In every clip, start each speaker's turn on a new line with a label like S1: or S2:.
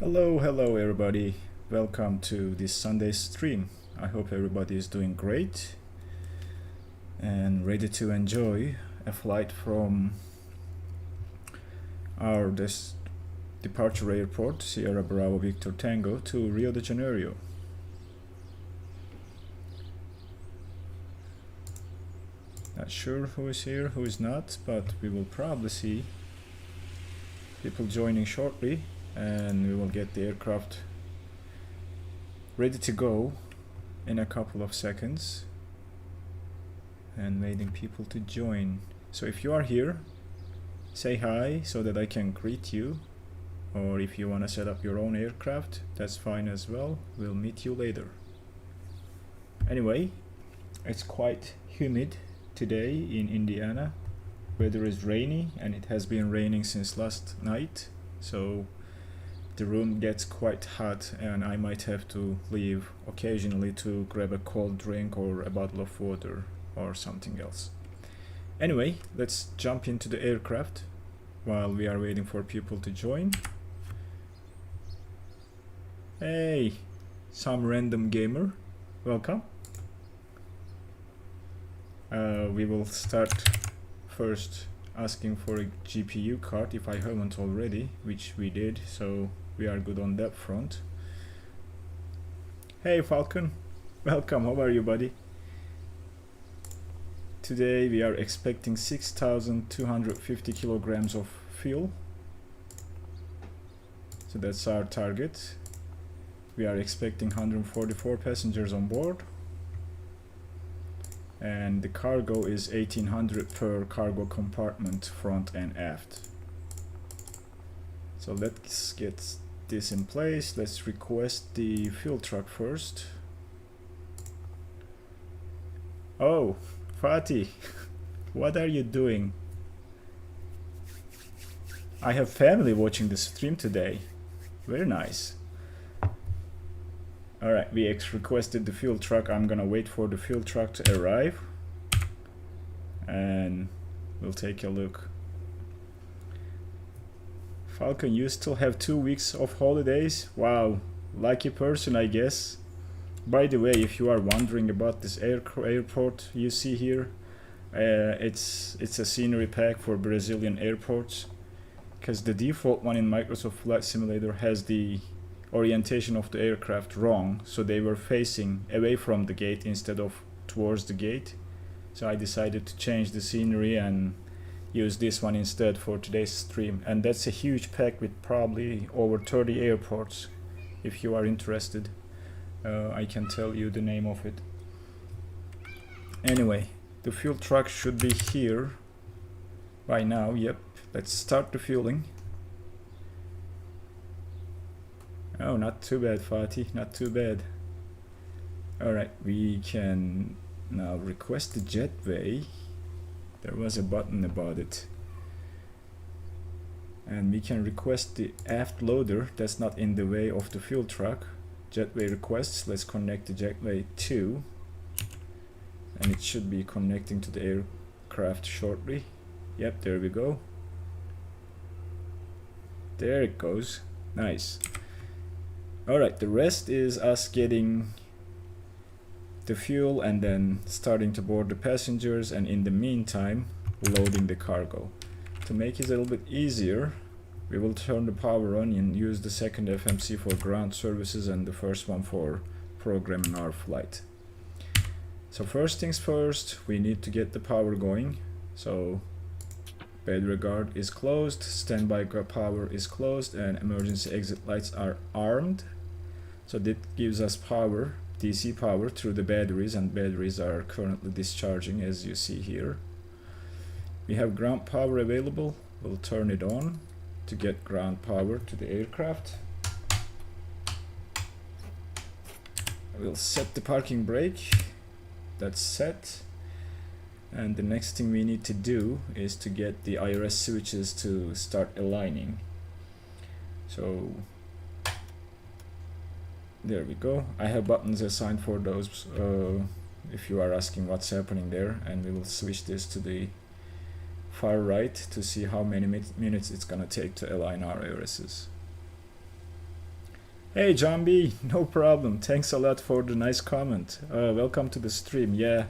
S1: Hello everybody. Welcome to this Sunday stream. I hope everybody is doing great and ready to enjoy a flight from our departure airport, Sierra Bravo Victor Tango, to Rio de Janeiro. Not sure who is here, who is not, but we will probably see people joining shortly, and we will get the aircraft ready to go in a couple of seconds and waiting people to join. So if you are here, say hi so that I can greet you, or if you want to set up your own aircraft, that's fine as well. We'll meet you later. Anyway, it's quite humid today in Indiana. Weather is rainy, and it has been raining since last night, so the room gets quite hot and I might have to leave occasionally to grab a cold drink or a bottle of water or something else. Anyway, let's jump into the aircraft while we are waiting for people to join. Hey, some random gamer, welcome. We will start first asking for a GPU card if I haven't already, which we did, so we are good on that front. Hey Falcon, welcome. How are you, buddy? Today we are expecting 6,250 kilograms of fuel, so that's our target. We are expecting 144 passengers on board, and the cargo is 1,800 per cargo compartment, front and aft. So let's get this in place. Let's request the fuel truck first. Oh, Fatih, what are you doing? I have family watching the stream today. Very nice. Alright, we requested the fuel truck. I'm gonna wait for the fuel truck to arrive and we'll take a look. Falcon, you still have 2 weeks of holidays? Wow, lucky person, I guess. By the way, if you are wondering about this airport you see here, it's a scenery pack for Brazilian airports, because the default one in Microsoft Flight Simulator has the orientation of the aircraft wrong, so they were facing away from the gate instead of towards the gate. So I decided to change the scenery and use this one instead for today's stream, and that's a huge pack with probably over 30 airports. If you are interested, I can tell you the name of it. Anyway, the fuel truck should be here by now. Yep, let's start the fueling. Oh, not too bad, Fatih, not too bad. Alright, we can now request the jetway. There was a button about it. And we can request the aft loader. That's not in the way of the fuel truck. Jetway requests. Let's connect the jetway 2. And it should be connecting to the aircraft shortly. Yep, there we go. There it goes. Nice. Alright, the rest is us getting the fuel and then starting to board the passengers, and in the meantime loading the cargo. To make it a little bit easier, we will turn the power on and use the second FMC for ground services and the first one for programming our flight. So first things first, we need to get the power going. So battery guard is closed, standby power is closed, and emergency exit lights are armed. So that gives us power, DC power, through the batteries, and batteries are currently discharging as you see here. We have ground power available. We'll turn it on to get ground power to the aircraft. We'll set the parking brake. That's set. And the next thing we need to do is to get the IRS switches to start aligning. So there we go. I have buttons assigned for those if you are asking what's happening there, and we will switch this to the far right to see how many minutes it's gonna take to align our IRSs. Hey John B, no problem. Thanks a lot for the nice comment. Welcome to the stream. Yeah,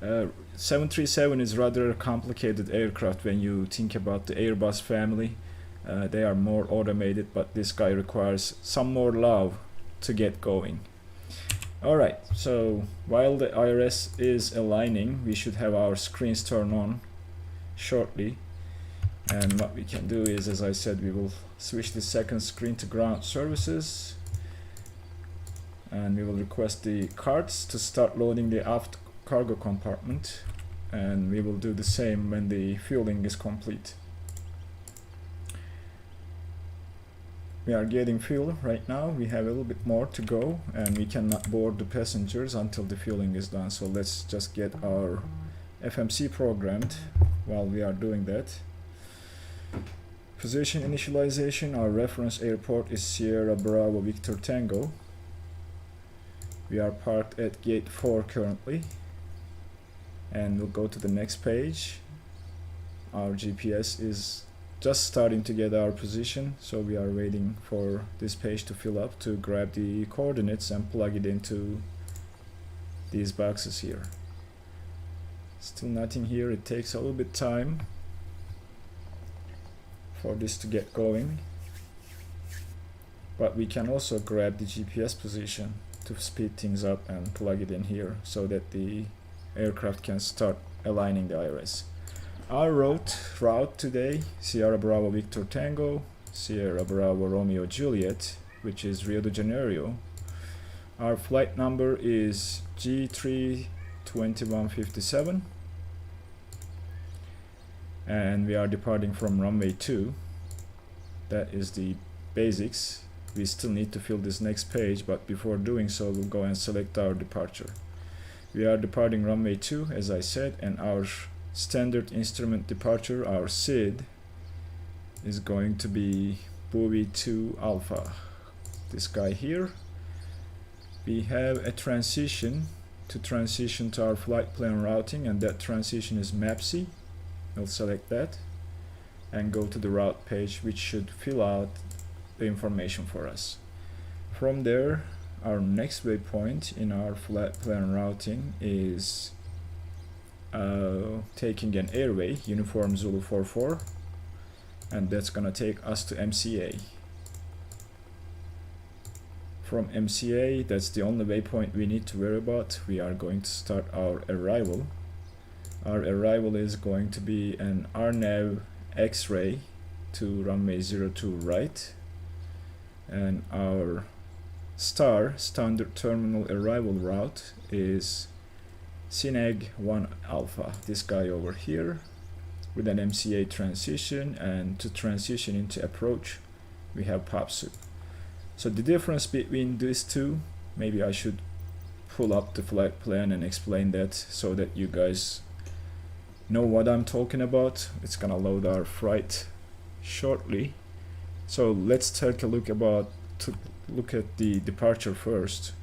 S1: 737 is rather a complicated aircraft when you think about the Airbus family. They are more automated, but this guy requires some more love to get going. Alright, so while the IRS is aligning, we should have our screens turn on shortly. And what we can do is, as I said, we will switch the second screen to ground services. And we will request the cards to start loading the aft cargo compartment, and we will do the same when the fueling is complete. We are getting fuel right now. We have a little bit more to go, and we cannot board the passengers until the fueling is done. So let's just get our FMC programmed while we are doing that. Position initialization, our reference airport is Sierra Bravo Victor Tango. We are parked at gate 4 currently, and we'll go to the next page. Our GPS is just starting to get our position, so we are waiting for this page to fill up to grab the coordinates and plug it into these boxes here. Still nothing here. It takes a little bit time for this to get going, but we can also grab the GPS position to speed things up and plug it in here so that the aircraft can start aligning the IRS. Our route today, Sierra Bravo Victor Tango, Sierra Bravo Romeo Juliet, which is Rio De Janeiro. Our flight number is G32157, and we are departing from runway 2. That is the basics. We still need to fill this next page, but before doing so, we'll go and select our departure. We are departing runway 2, as I said, and our standard instrument departure, our SID, is going to be Bowie 2 Alpha. This guy here. We have a transition to our flight plan routing, and that transition is MABSI. We'll select that and go to the route page, which should fill out the information for us. From there, our next waypoint in our flight plan routing is taking an airway, Uniform Zulu 44, and that's gonna take us to MCA. From MCA, that's the only waypoint we need to worry about. We are going to start our arrival. Our arrival is going to be an RNAV X-ray to runway 02 right, and our standard terminal arrival route is SYNAG 1 Alpha, this guy over here, with an MCA transition, and to transition into approach we have POPSU. So the difference between these two, maybe I should pull up the flight plan and explain that so that you guys know what I'm talking about. It's gonna load our flight shortly. So let's take a look at the departure first.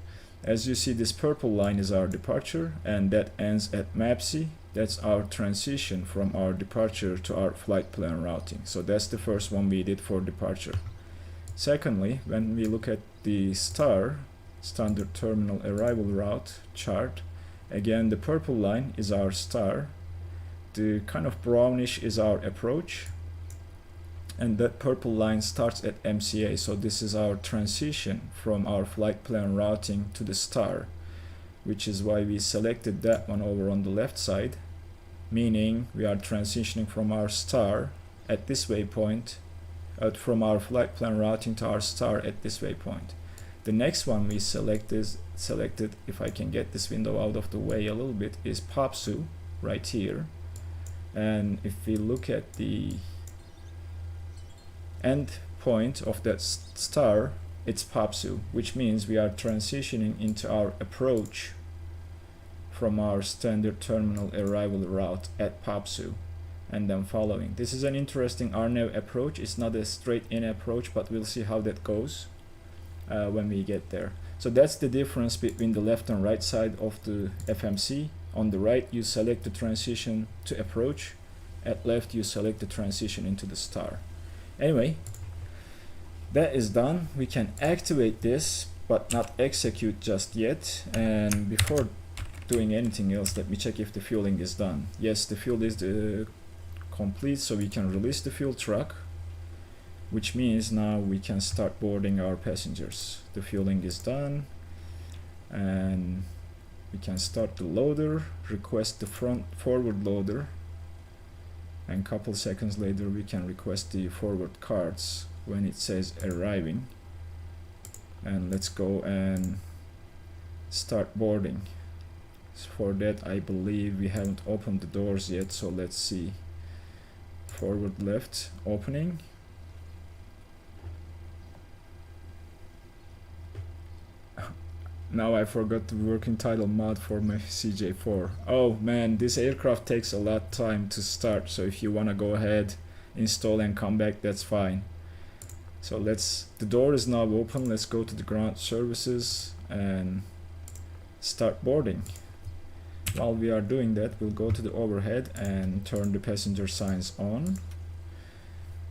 S1: As you see, this purple line is our departure, and that ends at MABSI. That's our transition from our departure to our flight plan routing. So that's the first one we did for departure. Secondly, when we look at the standard terminal arrival route chart, again the purple line is our star, the kind of brownish is our approach, and that purple line starts at MCA. So this is our transition from our flight plan routing to the star, which is why we selected that one over on the left side, meaning we are transitioning from our star at this waypoint, from our flight plan routing to our star at this waypoint. The next one we selected, if I can get this window out of the way a little bit, is POPSU right here. And if we look at the end point of that star, it's POPSU, which means we are transitioning into our approach from our standard terminal arrival route at POPSU, and then following. This is an interesting RNAV approach. It's not a straight in approach, but we'll see how that goes when we get there. So that's the difference between the left and right side of the FMC. On the right, you select the transition to approach. At left, you select the transition into the star. Anyway, That is done. We can activate this but not execute just yet. And before doing anything else, let me check if the fueling is done. Yes, the fuel is complete, so we can release the fuel truck, which means now we can start boarding our passengers. The fueling is done, and we can start the loader, request the forward loader, and couple seconds later we can request the forward cards when it says arriving. And let's go and start boarding. For that, I believe we haven't opened the doors yet, so let's see. Forward left opening. Now I forgot the working title mod for my CJ4. Oh man, this aircraft takes a lot of time to start, so if you want to go ahead, install and come back, that's fine. So the door is now open. Let's go to the ground services and start boarding. While we are doing that, we'll go to the overhead and turn the passenger signs on.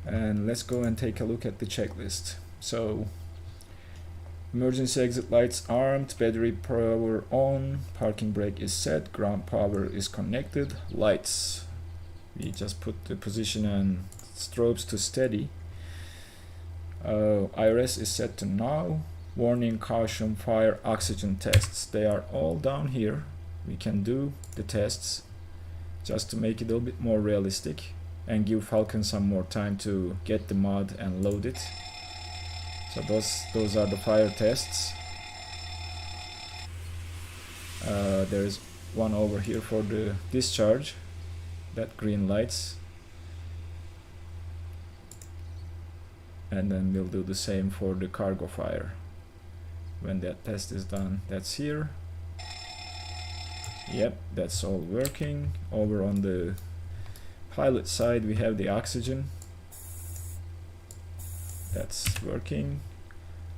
S1: And let's go and take a look at the checklist. So, emergency exit lights armed, battery power on, parking brake is set, ground power is connected, lights. We just put the position and strobes to steady. IRS is set to now. Warning, caution, fire, oxygen tests. They are all down here. We can do the tests just to make it a little bit more realistic and give Falcon some more time to get the mod and load it. So those are the fire tests. There is one over here for the discharge, that green lights. And then we'll do the same for the cargo fire. When that test is done, that's here. Yep, that's all working. Over on the pilot side, we have the oxygen. That's working.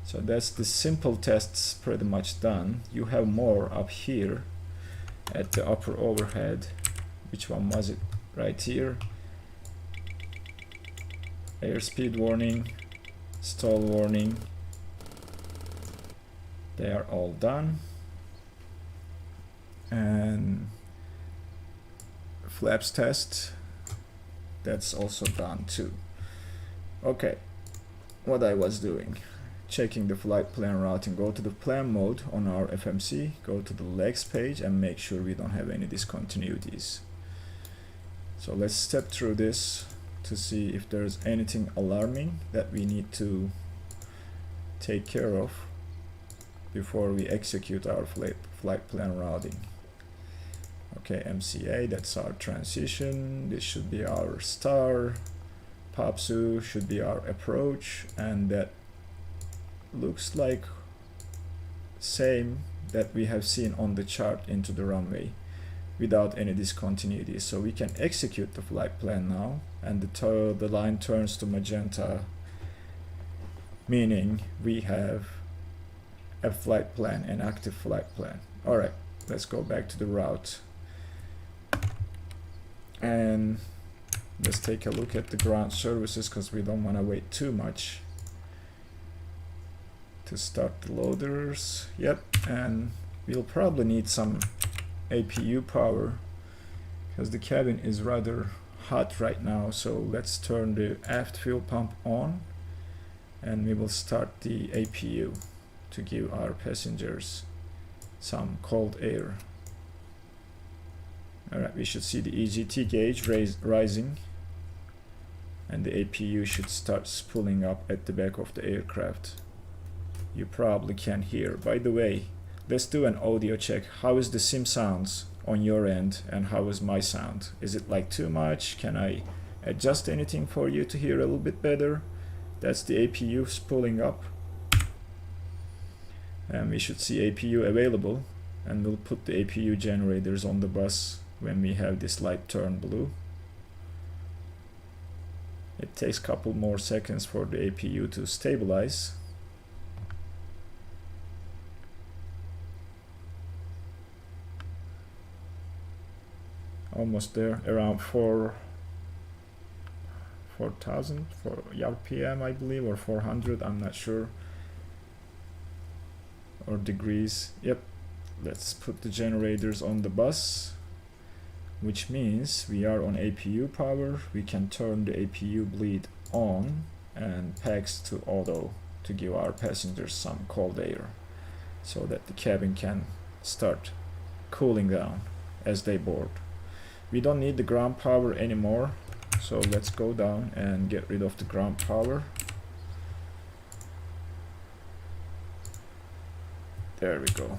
S1: So that's the simple tests pretty much done. You have more up here at the upper overhead. Which one was it? Right here. Airspeed warning, stall warning. They are all done. And flaps test, that's also done too. Okay, what I was doing, checking the flight plan routing, go to the plan mode on our FMC, go to the legs page and make sure we don't have any discontinuities. So let's step through this to see if there's anything alarming that we need to take care of before we execute our flight plan routing. Okay, MCA, that's our transition. This should be our star. PAPSU should be our approach, and that looks like same that we have seen on the chart into the runway without any discontinuity. So we can execute the flight plan now, and the line turns to magenta, meaning we have a flight plan, an active flight plan. All right, let's go back to the route. And let's take a look at the ground services because we don't want to wait too much to start the loaders. Yep, and we'll probably need some APU power because the cabin is rather hot right now. So let's turn the aft fuel pump on and we will start the APU to give our passengers some cold air. Alright, we should see the EGT gauge rising and the APU should start spooling up at the back of the aircraft. You probably can hear. By the way, let's do an audio check. How is the sim sounds on your end and how is my sound? Is it like too much? Can I adjust anything for you to hear a little bit better? That's the APU spooling up. And we should see APU available, and we'll put the APU generators on the bus when we have this light turn blue. It takes a couple more seconds for the APU to stabilize. Almost there, around 4000 for RPM, I believe, or 400, I'm not sure, or degrees. Yep, let's put the generators on the bus, which means we are on APU power. We can turn the APU bleed on and PAX to auto to give our passengers some cold air so that the cabin can start cooling down as they board. We don't need the ground power anymore, so let's go down and get rid of the ground power. There we go.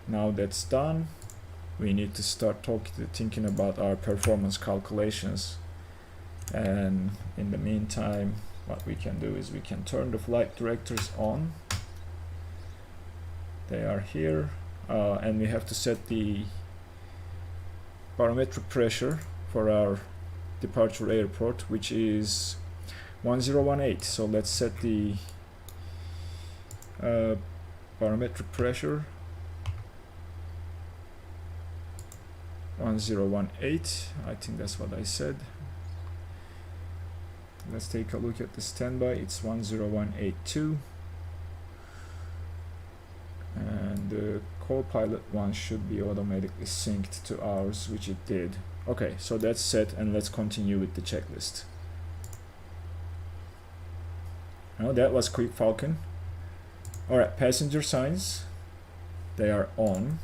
S1: Now that's done, we need to start thinking about our performance calculations. And in the meantime, what we can do is we can turn the flight directors on. They are here, and we have to set the barometric pressure for our departure airport, which is 1018. So let's set the barometric pressure 1018. I think that's what I said. Let's take a look at the standby. It's 10182, and the co-pilot one should be automatically synced to ours, which it did. Okay, so that's set, and let's continue with the checklist. Now that was quick Falcon. Alright, passenger signs, they are on.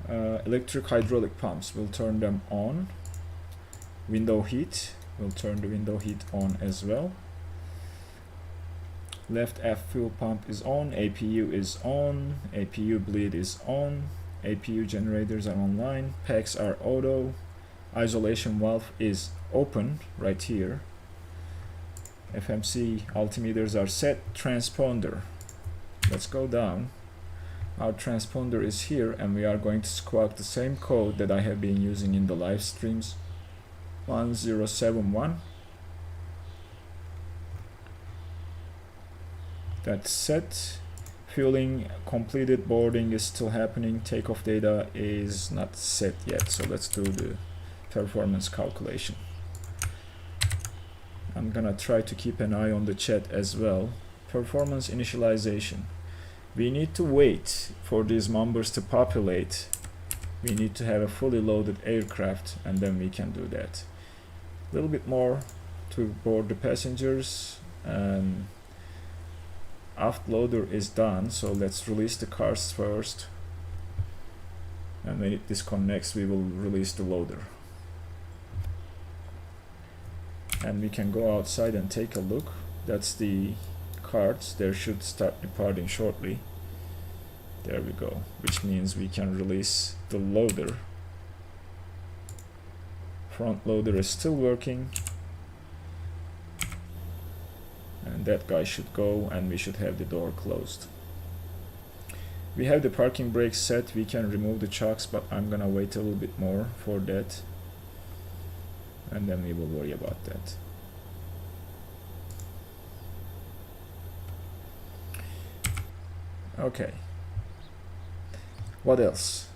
S1: Electric hydraulic pumps, we'll turn them on. Window heat, we'll turn the window heat on as well. Left aft fuel pump is on, APU is on, APU bleed is on, APU generators are online, PAX are auto, isolation valve is open right here. FMC altimeters are set, transponder. Let's go down. Our transponder is here, and we are going to squawk the same code that I have been using in the live streams. 1071. That's set. Fueling completed, boarding is still happening, takeoff data is not set yet, so let's do the performance calculation. I'm gonna try to keep an eye on the chat as well. Performance initialization. We need to wait for these numbers to populate. We need to have a fully loaded aircraft, and then we can do that. A little bit more to board the passengers, and aft loader is done, so let's release the cars first, and when it disconnects we will release the loader, and we can go outside and take a look. That's the cards, they should start departing shortly. There we go, which means we can release the loader. Front loader is still working, and that guy should go, and we should have the door closed. We have the parking brakes set, we can remove the chocks, but I'm gonna wait a little bit more for that, and then we will worry about that. Okay, what else?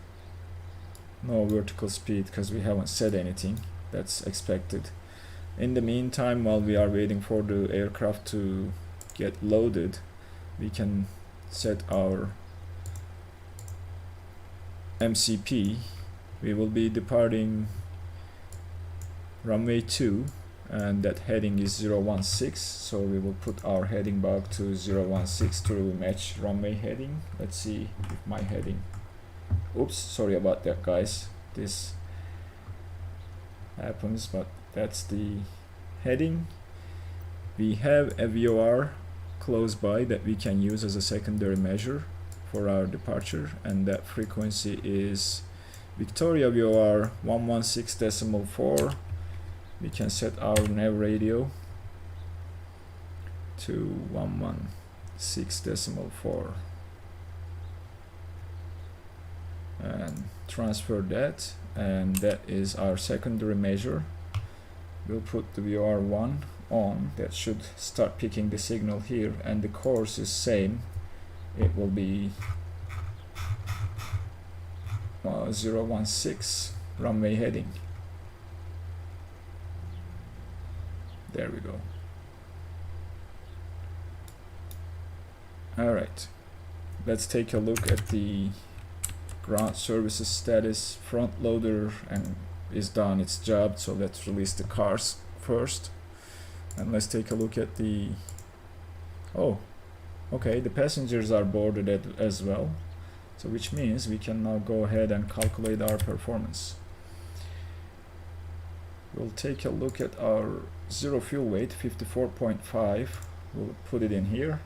S1: No vertical speed because we haven't said anything. That's expected. In the meantime, while we are waiting for the aircraft to get loaded, we can set our MCP. We will be departing runway 2, and that heading is 016, so we will put our heading back to 016 to match runway heading. Let's see if my heading, oops, sorry about that guys, this happens, but that's the heading. We have a VOR close by that we can use as a secondary measure for our departure, and that frequency is Victoria VOR 116.4. We can set our nav radio to 116.4 and transfer that, and that is our secondary measure. We'll put the VOR1 on, that should start picking the signal here, and the course is same, it will be 016 runway heading. There we go. Alright, let's take a look at the ground services status. Front loader and is done its job, so let's release the cars first. And let's take a look at the... oh, okay, the passengers are boarded as well. So which means we can now go ahead and calculate our performance. We'll take a look at our zero fuel weight, 54.5. We'll put it in here.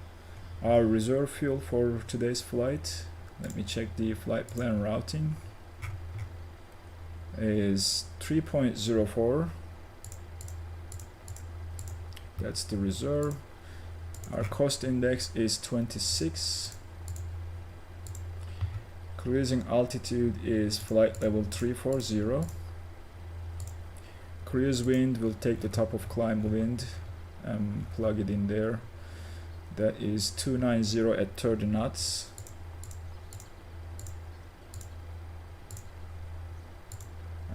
S1: Our reserve fuel for today's flight, let me check the flight plan routing, is 3.04. That's the reserve. Our cost index is 26. Cruising altitude is flight level 340. Cruise wind, will take the top of climb wind and plug it in there. That is 290 at 30 knots.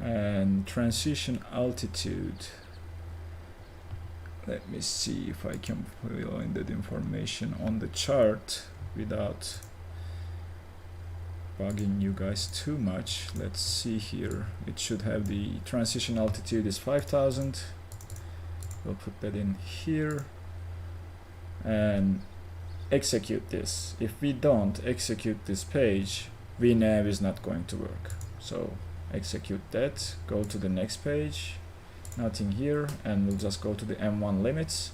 S1: And transition altitude, let me see if I can fill in that information on the chart without bugging you guys too much. Let's see here. It should have the transition altitude is 5000. We'll put that in here and execute this. If we don't execute this page, VNav is not going to work. So execute that, go to the next page, nothing here, and we'll just go to the M1 limits.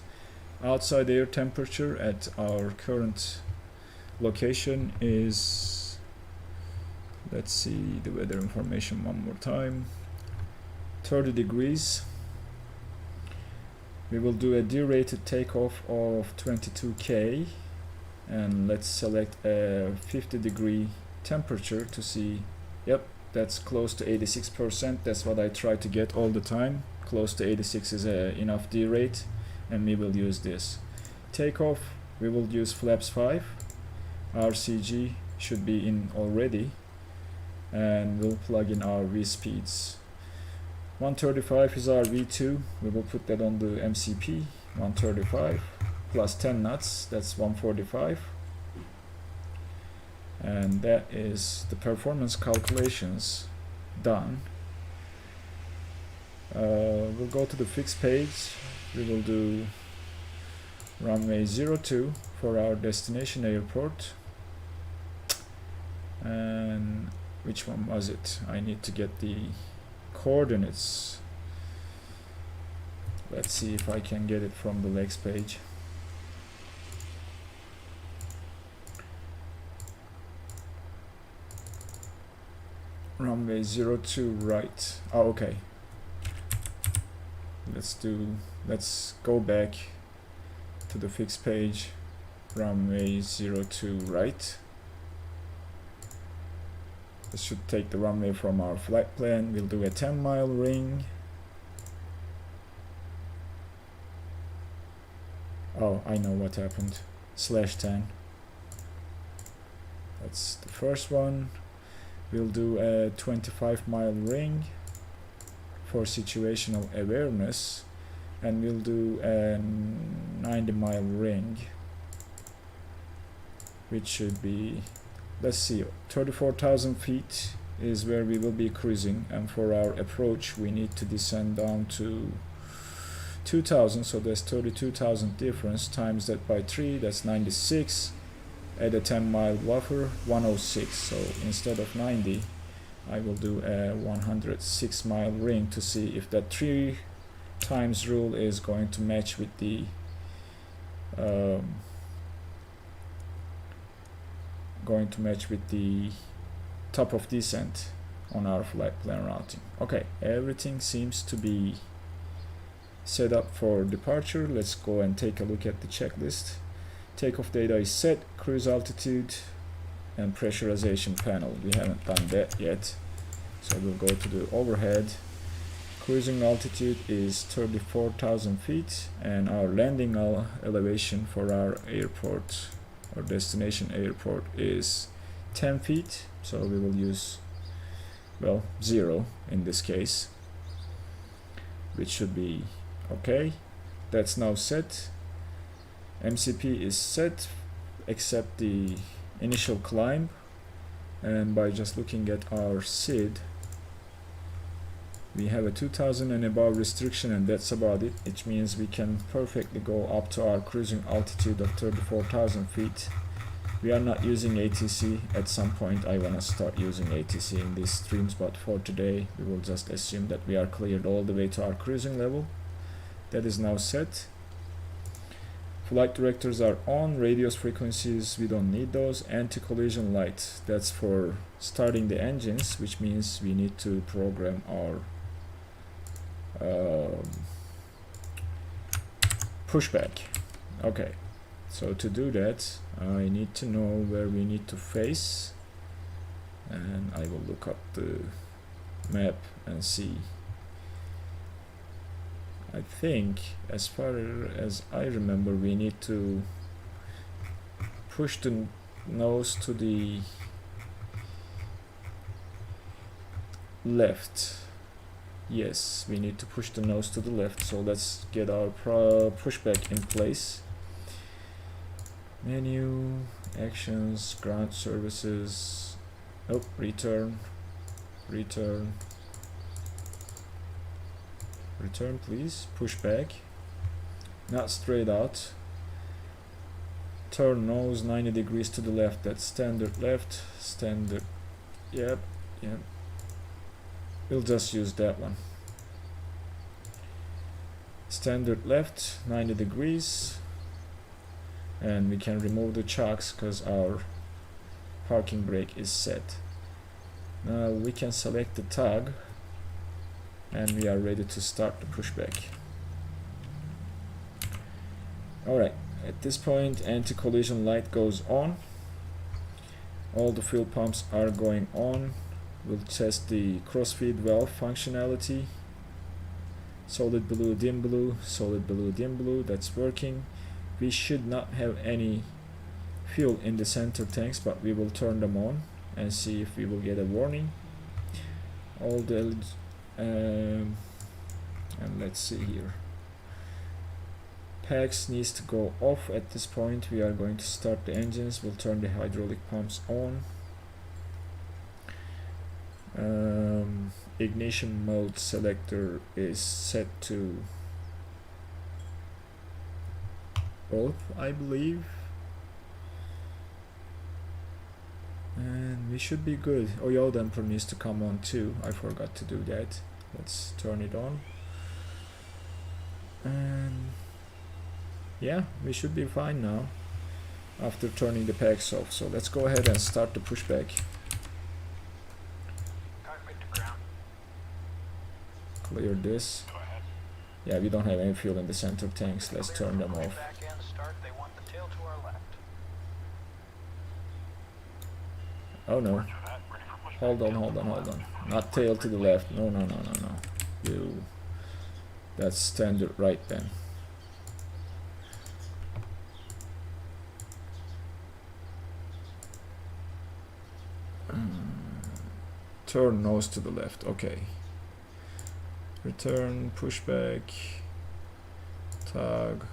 S1: Outside air temperature at our current location is, let's see the weather information one more time, 30 degrees. We will do a derated takeoff of 22K, and let's select a 50 degree temperature to see. Yep, that's close to 86%. That's what I try to get all the time. Close to 86 is enough derate, and we will use this. Takeoff, we will use flaps 5. RCG should be in already, and we'll plug in our V speeds. 135 is our V2. We will put that on the MCP. 135 plus 10 knots, that's 145. And that is the performance calculations done. We'll go to the fixed page. We will do runway 02 for our destination airport. And which one was it? I need to get the coordinates. Let's see if I can get it from the legs page. Runway 02 right. Oh, okay. Let's go back to the fixed page. Runway 02 right. This should take the runway from our flight plan. We'll do a 10-mile ring. Oh, I know what happened. /10. That's the first one. We'll do a 25-mile ring for situational awareness, and we'll do a 90-mile ring, which should be, let's see, 34,000 feet is where we will be cruising, and for our approach we need to descend down to 2,000, so there's 32,000 difference, times that by 3, that's 96. Add a 10-mile buffer, 106. So instead of 90, I will do a 106-mile ring to see if that 3 times rule is going to match with the top of descent on our flight plan routing. Okay, everything seems to be set up for departure. Let's go and take a look at the checklist. Takeoff data is set, cruise altitude and pressurization panel. We haven't done that yet, so we'll go to the overhead. Cruising altitude is 34,000 feet, and our landing elevation for our airport or destination airport is 10 feet, so we will use, well, 0 in this case, which should be okay. that's now set. MCP is set except the initial climb, and by just looking at our SID, we have a 2000 and above restriction, and that's about it, which means we can perfectly go up to our cruising altitude of 34,000 feet. We are not using ATC. At some point I want to start using ATC in these streams, but for today we will just assume that we are cleared all the way to our cruising level. That is now set. Flight directors are on. Radios frequencies, we don't need those. Anti-collision light, that's for starting the engines, which means we need to program our pushback. Okay, so to do that I need to know where we need to face, and I will look up the map and see. I think, as far as I remember, we need to push the nose to the left. Yes, we need to push the nose to the left. So let's get our pushback in place. Menu, actions, ground services. Oh, return, return. Return please, push back, not straight out, turn nose 90 degrees to the left, that's standard left, standard, yep, we'll just use that one. Standard left, 90 degrees, and we can remove the chocks because our parking brake is set. Now we can select the tag, and we are ready to start the pushback. Alright, at this point anti-collision light goes on. All the fuel pumps are going on. We'll test the crossfeed valve functionality. Solid blue, dim blue, solid blue, dim blue, that's working. We should not have any fuel in the center tanks, but we will turn them on and see if we will get a warning. All the and let's see here, packs needs to go off at this point. We are going to start the engines. We'll turn the hydraulic pumps on. Ignition mode selector is set to both, I believe, and we should be good. Oil damper needs to come on too, I forgot to do that. Let's turn it on, and yeah, we should be fine now after turning the packs off. So let's go ahead and start the pushback. Clear this. Yeah, we don't have any fuel in the center tanks. Let's turn them off. Oh no. Hold on. Not tail to the left. No. That's standard right then. Turn nose to the left. Okay. Return, pushback, tag,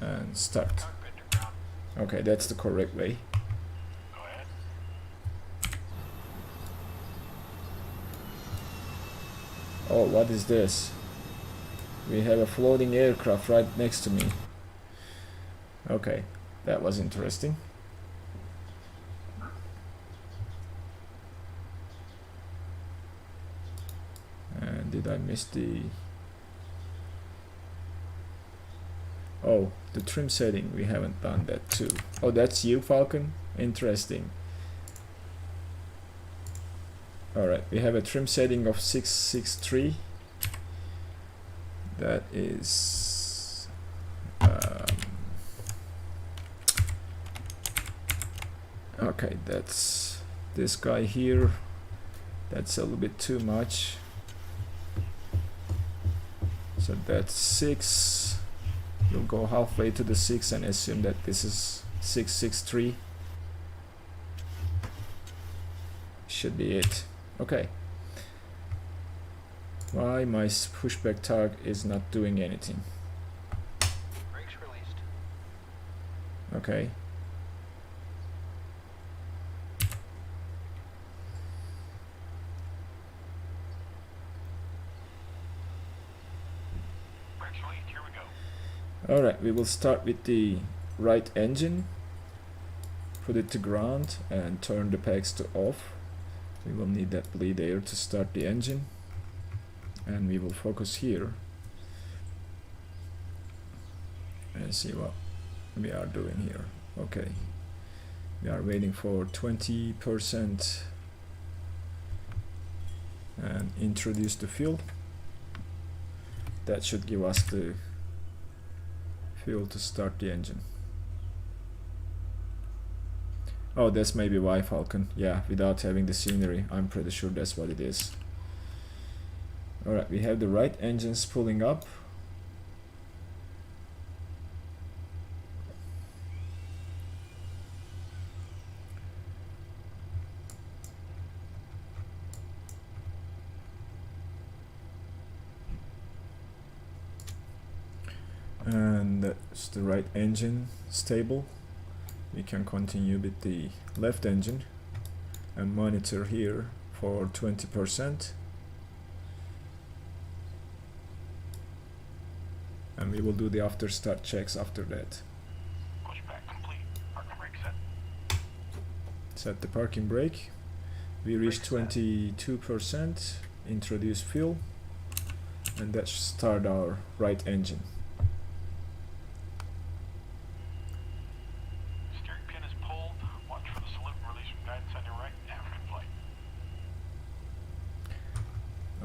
S1: and start. Okay, that's the correct way. Oh, what is this? We have a floating aircraft right next to me. Okay, that was interesting. And did I miss the... Oh, the trim setting, we haven't done that too. Oh, that's you, Falcon? Interesting. Alright, we have a trim setting of 663. That is okay, that's this guy here. That's a little bit too much. So that's 6. We'll go halfway to the 6 and assume that this is 663. Should be it. Okay. Why my pushback tag is not doing anything? Okay. Alright, we will start with the right engine, put it to ground and turn the packs to off. We will need that bleed air to start the engine, and we will focus here and see what we are doing here. Okay, we are waiting for 20% and introduce the fuel. That should give us the fuel to start the engine. Oh, that's maybe why, Falcon. Yeah, without having the scenery, I'm pretty sure that's what it is. Alright, we have the right engines pulling up. And that's the right engine stable. We can continue with the left engine and monitor here for 20%, and we will do the after start checks after that.
S2: Pushback complete. Parking brake set.
S1: Set the parking brake. We reached 22%, introduce fuel, and that should start our right engine.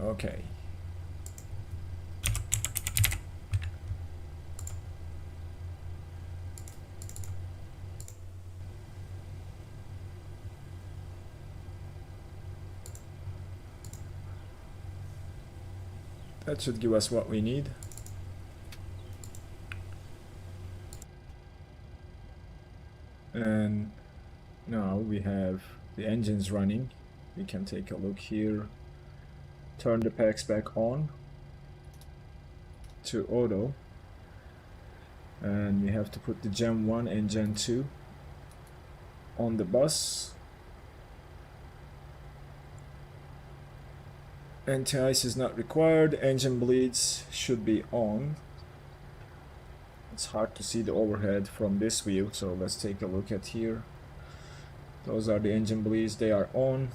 S1: Okay. That should give us what we need. And now we have the engines running. We can take a look here. Turn the packs back on to auto, and we have to put the Gen 1 and Gen 2 on the bus. Anti-ice is not required. Engine bleeds should be on. It's hard to see the overhead from this view, so let's take a look at here. Those are the engine bleeds, they are on.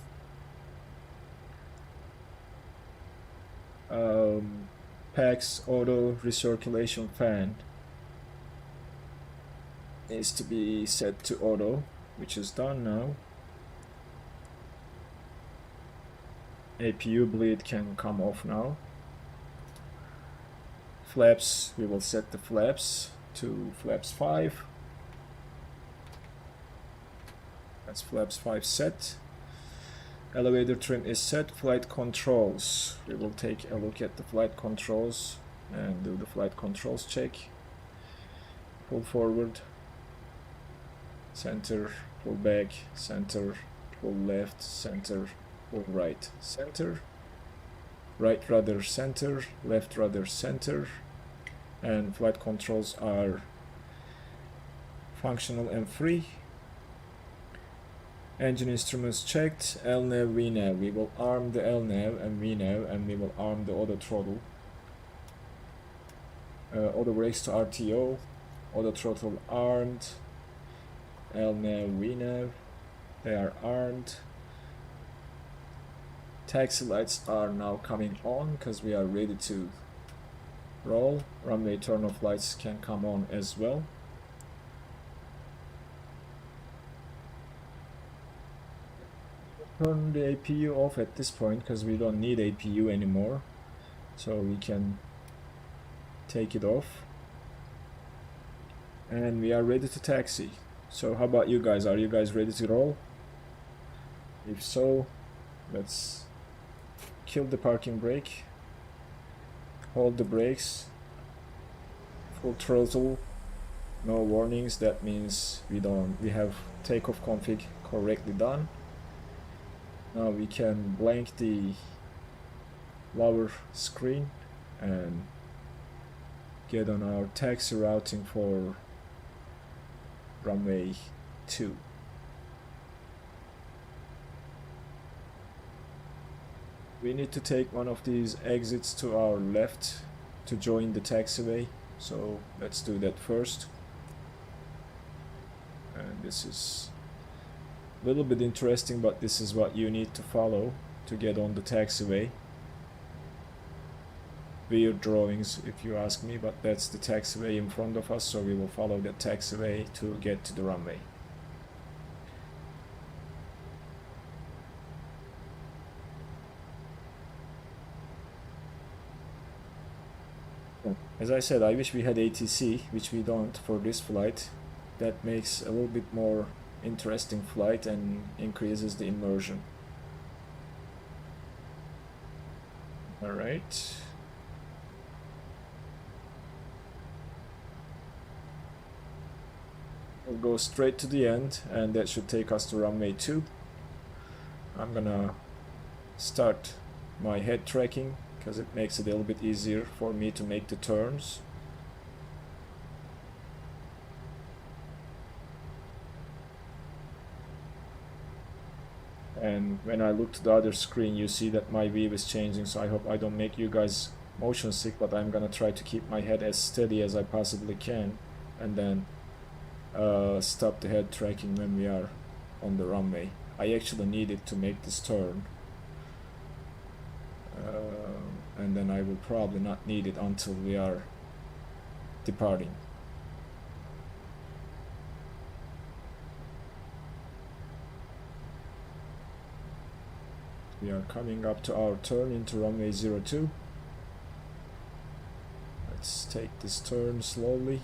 S1: Packs auto recirculation fan needs to be set to auto, which is done now. APU bleed can come off now. Flaps, we will set the flaps to flaps 5. That's flaps 5 set. Elevator trim is set. Flight controls, we will take a look at the flight controls and do the flight controls check. Pull forward, center, pull back, center, pull left, center, pull right, center, right rudder center, left rudder center, and flight controls are functional and free. Engine instruments checked. LNAV, VNAV. We will arm the LNAV and VNAV, and we will arm the auto throttle. Auto brakes to RTO. Auto throttle armed. LNAV, VNAV. They are armed. Taxi lights are now coming on because we are ready to roll. Runway turn-off lights can come on as well. Turn the APU off at this point because we don't need APU anymore, so we can take it off, and we are ready to taxi. So how about you guys? Are you guys ready to roll? If so, let's kill the parking brake, hold the brakes, full throttle, no warnings. That means we have takeoff config correctly done. Now we can blank the lower screen and get on our taxi routing for runway 2. We need to take one of these exits to our left to join the taxiway, so let's do that first. And this is a little bit interesting, but this is what you need to follow to get on the taxiway. Weird drawings if you ask me, but that's the taxiway in front of us, so we will follow that taxiway to get to the runway. As I said, I wish we had ATC, which we don't for this flight. That makes a little bit more interesting flight and increases the immersion. Alright. We'll go straight to the end, and that should take us to runway 2. I'm gonna start my head tracking because it makes it a little bit easier for me to make the turns. And when I look to the other screen, you see that my view is changing, so I hope I don't make you guys motion sick, but I'm gonna try to keep my head as steady as I possibly can, and then stop the head tracking when we are on the runway. I actually need it to make this turn, and then I will probably not need it until we are departing. We are coming up to our turn into runway 02. Let's take this turn slowly.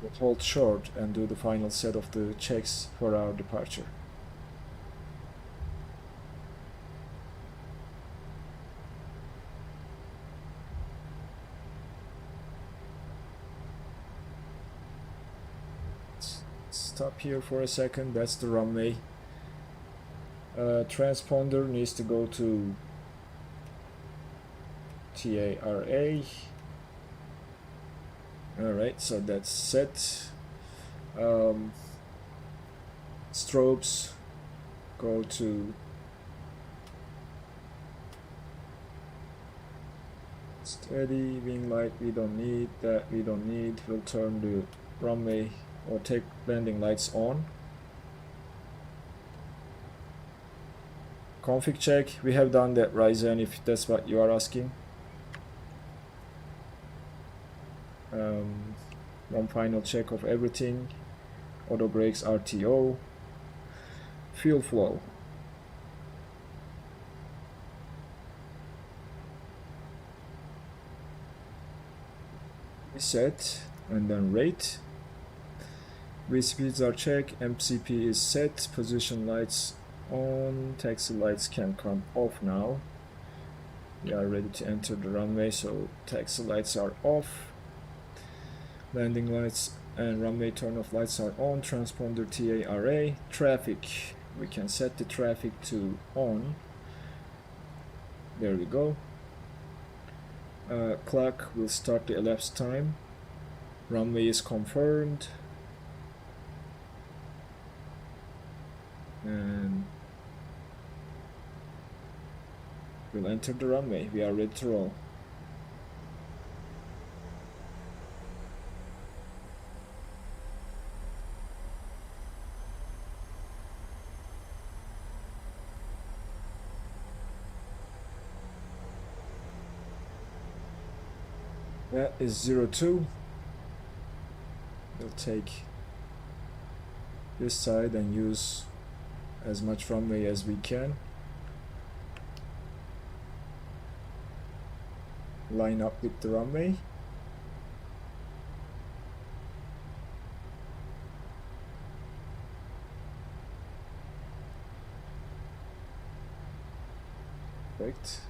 S1: We'll hold short and do the final set of the checks for our departure. Stop here for a second. That's the runway. Transponder needs to go to TARA. Alright, so that's set. Strobes go to steady. Wing light we don't need, that we don't need. We'll turn the runway or take landing lights on. Config check, we have done that, Ryzen, if that's what you are asking. One final check of everything. Auto brakes RTO. Fuel flow. Set, and then rate. V speeds are checked, MCP is set, position lights on, taxi lights can come off now. We are ready to enter the runway, so taxi lights are off. Landing lights and runway turn-off lights are on. Transponder TARA. Traffic, we can set the traffic to on. There we go. Clock will start the elapsed time. Runway is confirmed. And we'll enter the runway. We are ready to roll. That is 02. We'll take this side and use as much runway as we can. Line up with the runway. Perfect.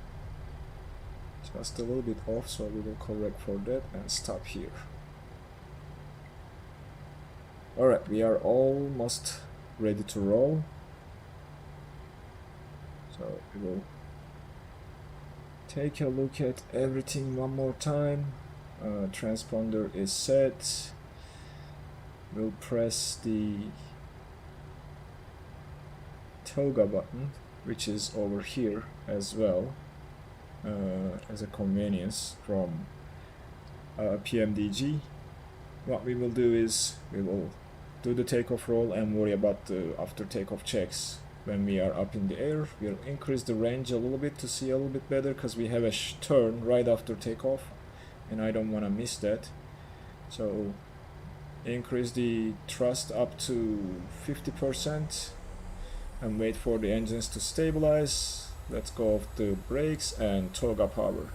S1: Just a little bit off, so we will correct for that and stop here. Alright, we are almost ready to roll. So we will take a look at everything one more time. Transponder is set. We'll press the toga button, which is over here as well, as a convenience from PMDG. What we will do is we will do the takeoff roll and worry about the after takeoff checks. When we are up in the air, we'll increase the range a little bit to see a little bit better, because we have a turn right after takeoff and I don't want to miss that. So increase the thrust up to 50% and wait for the engines to stabilize. Let's go off the brakes and toga power.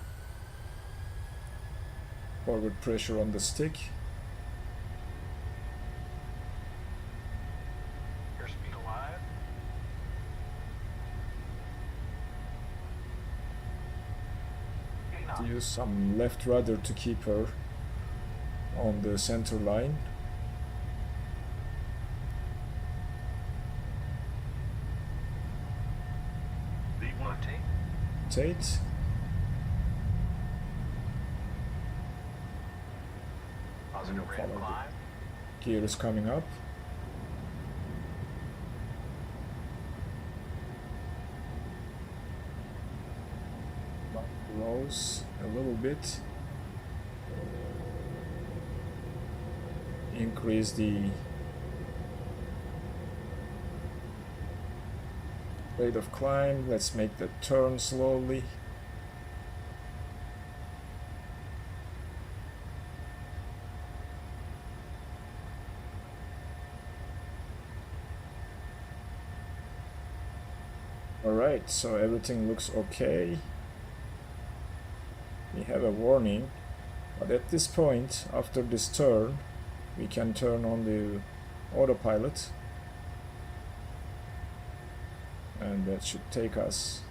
S1: Forward pressure on the stick.
S2: Airspeed alive.
S1: To use some left rudder to keep her on the center line. Rotate.
S2: Positive rate of climb.
S1: Gear is coming up. Rose a little bit. Increase the rate of climb. Let's make the turn slowly. Alright, so everything looks okay. We have a warning, but at this point, after this turn, we can turn on the autopilot, and that should take us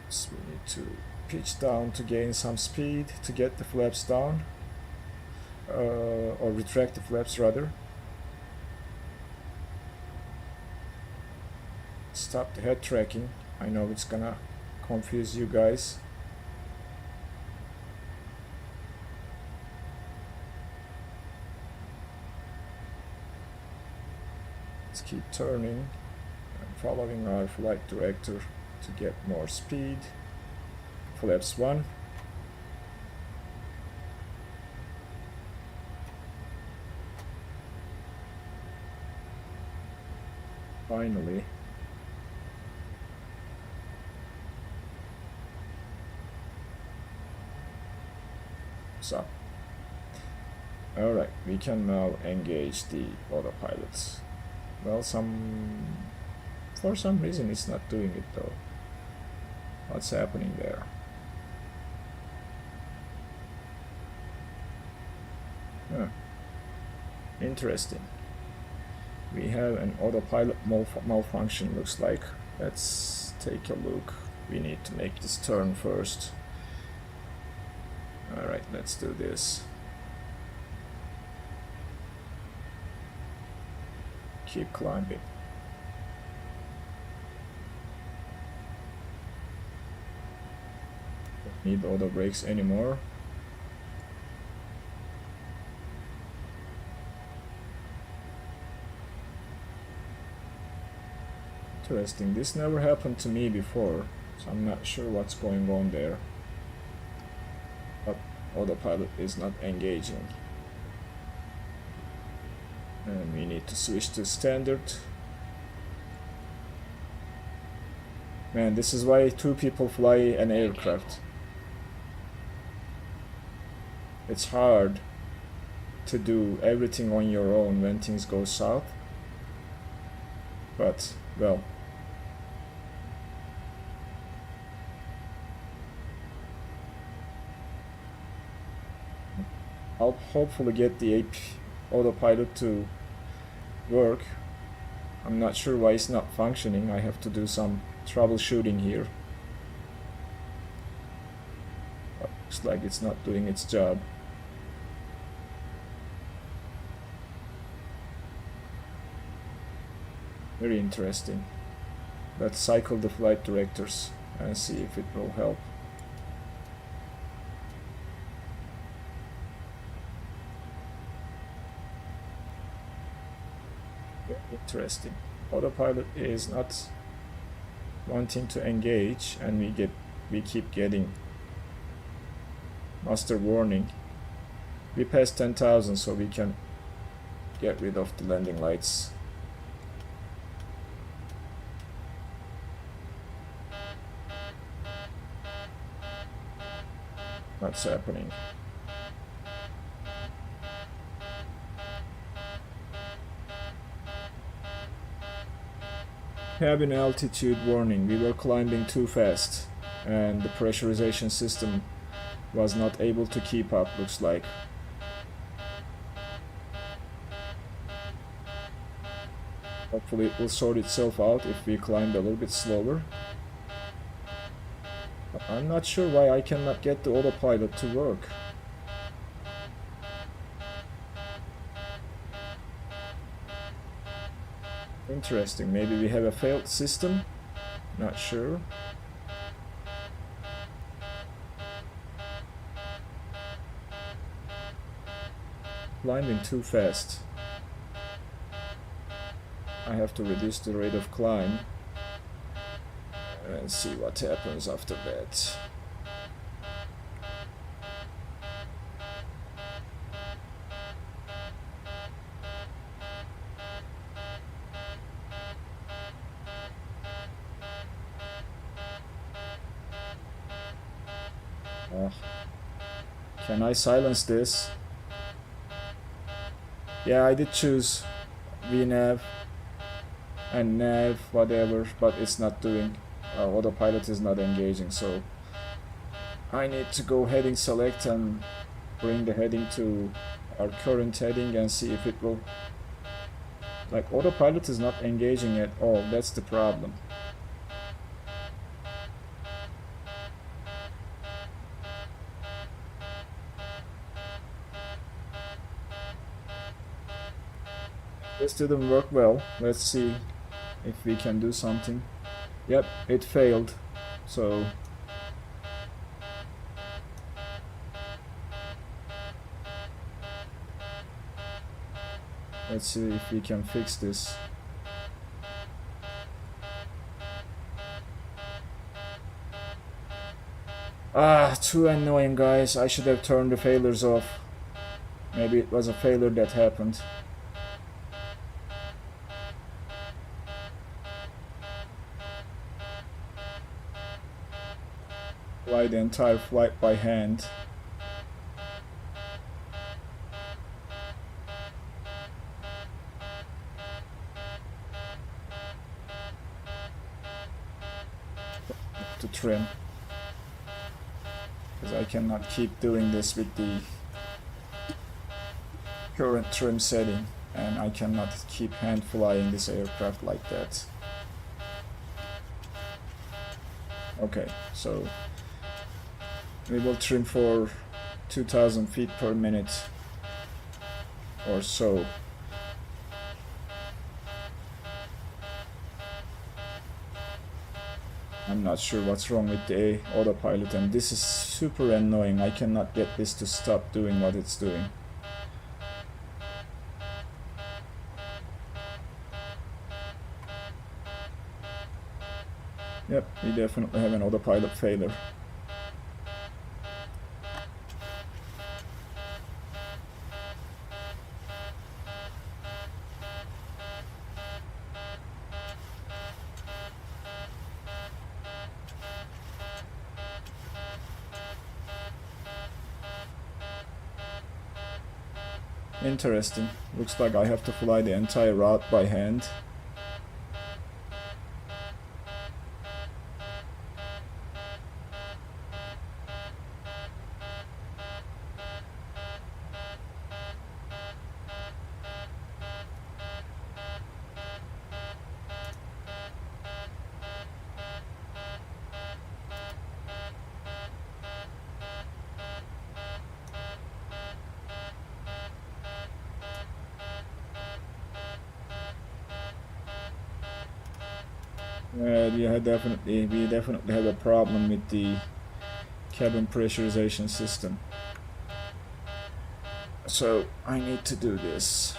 S1: so we need to pitch down to gain some speed to get the flaps down, or retract the flaps rather. Stop the head tracking. I know it's gonna confuse you guys. Let's keep turning and following our flight director to get more speed. Flaps 1. Finally. So, alright, we can now engage the autopilot. Well, for some reason it's not doing it though. What's happening there? Huh. Interesting. We have an autopilot malfunction, looks like. Let's take a look. We need to make this turn first. Alright, let's do this. Keep climbing. Don't need auto brakes anymore. Interesting, this never happened to me before, so I'm not sure what's going on there. But autopilot is not engaging. And we need to switch to standard. Man, this is why two people fly an aircraft. It's hard to do everything on your own when things go south. But, well, I'll hopefully get the autopilot to work. I'm not sure why it's not functioning. I have to do some troubleshooting here. But looks like it's not doing its job. Very interesting. Let's cycle the flight directors and see if it will help. Very interesting. Autopilot is not wanting to engage, and we keep getting master warning. We passed 10,000, so we can get rid of the landing lights. What's happening? Cabin altitude warning. We were climbing too fast and the pressurization system was not able to keep up, looks like. Hopefully it will sort itself out if we climb a little bit slower. I'm not sure why I cannot get the autopilot to work. Interesting, maybe we have a failed system? Not sure. Climbing too fast. I have to reduce the rate of climb and see what happens after that. Can I silence this? Yeah, I did choose VNav and nav, whatever, but it's not doing. Autopilot is not engaging, so I need to go heading select and bring the heading to our current heading and see if it will. Like, autopilot is not engaging at all, that's the problem. This didn't work well. Let's see if we can do something. Yep, it failed. So let's see if we can fix this. Too annoying, guys. I should have turned the failures off. Maybe it was a failure that happened. Fly the entire flight by hand. To trim, because I cannot keep doing this with the current trim setting, and I cannot keep hand flying this aircraft like that. Okay, so we will trim for 2000 feet per minute or so. I'm not sure what's wrong with the autopilot, and this is super annoying. I cannot get this to stop doing what it's doing. Yep, we definitely have an autopilot failure. Interesting. Looks like I have to fly the entire route by hand. We definitely have a problem with the cabin pressurization system. So I need to do this.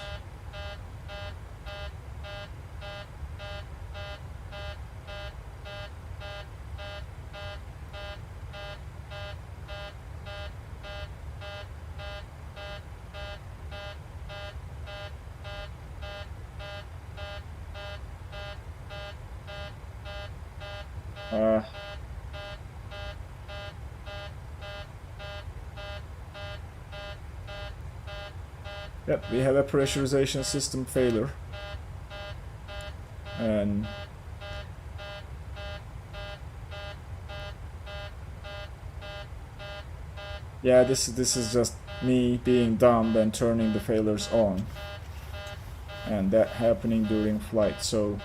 S1: Yep, we have a pressurization system failure, and yeah, this is just me being dumb and turning the failures on, and that happening during flight. So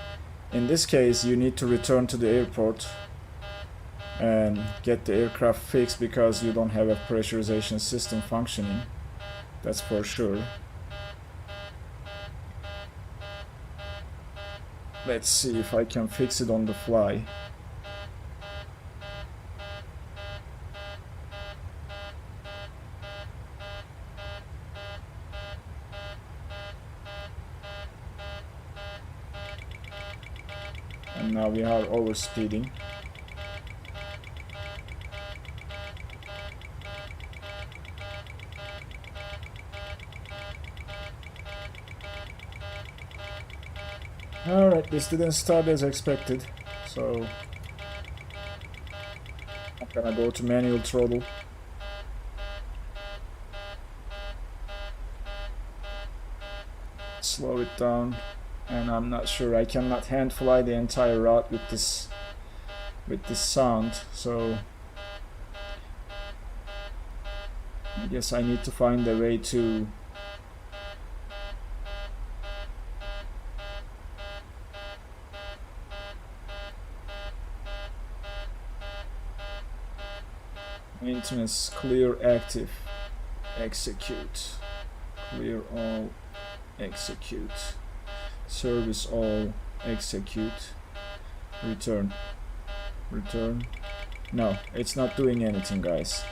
S1: in this case, you need to return to the airport and get the aircraft fixed because you don't have a pressurization system functioning. That's for sure. Let's see if I can fix it on the fly. And now we are overspeeding. Alright, this didn't start as expected, so I'm gonna go to manual throttle. Slow it down, and I'm not sure, I cannot hand fly the entire route with this sound, so I guess I need to find a way to maintenance clear active, execute, clear all, execute, service all, execute, return. No, it's not doing anything, guys.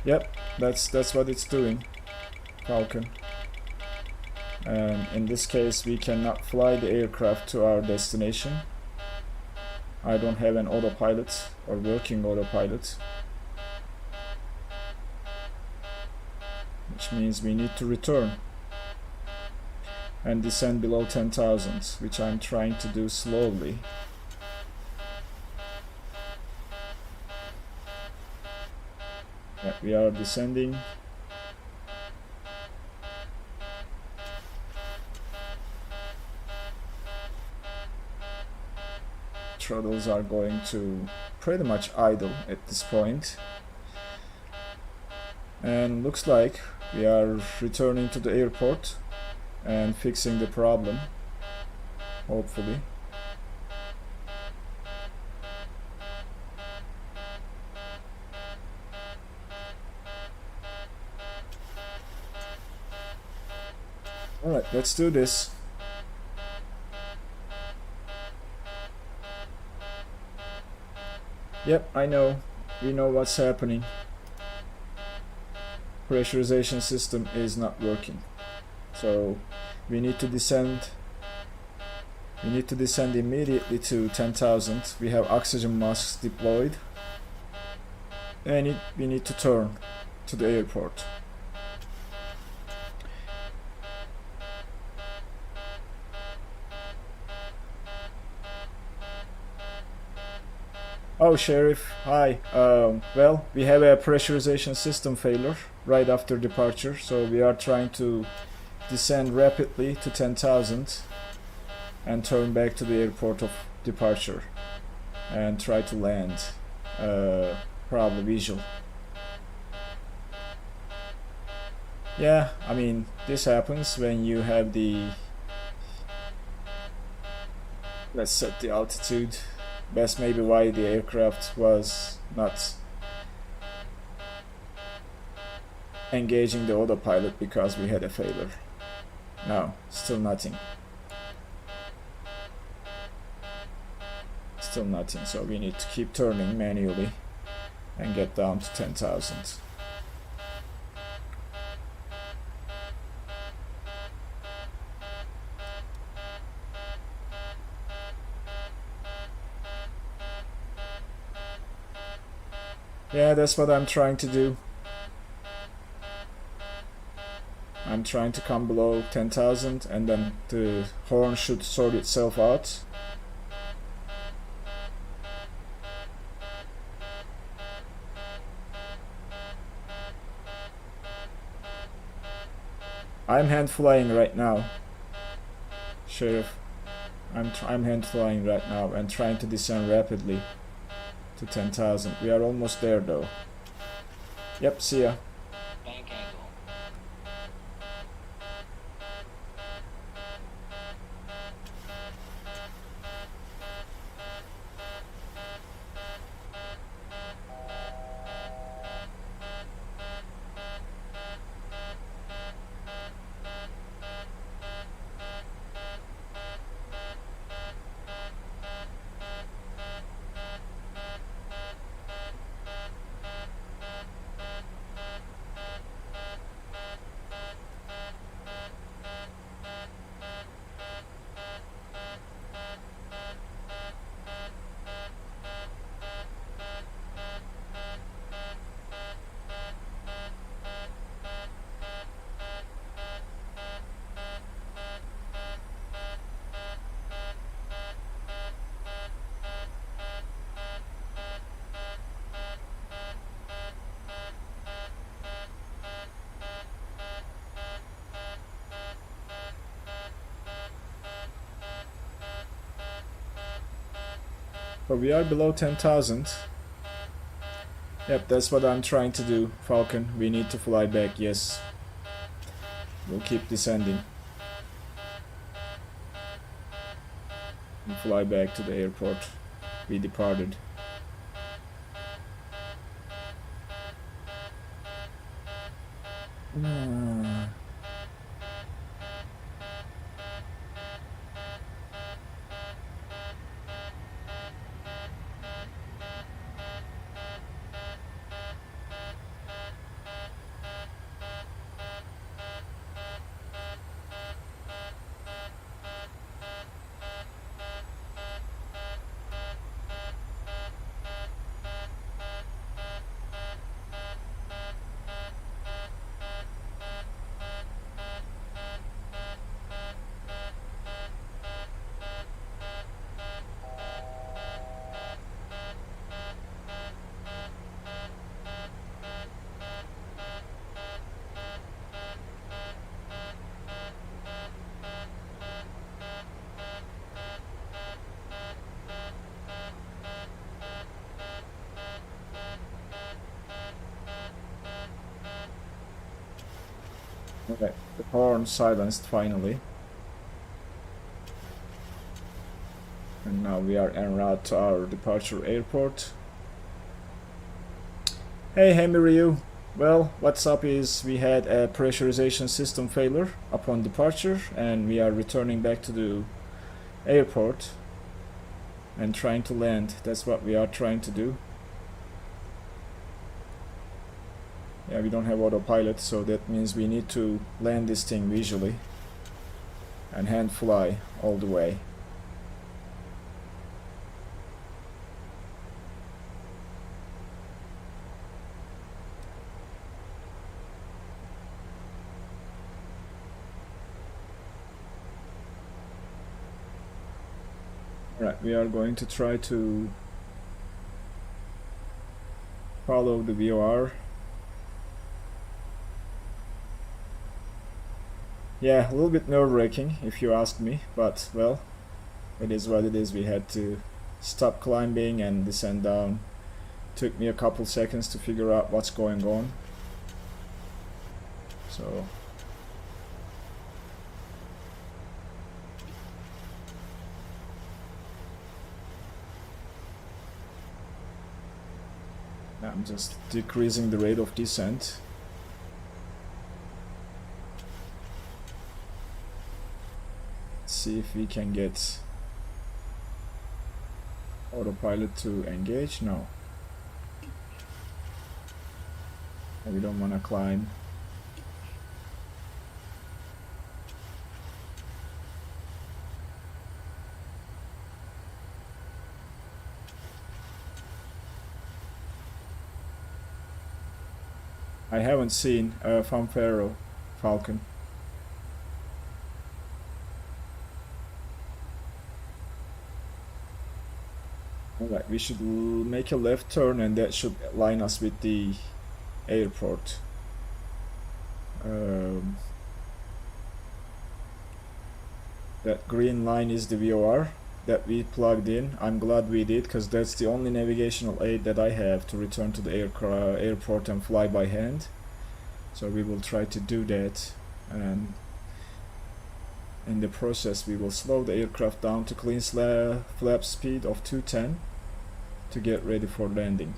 S1: Yep, that's what it's doing, Falcon. In this case, we cannot fly the aircraft to our destination. I don't have an autopilot or working autopilot, which means we need to return and descend below 10,000, which I'm trying to do slowly. Yeah, we are descending. Throttles are going to pretty much idle at this point, and looks like we are returning to the airport and fixing the problem, hopefully. Alright, let's do this. Yep, I know. We know what's happening. Pressurization system is not working. So we need to descend. We need to descend immediately to 10,000. We have oxygen masks deployed. And we need to turn to the airport. Oh, Sheriff, hi. Well, we have a pressurization system failure right after departure, so we are trying to descend rapidly to 10,000 and turn back to the airport of departure and try to land, probably visual. Yeah, I mean, this happens when you have the... Let's set the altitude. That's maybe why the aircraft was not engaging the autopilot because we had a failure. No, still nothing. Still nothing, so we need to keep turning manually and get down to 10,000. Yeah, that's what I'm trying to do. I'm trying to come below 10,000 and then the horn should sort itself out. I'm hand flying right now, Sheriff. I'm hand flying right now and trying to descend rapidly to 10,000. We are almost there though. Yep, see ya.
S3: Bank angle.
S1: So we are below 10,000. Yep, that's what I'm trying to do, Falcon. We need to fly back, yes. We'll keep descending. And fly back to the airport. We departed. Okay, the horn silenced finally. And now we are en route to our departure airport. Hey Rio. Well, what's up is we had a pressurization system failure upon departure and we are returning back to the airport and trying to land. That's what we are trying to do. Yeah, we don't have autopilot, so that means we need to land this thing visually and hand fly all the way. Right, we are going to try to follow the VOR. Yeah, a little bit nerve-wracking if you ask me, but well, it is what it is. We had to stop climbing and descend down. Took me a couple seconds to figure out what's going on. So I'm just decreasing the rate of descent. see if we can get autopilot to engage. No, we don't want to climb. I haven't seen a Fanfaro Falcon. Alright, we should make a left turn and that should line us with the airport. That green line is the VOR that we plugged in. I'm glad we did, because that's the only navigational aid that I have to return to the airport and fly by hand. So we will try to do that, and in the process we will slow the aircraft down to clean flap speed of 210 to get ready for landing.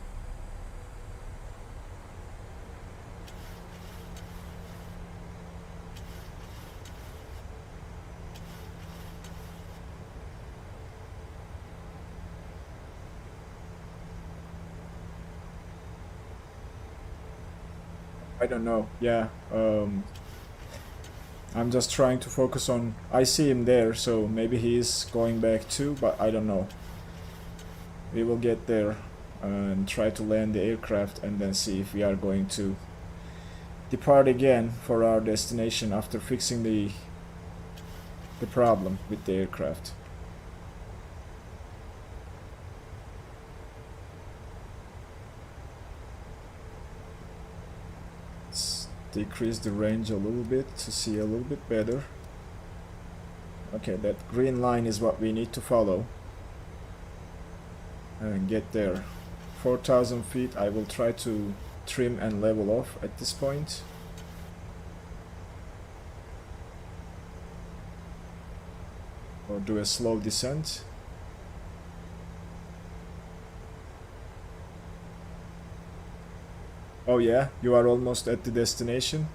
S1: I don't know. Yeah, I'm just trying to focus on. I see him there, so maybe he is going back too, but I don't know. We will get there and try to land the aircraft and then see if we are going to depart again for our destination after fixing the problem with the aircraft. Decrease the range a little bit to see a little bit better. Okay, that green line is what we need to follow and get there. 4,000 feet. I will try to trim and level off at this point. Or do a slow descent. Oh yeah, you are almost at the destination.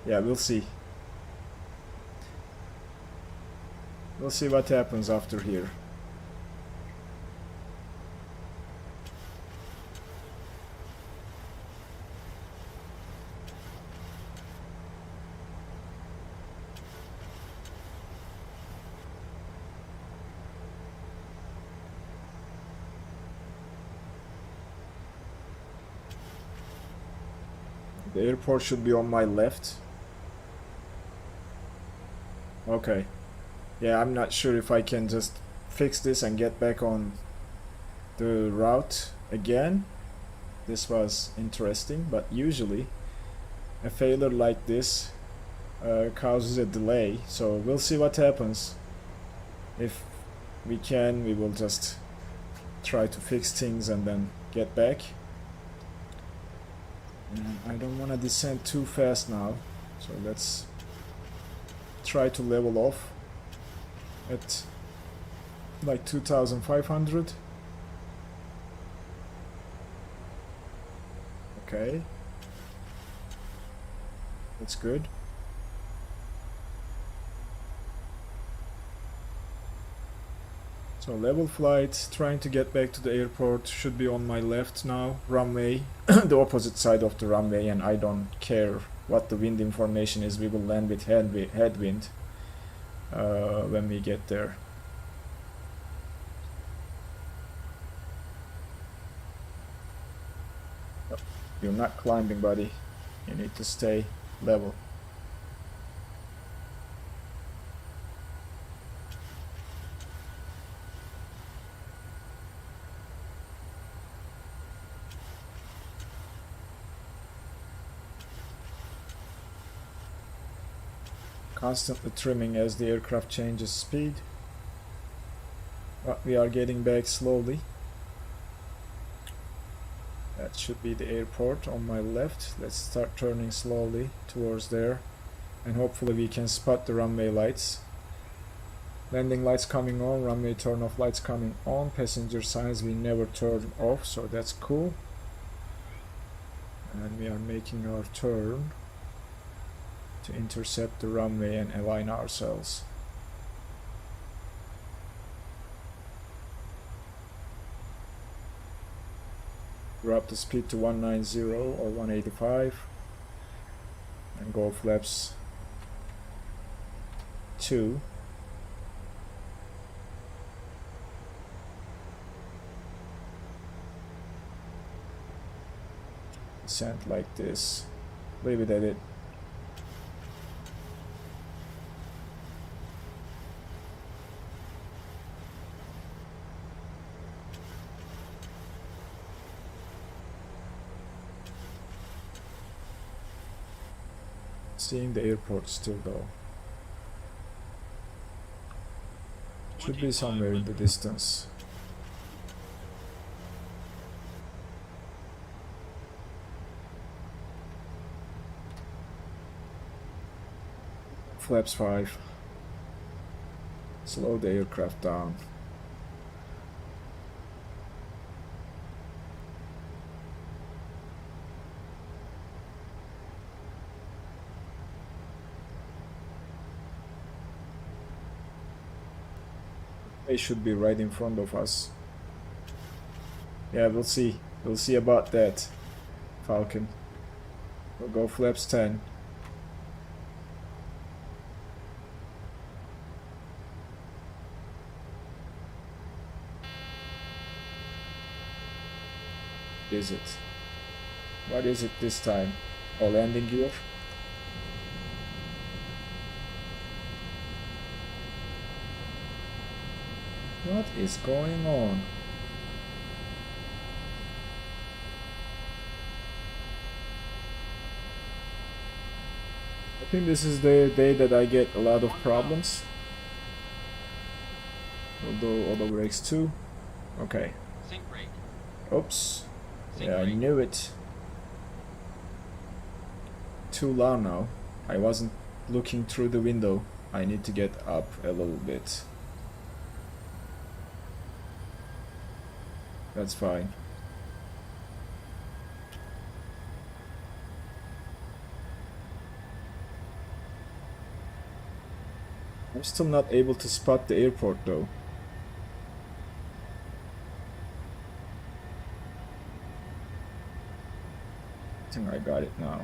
S1: Yeah, we'll see. We'll see what happens after here. The airport should be on my left. Okay. Yeah, I'm not sure if I can just fix this and get back on the route again. This was interesting, but usually a failure like this causes a delay. So we'll see what happens. If we can, we will just try to fix things and then get back. I don't want to descend too fast now, so let's try to level off at like 2,500. Okay, that's good. So level flight, trying to get back to the airport, should be on my left now, runway, the opposite side of the runway, and I don't care what the wind information is, we will land with headwind when we get there. You're not climbing, buddy, you need to stay level. Constantly trimming as the aircraft changes speed, but we are getting back slowly. That should be the airport on my left. Let's start turning slowly towards there, and hopefully we can spot the runway lights. Landing lights coming on, runway turn off lights coming on, passenger signs we never turn off, so that's cool. And we are making our turn to intercept the runway and align ourselves. Drop the speed to 190 or 185 and go flaps 2. Descent like this. Leave it at it. Seeing the airport still though. Should be somewhere in the distance. Flaps 5. Slow the aircraft down. They should be right in front of us. Yeah, we'll see. We'll see about that, Falcon. We'll go flaps 10. Is it? What is it this time? Oh, landing gear? What is going on? I think this is the day that I get a lot of problems. Although auto brakes too. Okay. Oops. Yeah, I knew it. Too low now. I wasn't looking through the window. I need to get up a little bit. That's fine. I'm still not able to spot the airport though. I think I got it now.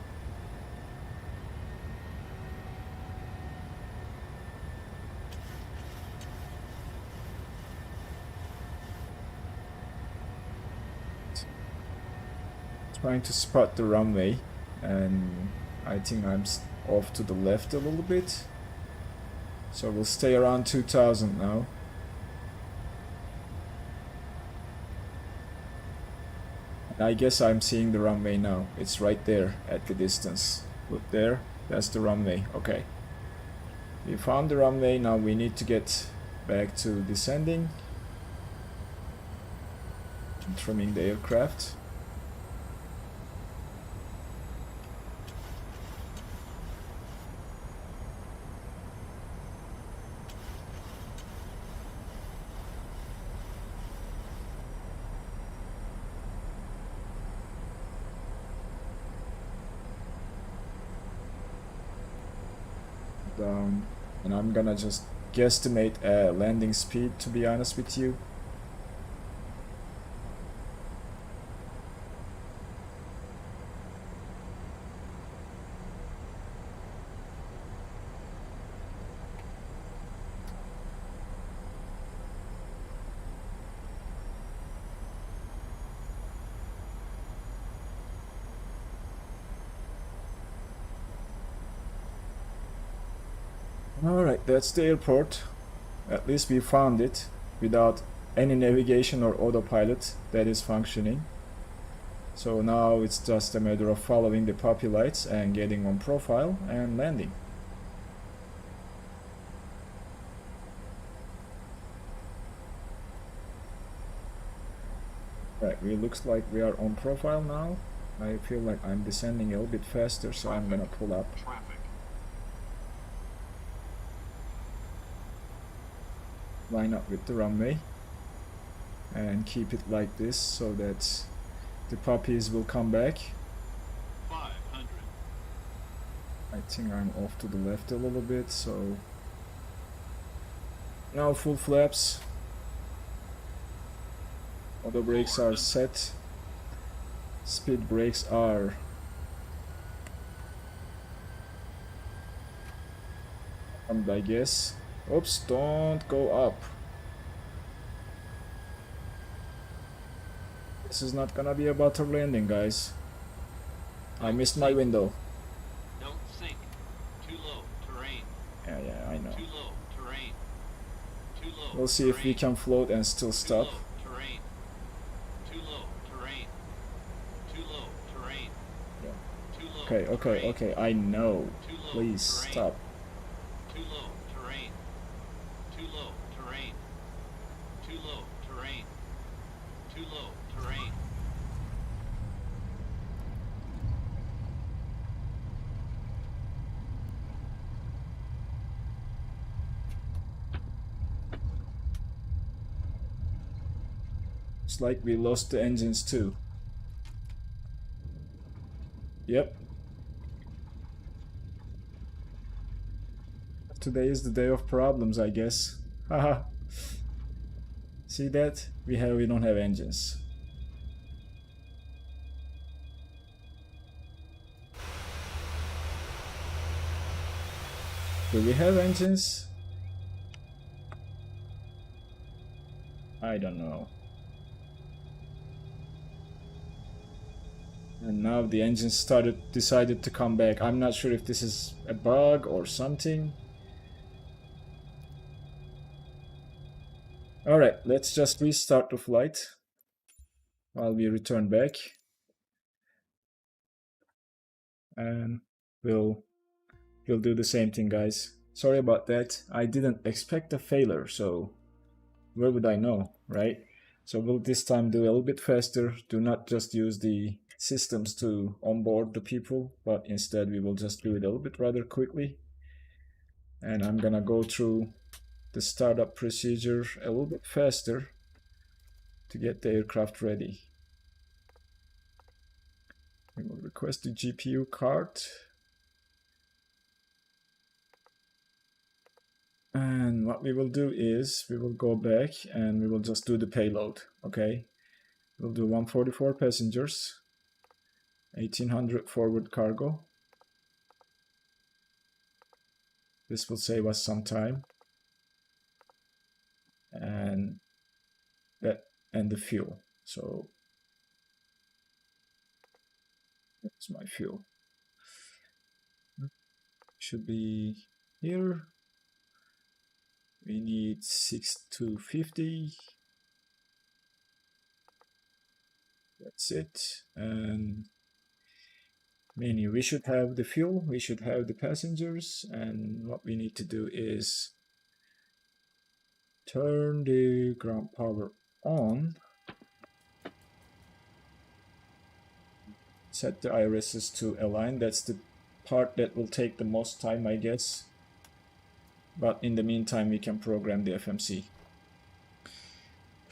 S1: Trying to spot the runway, and I think I'm off to the left a little bit. So we'll stay around 2000 now. I guess I'm seeing the runway now. It's right there at the distance. Look there, that's the runway. Okay. We found the runway, now we need to get back to descending. And trimming the aircraft. Down, and I'm gonna just guesstimate a landing speed, to be honest with you. Alright, that's the airport. At least we found it without any navigation or autopilot that is functioning. So now it's just a matter of following the puppy lights and getting on profile and landing. Right, it looks like we are on profile now. I feel like I'm descending a little bit faster, so I'm gonna pull up. Line up with the runway and keep it like this so that the puppies will come back.
S2: 500.
S1: I think I'm off to the left a little bit, so now full flaps. Auto brakes are set. Speed brakes are armed, I guess. Oops, don't go up. This is not gonna be a butter landing, guys. I missed my window.
S3: Don't sink. Too low. Terrain.
S1: Yeah, I know.
S3: Too low. Terrain. Too low.
S1: We'll see if we
S3: terrain.
S1: can float and still
S3: Too
S1: stop.
S3: low. Terrain. Too low. Terrain. Too low. Terrain.
S1: Yeah.
S3: Too low.
S1: Okay,
S3: terrain.
S1: I know.
S3: Too low.
S1: Please
S3: terrain.
S1: stop.
S3: Too low. Terrain. Too low. Terrain. Too low. Terrain. Too low. Terrain.
S1: It's like we lost the engines too. Yep. Today is the day of problems, I guess. Haha. See that? We don't have engines. Do we have engines? I don't know. And now the engines decided to come back. I'm not sure if this is a bug or something. Alright, let's just restart the flight while we return back. And we'll do the same thing, guys. Sorry about that. I didn't expect a failure, so where would I know, right? So we'll this time do a little bit faster. Do not just use the systems to onboard the people, but instead we will just do it a little bit rather quickly. And I'm gonna go through the startup procedure a little bit faster to get the aircraft ready. We will request the GPU card. And what we will do is we will go back and we will just do the payload, okay? We'll do 144 passengers, 1800 forward cargo. This will save us some time. And the fuel. So that's my fuel. Should be here. We need 6250. That's it. And menu, we should have the fuel, we should have the passengers, and what we need to do is turn the ground power on. Set the irises to align. That's the part that will take the most time, I guess. But in the meantime, we can program the FMC.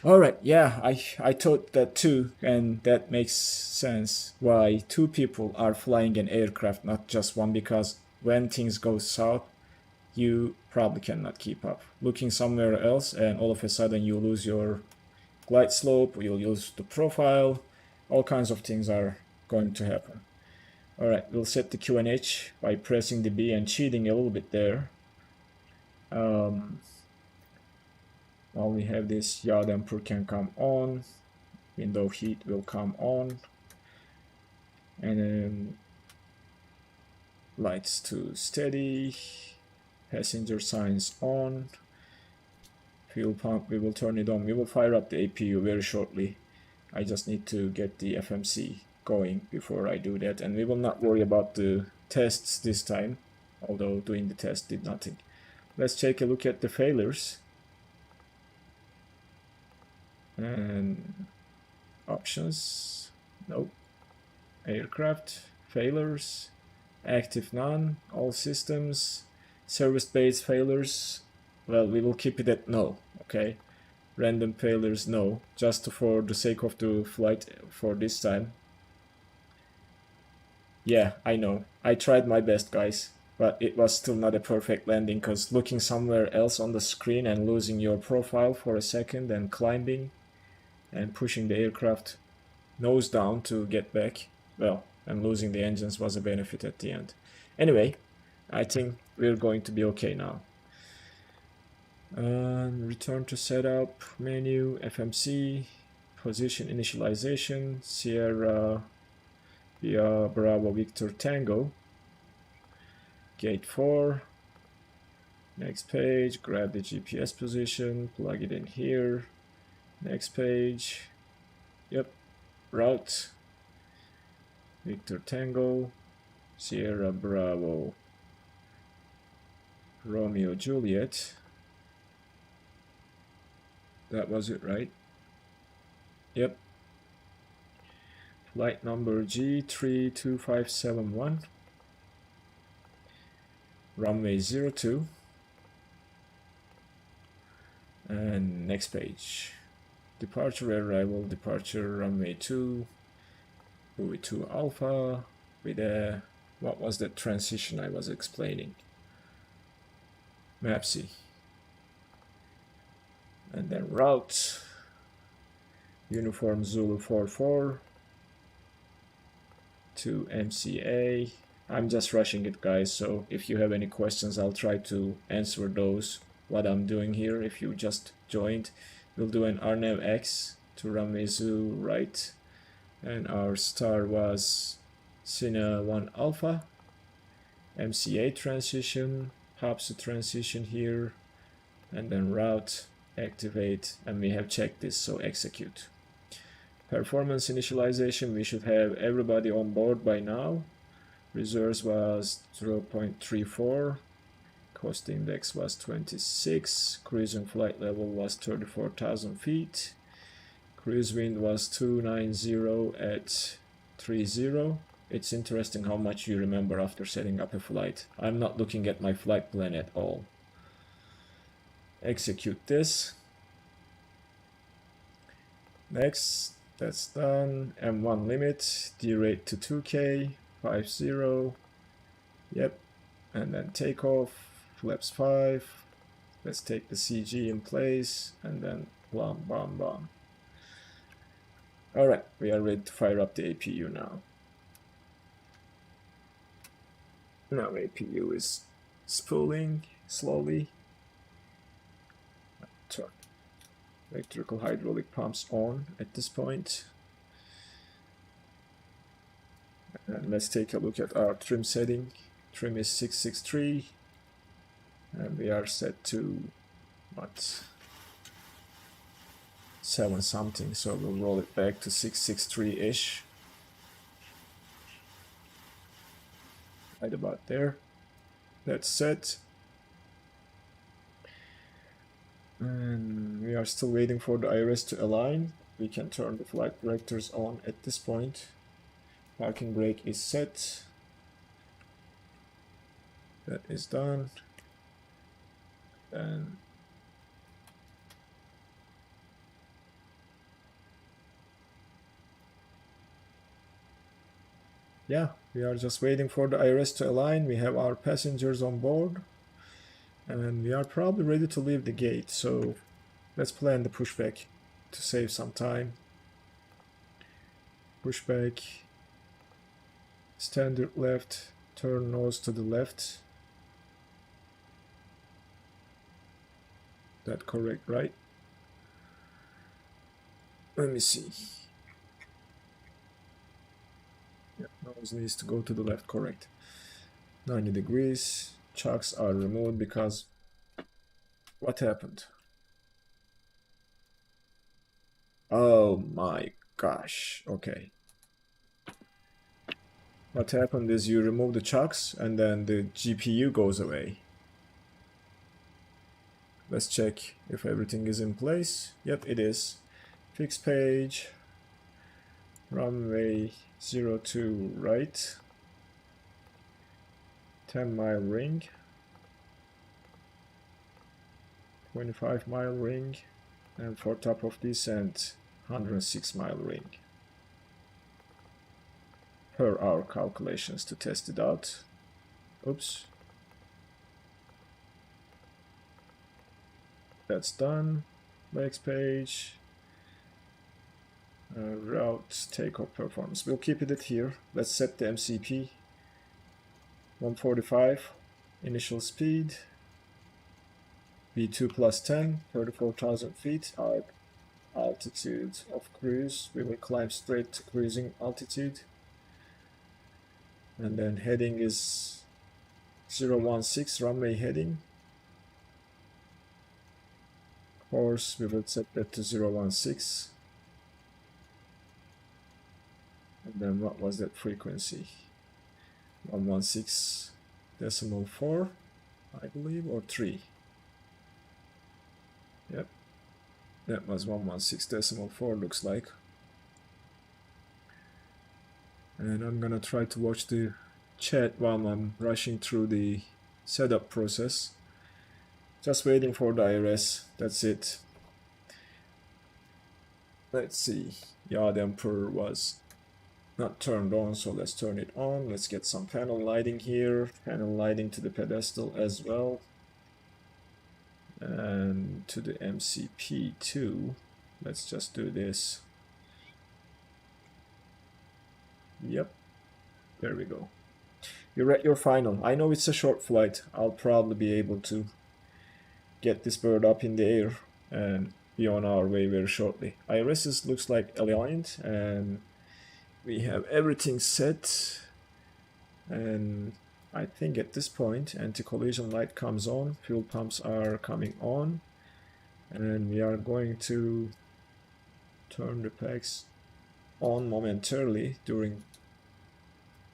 S1: Alright, yeah, I thought that too, and that makes sense why two people are flying an aircraft, not just one, because when things go south, you probably cannot keep up. Looking somewhere else and all of a sudden you lose your glide slope, you'll lose the profile, all kinds of things are going to happen. Alright, we'll set the QNH by pressing the B and cheating a little bit there. While we have this, yaw damper can come on, window heat will come on, and then lights to steady, passenger signs on, fuel pump, we will turn it on. We will fire up the APU very shortly. I just need to get the FMC going before I do that, and we will not worry about the tests this time, although doing the test did nothing. Let's take a look at the failures. And options, nope. Aircraft, failures, active none, all systems, service-based failures. Well, we will keep it at no, okay? Random failures, no, just for the sake of the flight for this time. Yeah, I know, I tried my best, guys, but it was still not a perfect landing, because looking somewhere else on the screen and losing your profile for a second and climbing and pushing the aircraft nose down to get back. Well, and losing the engines was a benefit at the end. Anyway, I think we're going to be okay now. Return to setup menu, FMC, position initialization, Sierra via Bravo Victor Tango, gate 4. Next page, grab the GPS position, plug it in here. Next page, yep, route, Victor Tango, Sierra Bravo, Romeo Juliet. That was it, right? Yep. Flight number G32571, runway 02. And next page, departure arrival, departure runway 2, buoy 2 alpha with a, what was that transition I was explaining? MABSI. And then route, uniform Zulu 44 to MCA. I'm just rushing it, guys, so if you have any questions, I'll try to answer those what I'm doing here. If you just joined, we'll do an RNAV X to runway Zoo right, and our star was Cine 1 Alpha, MCA transition, HAPSU transition here, and then route, activate, and we have checked this, so execute. Performance initialization, we should have everybody on board by now. Reserves was 0.34. Cost index was 26, cruising flight level was 34,000 feet, cruise wind was 290 at 30. It's interesting how much you remember after setting up a flight. I'm not looking at my flight plan at all. Execute this. Next, that's done. M1 limit, D-rate to 2K, 50, yep, and then takeoff. Flaps 5, let's take the CG in place, and then blam, bam, bam. Alright, we are ready to fire up the APU now. Now APU is spooling slowly. Turn electrical hydraulic pumps on at this point. And let's take a look at our trim setting. Trim is 663. And we are set to, what, 7 something, so we'll roll it back to 663-ish. Right about there. That's set. And we are still waiting for the IRS to align. We can turn the flight directors on at this point. Parking brake is set. That is done. And yeah, we are just waiting for the IRS to align. We have our passengers on board, and we are probably ready to leave the gate. So let's plan the pushback to save some time. Pushback, standard left, turn nose to the left. That correct, right? Let me see. Yeah, nose needs to go to the left, correct. 90 degrees. Chocks are removed because what happened? Oh my gosh. Okay. What happened is you remove the chocks and then the GPU goes away. Let's check if everything is in place. Yep, it is. Fixed page, runway 02 right, 10-mile ring, 25-mile ring, and for top of descent, 106-mile ring. Per our calculations to test it out. Oops. That's done. Next page. Route takeoff performance. We'll keep it here. Let's set the MCP 145 initial speed. V2 plus 10, 34,000 feet. Our altitude of cruise. We will climb straight to cruising altitude. And then heading is 016 runway heading. Course, we will set that to 016. And then what was that frequency? 116.4, I believe, or 3. Yep, that was 116.4 looks like. And I'm gonna try to watch the chat while I'm rushing through the setup process. Just waiting for the IRS, that's it. Let's see, yaw damper was not turned on, so let's turn it on. Let's get some panel lighting here, panel lighting to the pedestal as well, and to the MCP too. Let's just do this. Yep, there we go. You're at your final. I know it's a short flight. I'll probably be able to get this bird up in the air and be on our way very shortly. IRS looks like aligned, and we have everything set, and I think at this point anti-collision light comes on, fuel pumps are coming on, and we are going to turn the packs on momentarily during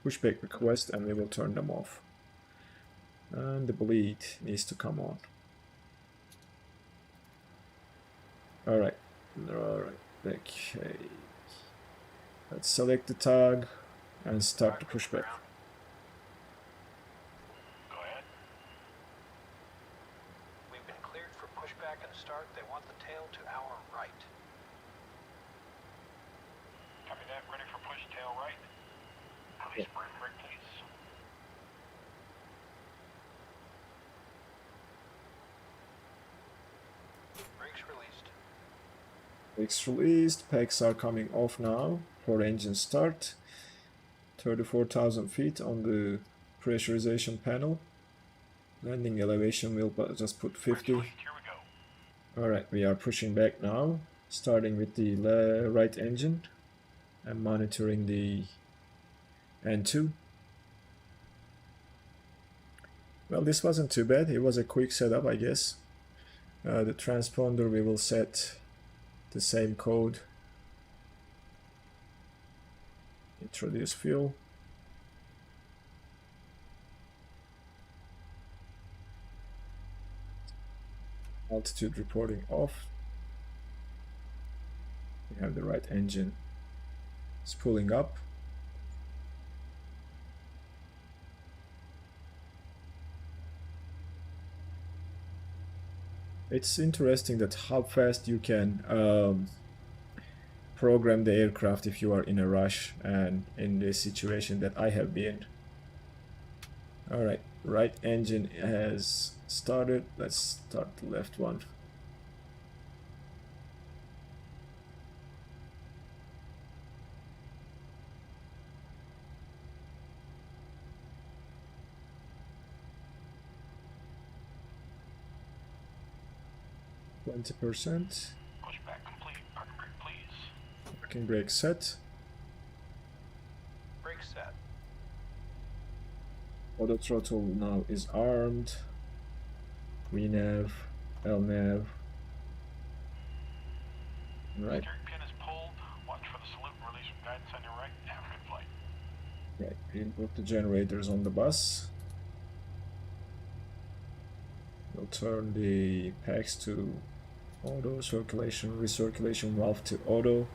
S1: pushback request, and we will turn them off. And the bleed needs to come on. Alright, okay. Let's select the tag and start the pushback.
S2: Go ahead.
S4: We've been cleared for pushback and start. They want the tail to our right.
S2: Copy that. Ready for push tail right. Release brake, please.
S4: Brakes released.
S1: Brakes released, packs are coming off now for engine start. 34,000 feet on the pressurization panel. Landing elevation will just put 50.
S2: Here we go.
S1: Alright, we are pushing back now, starting with the right engine and monitoring the N2. Well, this wasn't too bad. It was a quick setup, I guess. The transponder, we will set the same code. Introduce fuel. Altitude reporting off. We have the right engine. It's pulling up. It's interesting that how fast you can program the aircraft if you are in a rush, and in this situation that I have been. Alright, right engine has started. Let's start the left one. %.
S2: Pushback complete. Parking brake, please.
S1: Parking brake set.
S4: Brake set.
S1: Auto throttle now is armed. VNAV, LNAV. Right.
S2: Steering pin is pulled. Watch for the salute and release from guidance on your right. Have a good flight.
S1: Right. Input the generators on the bus. We'll turn the packs to auto, circulation, recirculation valve to auto,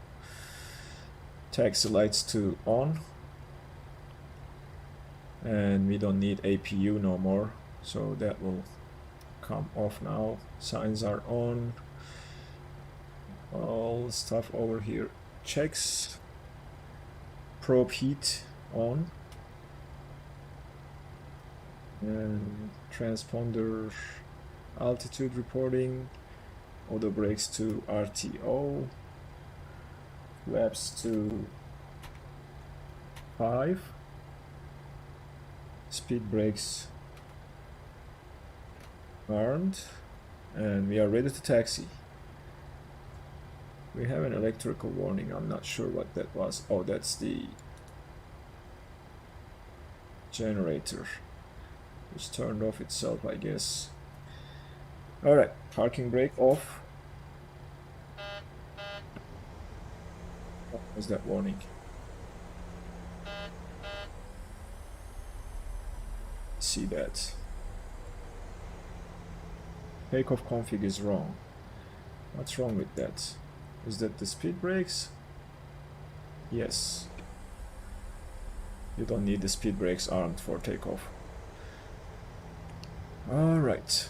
S1: taxi lights to on, and we don't need APU no more, so that will come off now. Signs are on. All stuff over here checks. Probe heat on, and transponder altitude reporting. Auto brakes to RTO. Flaps to 5. Speed brakes armed, and we are ready to taxi. We have an electrical warning. I'm not sure what that was. Oh, that's the generator, which turned off itself, I guess. Alright, parking brake off. What was that warning? See that. Takeoff config is wrong. What's wrong with that? Is that the speed brakes? Yes. You don't need the speed brakes armed for takeoff. Alright.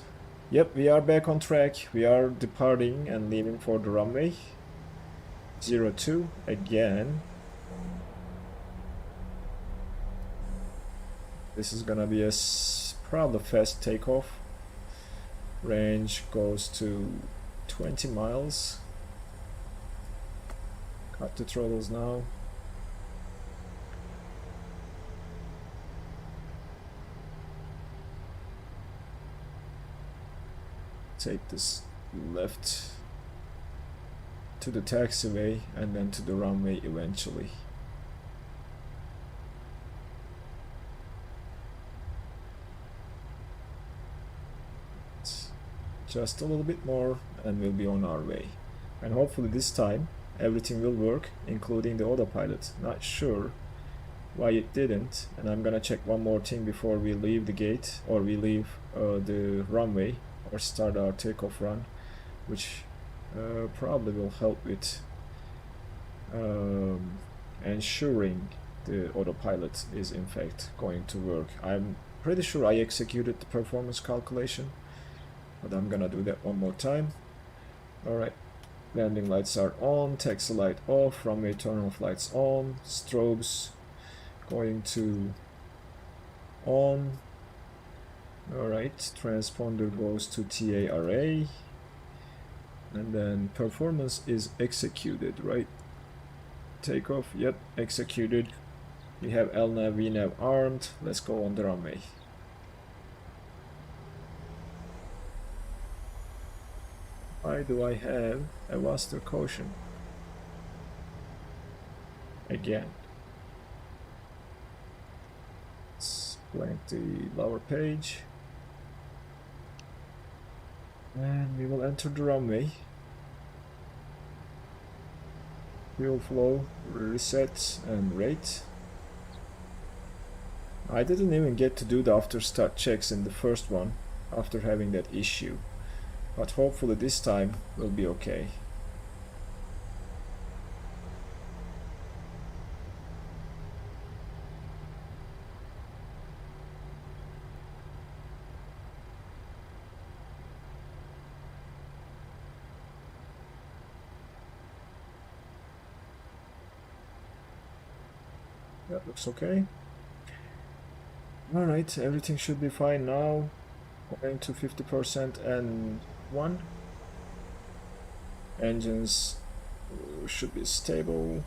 S1: Yep, we are back on track. We are departing and leaving for the runway 02 again. This is gonna be a probably fast takeoff. Range goes to 20 miles. Cut the throttles now. Take this left to the taxiway and then to the runway eventually. Just a little bit more and we'll be on our way. And hopefully this time everything will work, including the autopilot. Not sure why it didn't, and I'm gonna check one more thing before we leave the gate, or we leave the runway or start our takeoff run, which probably will help with ensuring the autopilot is in fact going to work. I'm pretty sure I executed the performance calculation, but I'm gonna do that one more time. Alright, landing lights are on, taxi light off, runway turn off lights on, strobes going to on. Alright, transponder goes to TA array, and then performance is executed, right? Takeoff, yep, executed. We have LNAV, VNAV armed. Let's go on the runway. Why do I have a vaster caution? Again. Let's blank the lower page. And we will enter the runway. Fuel flow, reset and rate. I didn't even get to do the after start checks in the first one after having that issue. But hopefully this time will be okay. That looks okay. Alright, everything should be fine now. Going to 50% and 1. Engines should be stable,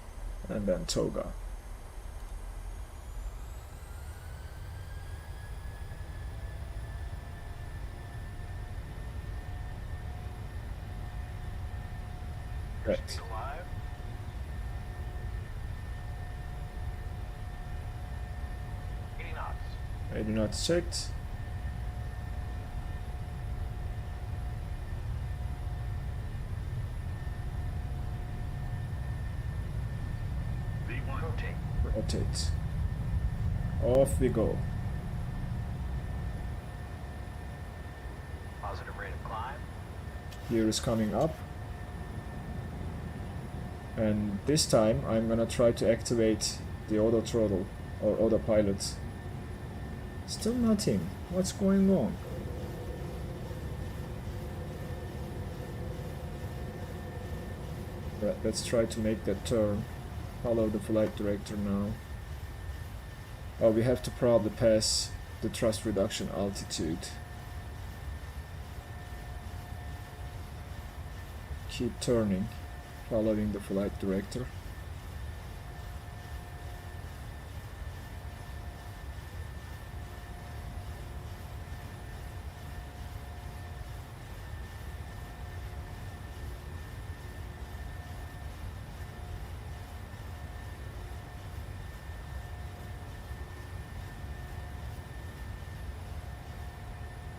S1: and then toga. Right.
S4: Speed alive.
S1: I do not checked. Rotate. Off we go.
S4: Positive rate of climb.
S1: Gear is coming up. And this time I'm gonna try to activate the auto throttle or autopilot. Still nothing. What's going on? Right, let's try to make that turn. Follow the flight director now. Oh, we have to probably pass the thrust reduction altitude. Keep turning, following the flight director.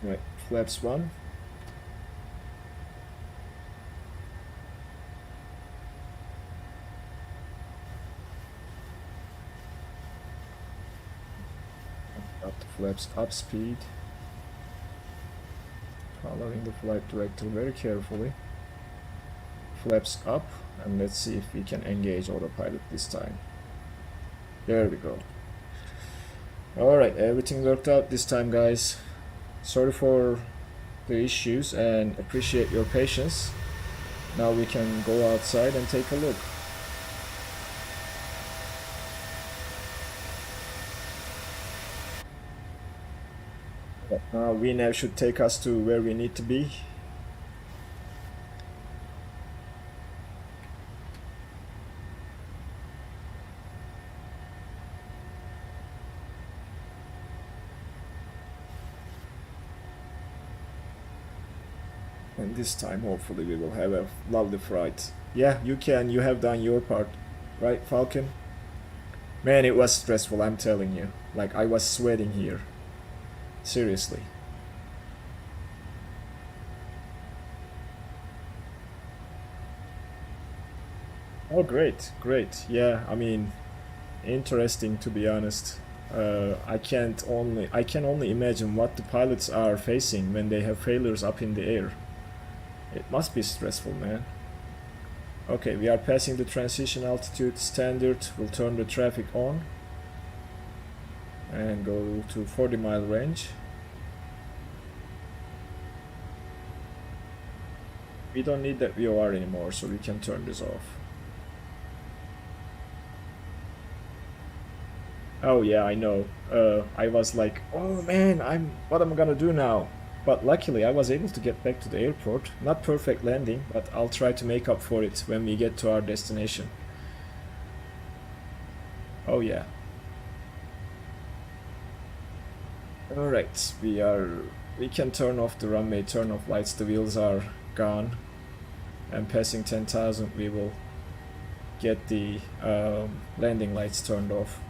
S1: Right, flaps 1. Up the flaps up speed. Following the flight director very carefully. Flaps up, and let's see if we can engage autopilot this time. There we go. Alright, everything worked out this time, guys. Sorry for the issues and appreciate your patience. Now we can go outside and take a look. Now VNAV should take us to where we need to be. And this time hopefully we will have a lovely flight. Yeah, you can, you have done your part, right, Falcon? Man, it was stressful, I'm telling you. Like, I was sweating here. Seriously. Oh, great, great. Yeah, I mean, interesting to be honest. I can only imagine what the pilots are facing when they have failures up in the air. It must be stressful, man. Okay, we are passing the transition altitude standard. We'll turn the traffic on and go to 40-mile range. We don't need that VOR anymore, so we can turn this off. Oh yeah, I know. I was like, oh man, what am I gonna do now? But luckily I was able to get back to the airport. Not perfect landing, but I'll try to make up for it when we get to our destination. Oh yeah. Alright, we can turn off the runway turn off lights. The wheels are gone. And passing 10,000 we will get the landing lights turned off.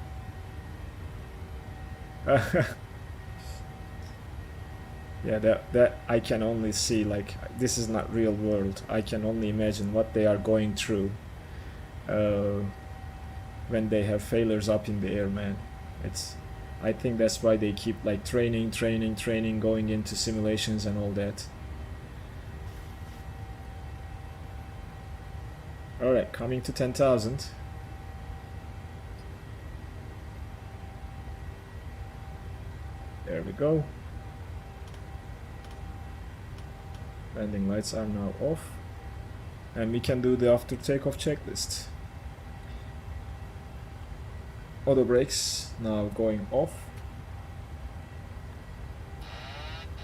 S1: Yeah, that I can only see, like, this is not real world. I can only imagine what they are going through when they have failures up in the air, man. I think that's why they keep like training, going into simulations and all that. Alright, coming to 10,000. There we go. Landing lights are now off. And we can do the after takeoff checklist. Auto brakes now going off.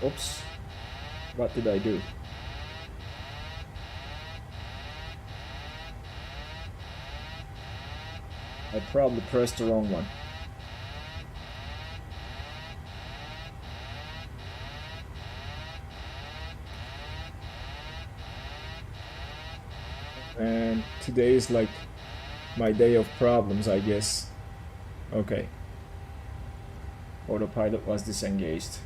S1: Oops. What did I do? I probably pressed the wrong one. And today is like my day of problems, I guess. Okay. Autopilot was disengaged.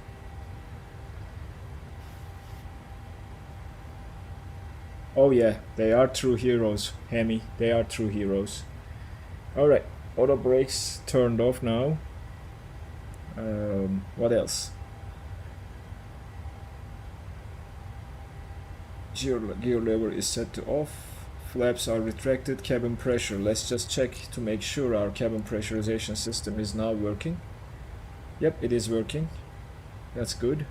S1: Oh yeah, they are true heroes, Hemi. They are true heroes. Alright, auto brakes turned off now. What else? Gear lever is set to off. Flaps are retracted. Cabin pressure. Let's just check to make sure our cabin pressurization system is now working. Yep, it is working. That's good.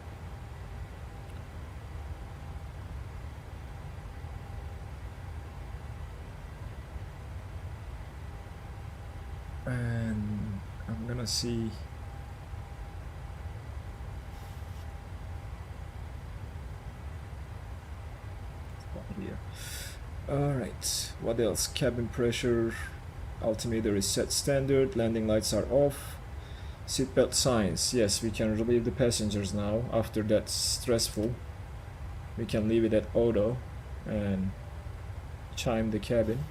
S1: And I'm gonna see. Here. Alright, what else? Cabin pressure altimeter is set standard, landing lights are off. Seatbelt signs, yes, we can relieve the passengers now. After that stressful, we can leave it at auto and chime the cabin.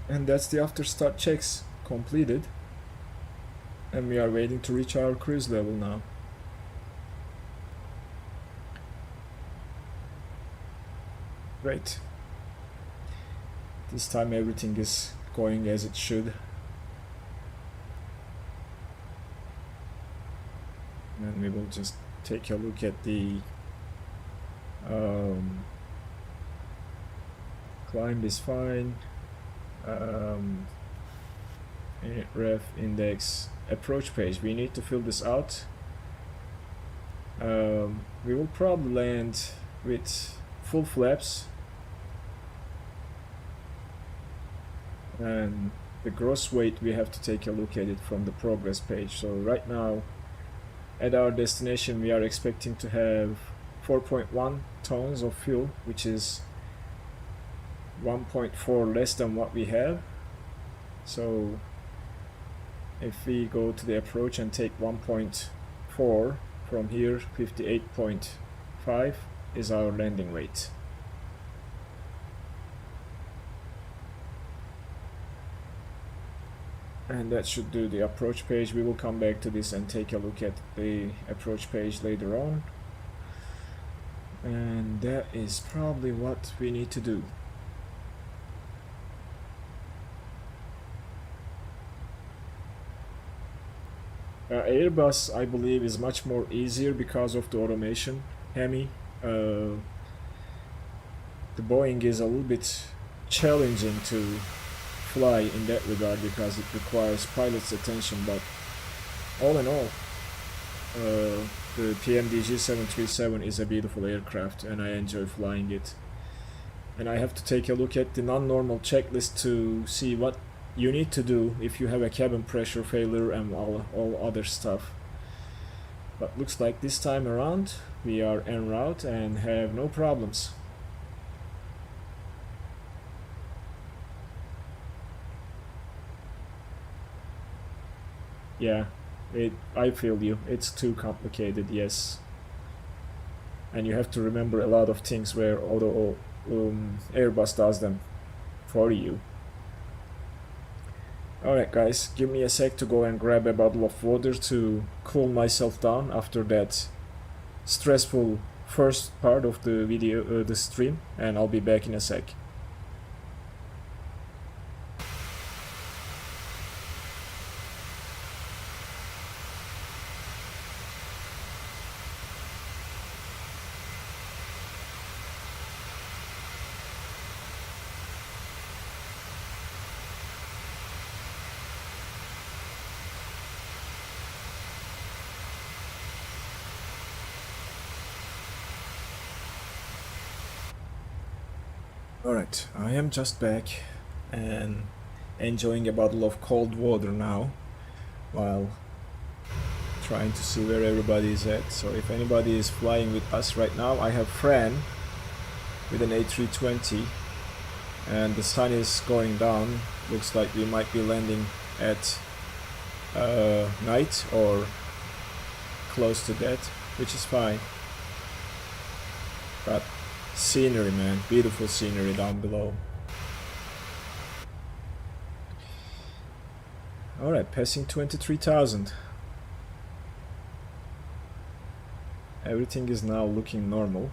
S1: And that's the after start checks completed. And we are waiting to reach our cruise level now. Great. This time everything is going as it should. And we will just take a look at the climb is fine. Ref index approach page. We need to fill this out. We will probably land with full flaps, and the gross weight we have to take a look at it from the progress page. So right now at our destination we are expecting to have 4.1 tons of fuel, which is 1.4 less than what we have. So if we go to the approach and take 1.4 from here, 58.5 is our landing weight. And that should do the approach page. We will come back to this and take a look at the approach page later on. And that is probably what we need to do. Airbus, I believe, is much more easier because of the automation. Hemi, the Boeing is a little bit challenging to fly in that regard because it requires pilot's attention, but all in all, the PMDG 737 is a beautiful aircraft and I enjoy flying it. And I have to take a look at the non-normal checklist to see what you need to do if you have a cabin pressure failure and all other stuff. But looks like this time around we are en route and have no problems. Yeah, I feel you. It's too complicated, yes. And you have to remember a lot of things where Airbus does them for you. Alright guys, give me a sec to go and grab a bottle of water to cool myself down after that stressful first part of the video, the stream, and I'll be back in a sec. Alright, I am just back and enjoying a bottle of cold water now while trying to see where everybody is at. So if anybody is flying with us right now, I have Fran with an A320 and the sun is going down. Looks like we might be landing at night or close to that, which is fine. But scenery, man, beautiful scenery down below. Alright, passing 23,000. Everything is now looking normal.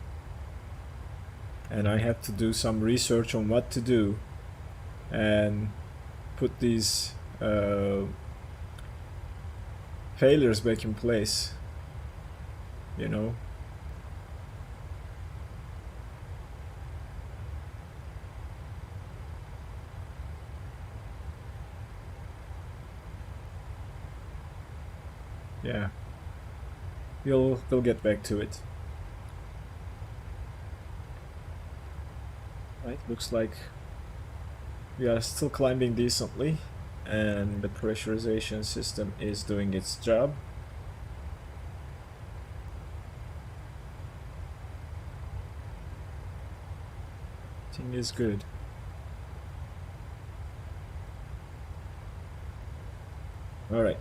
S1: And I have to do some research on what to do and put these failures back in place, you know. Yeah, they'll get back to it. Right, looks like we are still climbing decently and the pressurization system is doing its job. Thing is good. Alright.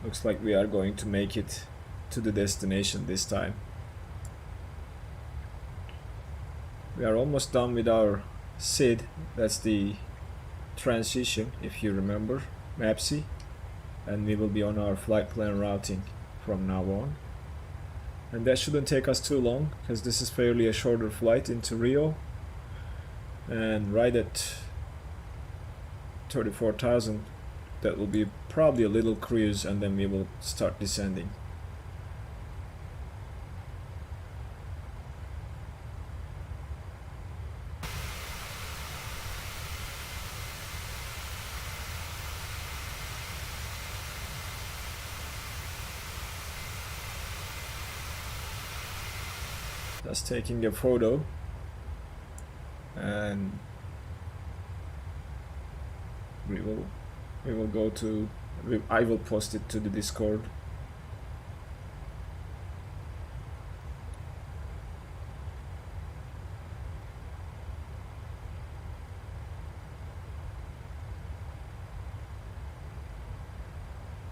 S1: Looks like we are going to make it to the destination this time. We are almost done with our SID, that's the transition, if you remember, MABSI, and we will be on our flight plan routing from now on. And that shouldn't take us too long, because this is fairly a shorter flight into Rio. And right at 34,000, that will be probably a little cruise, and then we will start descending. Just taking a photo, and we will go to, I will post it to the Discord.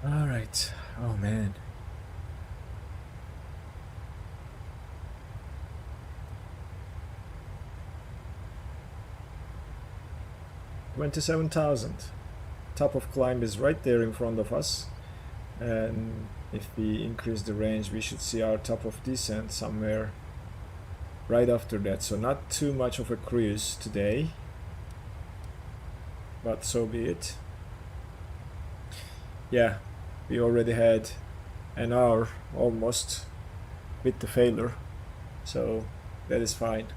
S1: All right. Oh man. $27,000. Top of climb is right there in front of us, and if we increase the range, we should see our top of descent somewhere right after that. So not too much of a cruise today, but so be it. Yeah, we already had an hour almost with the failure, so that is fine.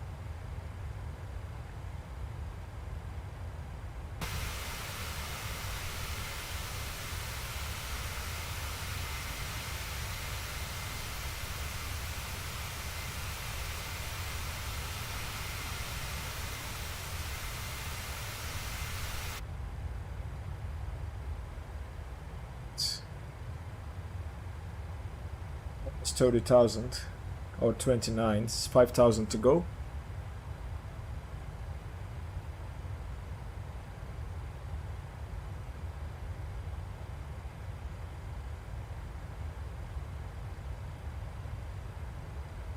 S1: It's 30,000 or 29, it's 5,000 to go.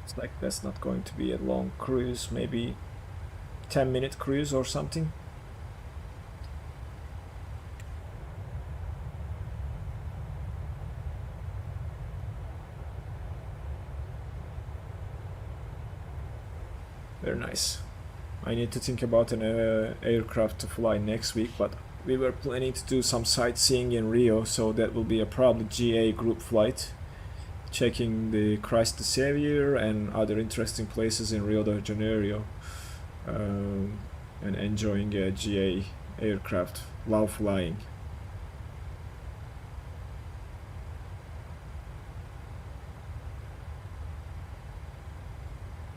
S1: It's like that's not going to be a long cruise, maybe 10-minute cruise or something. Very nice. I need to think about an aircraft to fly next week, but we were planning to do some sightseeing in Rio, so that will be a probably GA group flight, checking the Christ the Savior and other interesting places in Rio de Janeiro, and enjoying a GA aircraft while flying.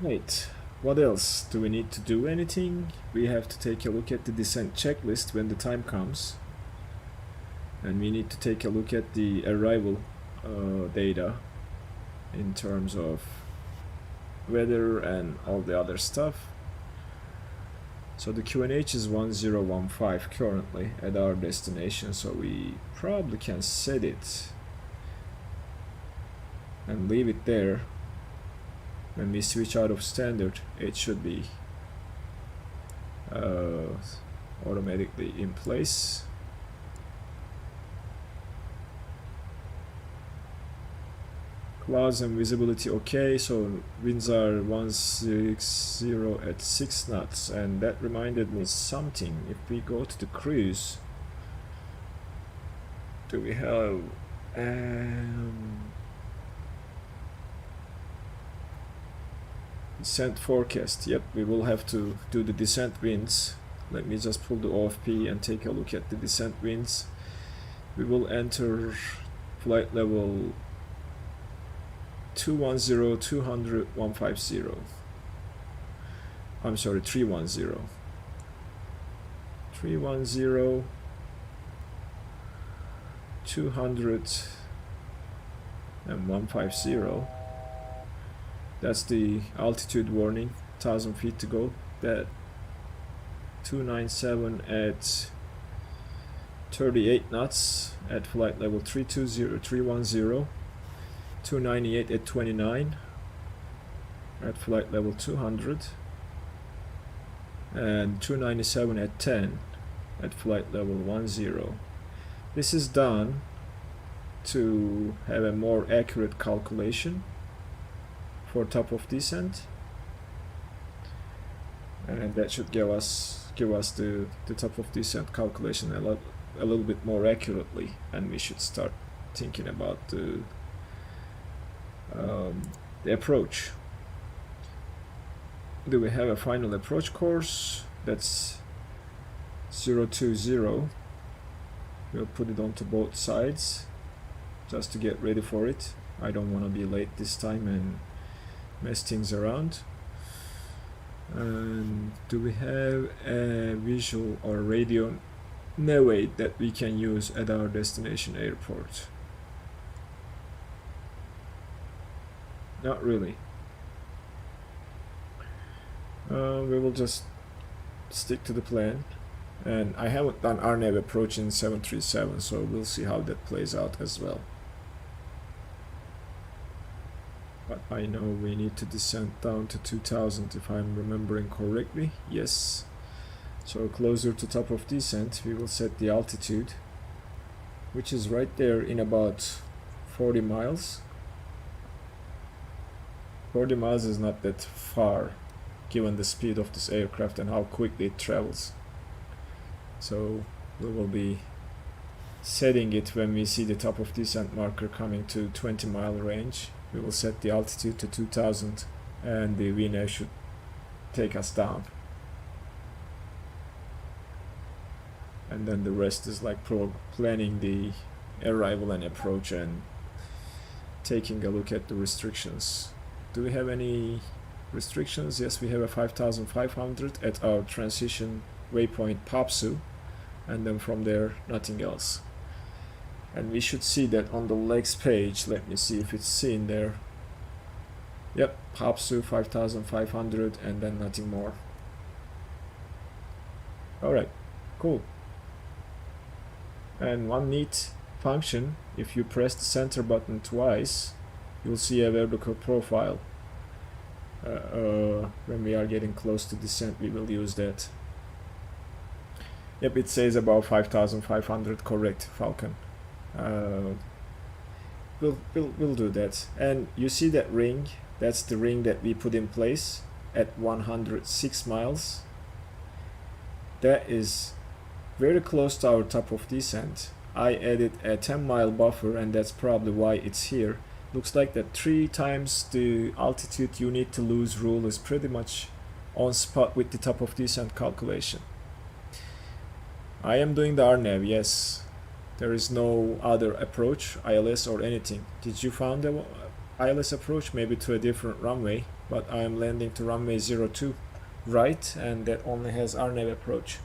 S1: Right. What else? Do we need to do anything? We have to take a look at the descent checklist when the time comes. And we need to take a look at the arrival data in terms of weather and all the other stuff. So the QNH is 1015 currently at our destination, so we probably can set it and leave it there. When we switch out of standard, it should be automatically in place. Clouds and visibility okay, so winds are 160 at 6 knots, and that reminded me something. If we go to the cruise, do we have descent forecast? Yep, we will have to do the descent winds. Let me just pull the OFP and take a look at the descent winds. We will enter flight level 210, 200, 150. I'm sorry, 310. 310, 200 and 150. That's the altitude warning, 1,000 feet to go. That 297 at 38 knots at flight level 320, 310. 298 at 29 at flight level 200. And 297 at 10 at flight level 10. This is done to have a more accurate calculation. for top of descent, and that should give us the top of descent calculation a little bit more accurately, and we should start thinking about the approach. Do we have a final approach course? That's 020. We'll put it onto both sides just to get ready for it. I don't want to be late this time and mess things around. And do we have a visual or radio navigate that we can use at our destination airport? Not really. We will just stick to the plan, and I haven't done RNAV approach in 737, so we'll see how that plays out as well. But I know we need to descend down to 2000 if I'm remembering correctly. Yes. So closer to top of descent, we will set the altitude, which is right there in about 40 miles. 40 miles is not that far given the speed of this aircraft and how quickly it travels. So we will be setting it when we see the top of descent marker coming to 20-mile range. We will set the altitude to 2000 and the VNAV should take us down. And then the rest is like planning the arrival and approach and taking a look at the restrictions. Do we have any restrictions? Yes, we have a 5500 at our transition waypoint PAPSU, and then from there nothing else. And we should see that on the legs page. Let me see if it's seen there. Yep, PAPSU 5500 and then nothing more. Alright, cool. And one neat function, if you press the center button twice, you'll see a vertical profile. When we are getting close to descent, we will use that. Yep, it says about 5500, correct, Falcon. We'll do that. And you see that ring? That's the ring that we put in place at 106 miles. That is very close to our top of descent. I added a 10-mile buffer, and that's probably why it's here. Looks like that 3 times the altitude you need to lose rule is pretty much on spot with the top of descent calculation. I am doing the RNAV, yes. There is no other approach, ILS or anything. Did you find the ILS approach? Maybe to a different runway, but I am landing to runway 02 right, and that only has RNAV approach.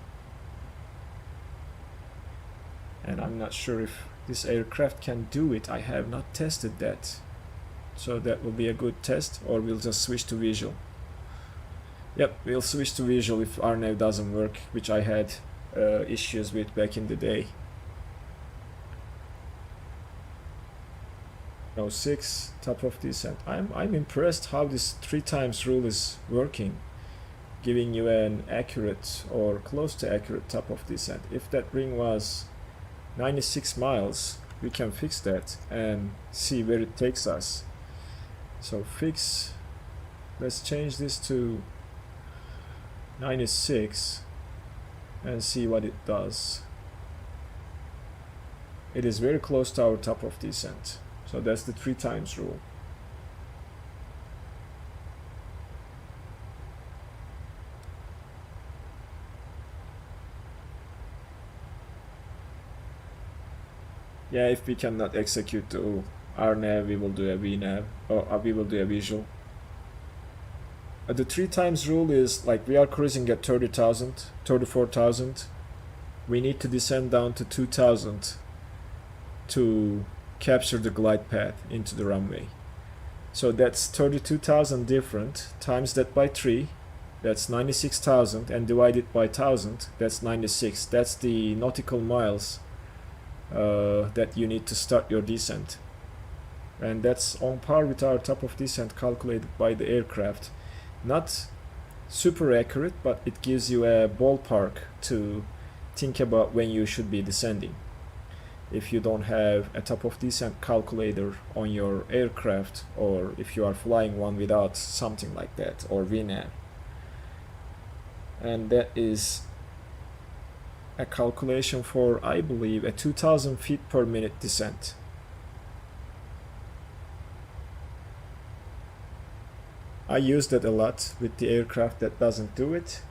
S1: And I'm not sure if this aircraft can do it. I have not tested that, so that will be a good test, or we'll just switch to visual. Yep, we'll switch to visual if RNAV doesn't work, which I had issues with back in the day. 06, top of descent. I'm impressed how this 3 times rule is working, giving you an accurate or close to accurate top of descent. If that ring was 96 miles, we can fix that and see where it takes us. So fix, let's change this to 96 and see what it does. It is very close to our top of descent. So that's the 3 times rule. Yeah, if we cannot execute the RNAV, we will do a VNAV, or we will do a visual. The 3 times rule is like we are cruising at 30,000, 34,000. We need to descend down to 2,000 to capture the glide path into the runway. So that's 32,000 different, times that by 3, that's 96,000, and divide it by 1,000, that's 96. That's the nautical miles that you need to start your descent. And that's on par with our top of descent calculated by the aircraft. Not super accurate, but it gives you a ballpark to think about when you should be descending. if you don't have a top of descent calculator on your aircraft, or if you are flying one without something like that, or VNAV. And that is a calculation for, I believe, a 2000 feet per minute descent. I use that a lot with the aircraft that doesn't do it.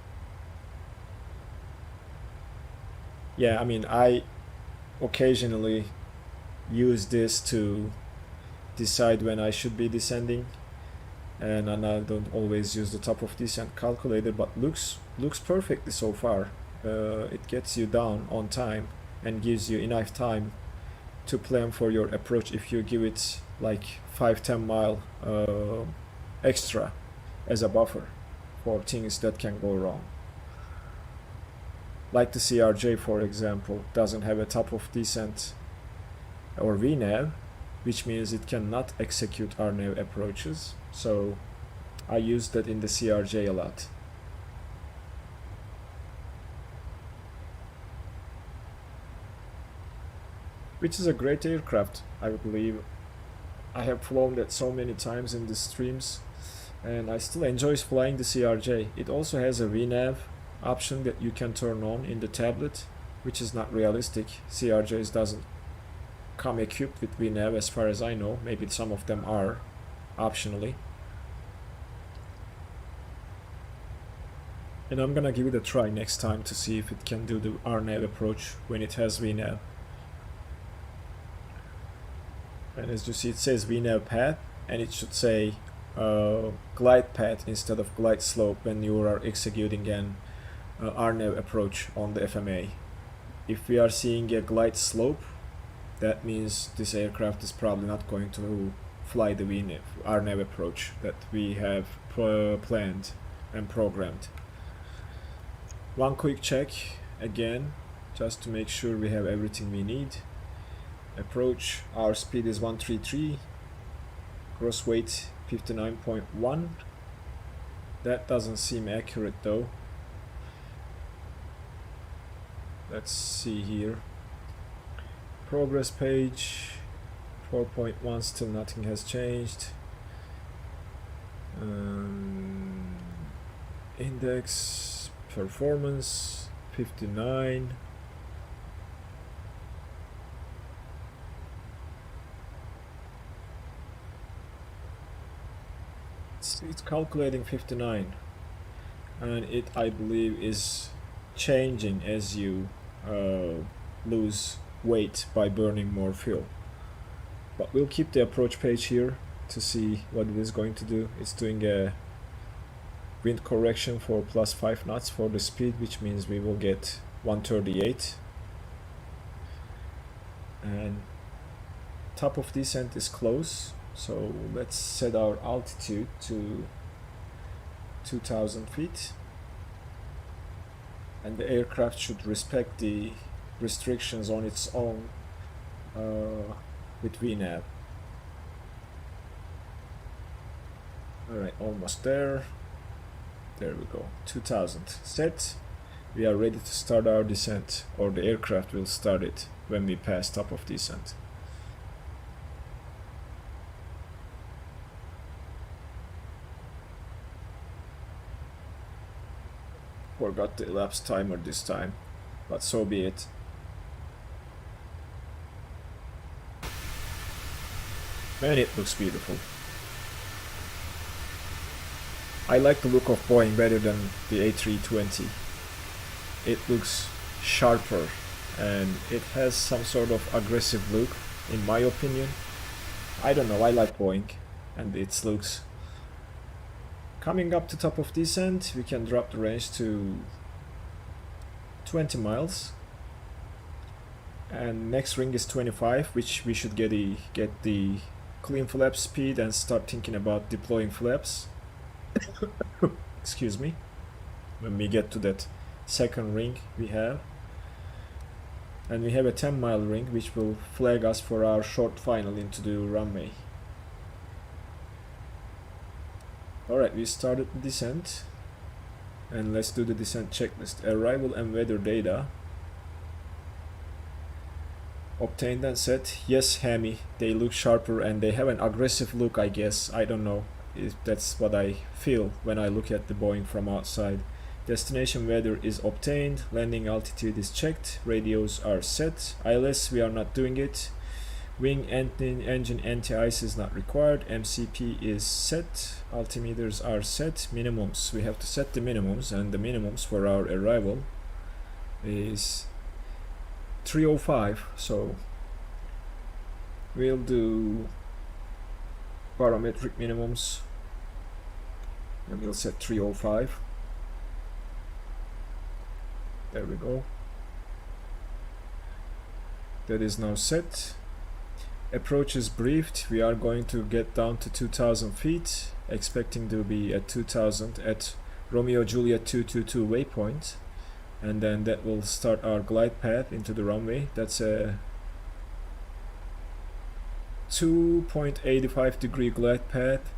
S1: Yeah, I mean, I occasionally use this to decide when I should be descending, and I don't always use the top of descent calculator, but looks perfectly so far. It gets you down on time and gives you enough time to plan for your approach if you give it like 5-10 mile extra as a buffer for things that can go wrong. Like the CRJ, for example, doesn't have a top of descent or VNAV, which means it cannot execute RNAV approaches. So I use that in the CRJ a lot. Which is a great aircraft, I believe. I have flown that so many times in the streams, and I still enjoy flying the CRJ. It also has a VNAV option that you can turn on in the tablet, which is not realistic. CRJs doesn't come equipped with VNAV as far as I know. Maybe some of them are optionally. And I'm gonna give it a try next time to see if it can do the RNAV approach when it has VNAV. And as you see, it says VNAV path, and it should say glide path instead of glide slope when you are executing an RNAV approach on the FMA. If we are seeing a glide slope, that means this aircraft is probably not going to fly the RNAV approach that we have planned and programmed. One quick check again, just to make sure we have everything we need. Approach, our speed is 133, gross weight 59.1. That doesn't seem accurate though. Let's see here. Progress page 4.1, still nothing has changed. Index performance 59. It's calculating 59, and it, I believe, is changing as you lose weight by burning more fuel. But we'll keep the approach page here to see what it is going to do. It's doing a wind correction for +5 knots for the speed, which means we will get 138. And top of descent is close, so let's set our altitude to 2000 feet. And the aircraft should respect the restrictions on its own with VNAV. Alright, almost there. There we go. 2000 set. We are ready to start our descent, or the aircraft will start it when we pass top of descent. Forgot the elapsed timer this time, but so be it. Man, it looks beautiful. I like the look of Boeing better than the A320. It looks sharper and it has some sort of aggressive look, in my opinion. I don't know, I like Boeing and its looks. Coming up to top of descent, we can drop the range to 20 miles. And next ring is 25, which we should get the clean flap speed and start thinking about deploying flaps. Excuse me. When we get to that second ring we have. And we have a 10-mile ring which will flag us for our short final into the runway. Alright, we started the descent. And let's do the descent checklist. Arrival and weather data. obtained and set. Yes, Hammy, they look sharper and they have an aggressive look, I guess. I don't know if that's what I feel when I look at the Boeing from outside. Destination weather is obtained, landing altitude is checked, radios are set. ILS, we are not doing it. Wing engine anti-ice is not required. MCP is set. Altimeters are set. Minimums, we have to set the minimums, and the minimums for our arrival is 305. So we'll do parametric minimums and we'll set 305. There we go. That is now set. Approach is briefed. We are going to get down to 2000 feet, expecting to be at 2000 at Romeo Juliet 222 waypoint, and then that will start our glide path into the runway. That's a 2.85 degree glide path,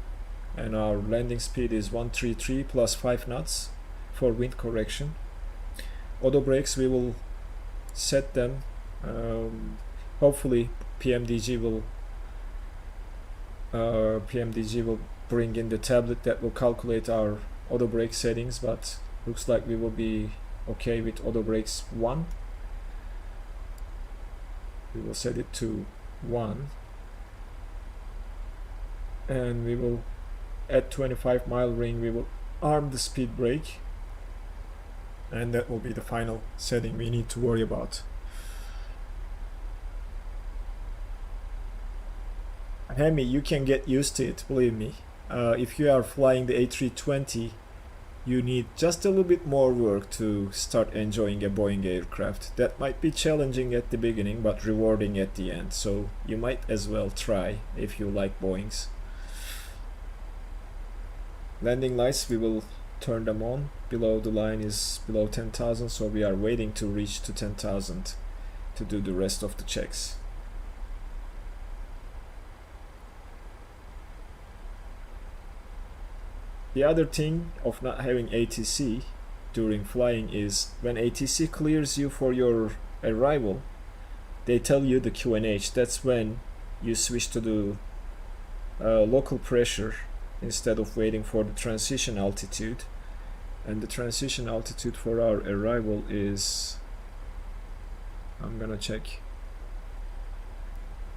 S1: and our landing speed is 133 plus 5 knots for wind correction. Auto brakes, we will set them. Hopefully PMDG will bring in the tablet that will calculate our auto brake settings, but looks like we will be okay with auto brakes 1. We will set it to 1, and we will at 25-mile ring we will arm the speed brake, and that will be the final setting we need to worry about. Hemi, you can get used to it, believe me. If you are flying the A320, you need just a little bit more work to start enjoying a Boeing aircraft. That might be challenging at the beginning, but rewarding at the end. So you might as well try if you like Boeings. Landing lights, we will turn them on. Below the line is below 10,000, so we are waiting to reach to 10,000 to do the rest of the checks. The other thing of not having ATC during flying is when ATC clears you for your arrival, they tell you the QNH. That's when you switch to the local pressure instead of waiting for the transition altitude. And the transition altitude for our arrival is, I'm gonna check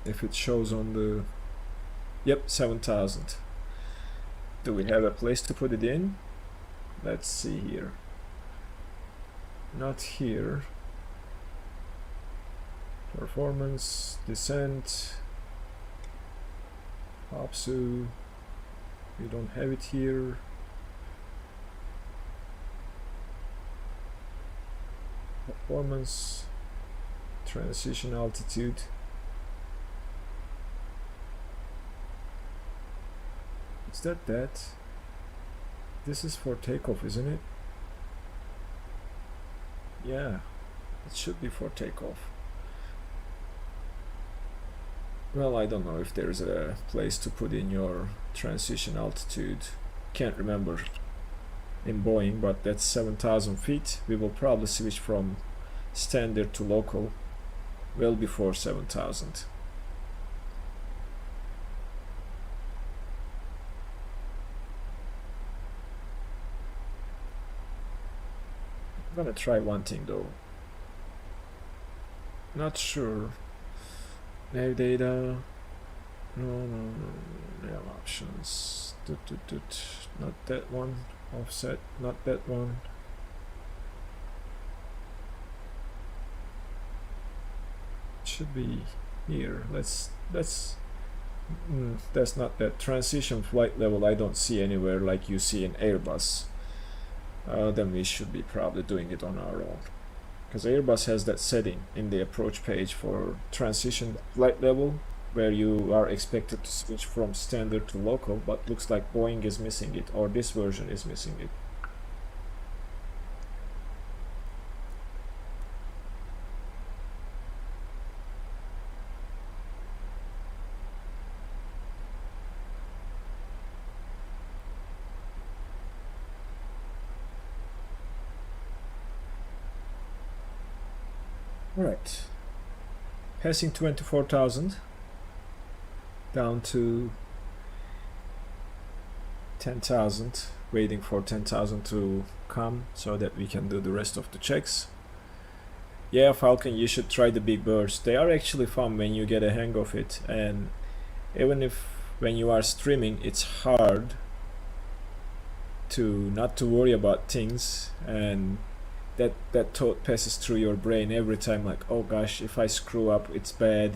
S1: if it shows on the, yep, 7,000. Do we have a place to put it in? Let's see here. Not here. Performance, descent, MABSI. We don't have it here. Performance, transition altitude. Is that? This is for takeoff, isn't it? Yeah, it should be for takeoff. Well, I don't know if there's a place to put in your transition altitude. Can't remember in Boeing, but that's 7,000 feet. We will probably switch from standard to local well before 7,000. I'm gonna try one thing though. Not sure. Nav data. No. Nav options. Not that one. Offset. Not that one. It should be here. That's not that. Transition flight level I don't see anywhere like you see in Airbus. Then we should be probably doing it on our own, because Airbus has that setting in the approach page for transition flight level where you are expected to switch from standard to local, but looks like Boeing is missing it, or this version is missing it. Right. Passing 24,000 down to 10,000, waiting for 10,000 to come so that we can do the rest of the checks. Yeah, Falcon, you should try the big birds. They are actually fun when you get a hang of it, and even if when you are streaming it's hard to not to worry about things, and that thought passes through your brain every time, like, oh gosh, if I screw up it's bad.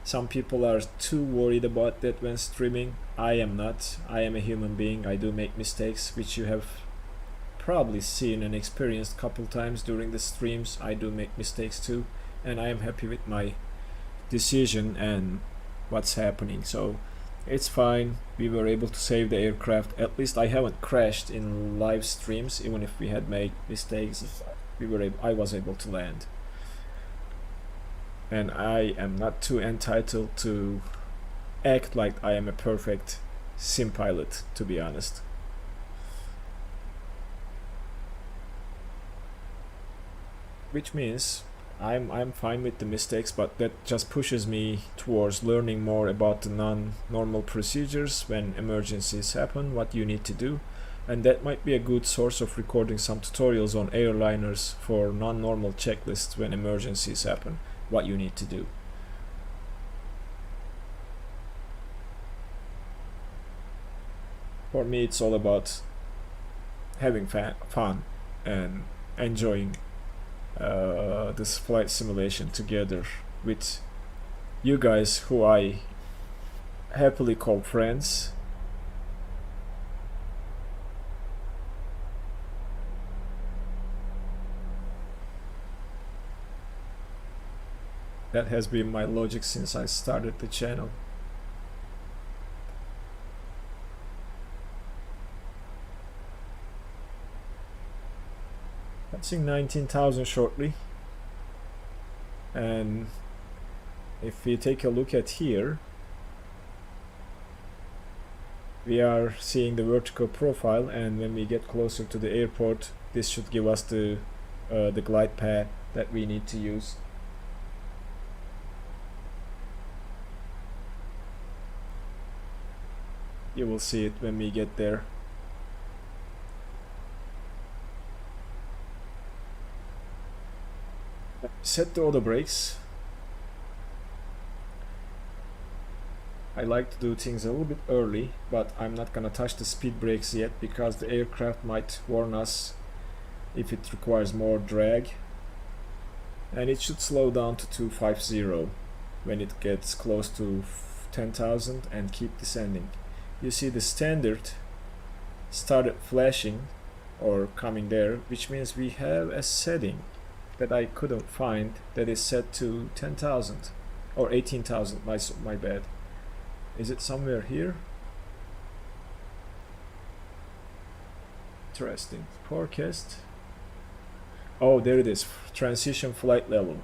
S1: Some people are too worried about that when streaming. I am not. I am a human being. I do make mistakes, which you have probably seen and experienced a couple times during the streams. I do make mistakes too, and I am happy with my decision and what's happening, so it's fine. We were able to save the aircraft. At least I haven't crashed in live streams. Even if we had made mistakes, I was able to land, and I am not too entitled to act like I am a perfect sim pilot, to be honest. Which means I'm fine with the mistakes, but that just pushes me towards learning more about the non-normal procedures when emergencies happen, what you need to do, and that might be a good source of recording some tutorials on airliners for non-normal checklists when emergencies happen, what you need to do. For me, it's all about having fun and enjoying this flight simulation together with you guys, who I happily call friends. That has been my logic since I started the channel. Passing 19,000 shortly, and if we take a look at here, we are seeing the vertical profile, and when we get closer to the airport, this should give us the glide path that we need to use. You will see it when we get there. Set the auto brakes. I like to do things a little bit early, but I'm not gonna touch the speed brakes yet because the aircraft might warn us if it requires more drag, and it should slow down to 250 when it gets close to 10,000 and keep descending. You see the standard started flashing or coming there, which means we have a setting that I couldn't find that is set to 10,000 or 18,000. My bad. Is it somewhere here? Interesting. Forecast. Oh, there it is. Transition flight level.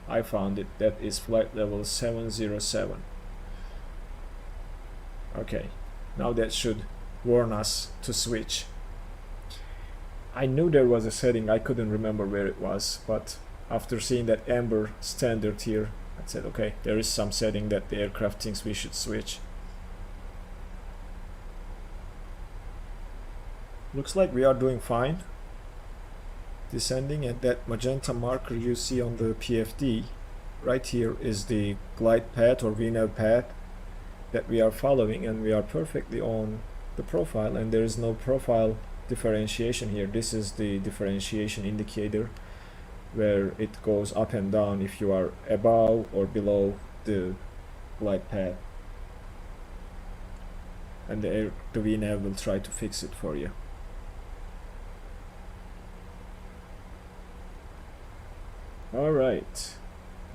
S1: I found it. That is flight level 707. Okay. Now that should warn us to switch. I knew there was a setting, I couldn't remember where it was, but after seeing that amber standard here, I said, okay, there is some setting that the aircraft thinks we should switch. Looks like we are doing fine. Descending, at that magenta marker you see on the PFD, right here is the glide path or VNAV path that we are following, and we are perfectly on the profile, and there is no profile differentiation here. This is the differentiation indicator where it goes up and down if you are above or below the glide path, and the VNAV will try to fix it for you. Alright,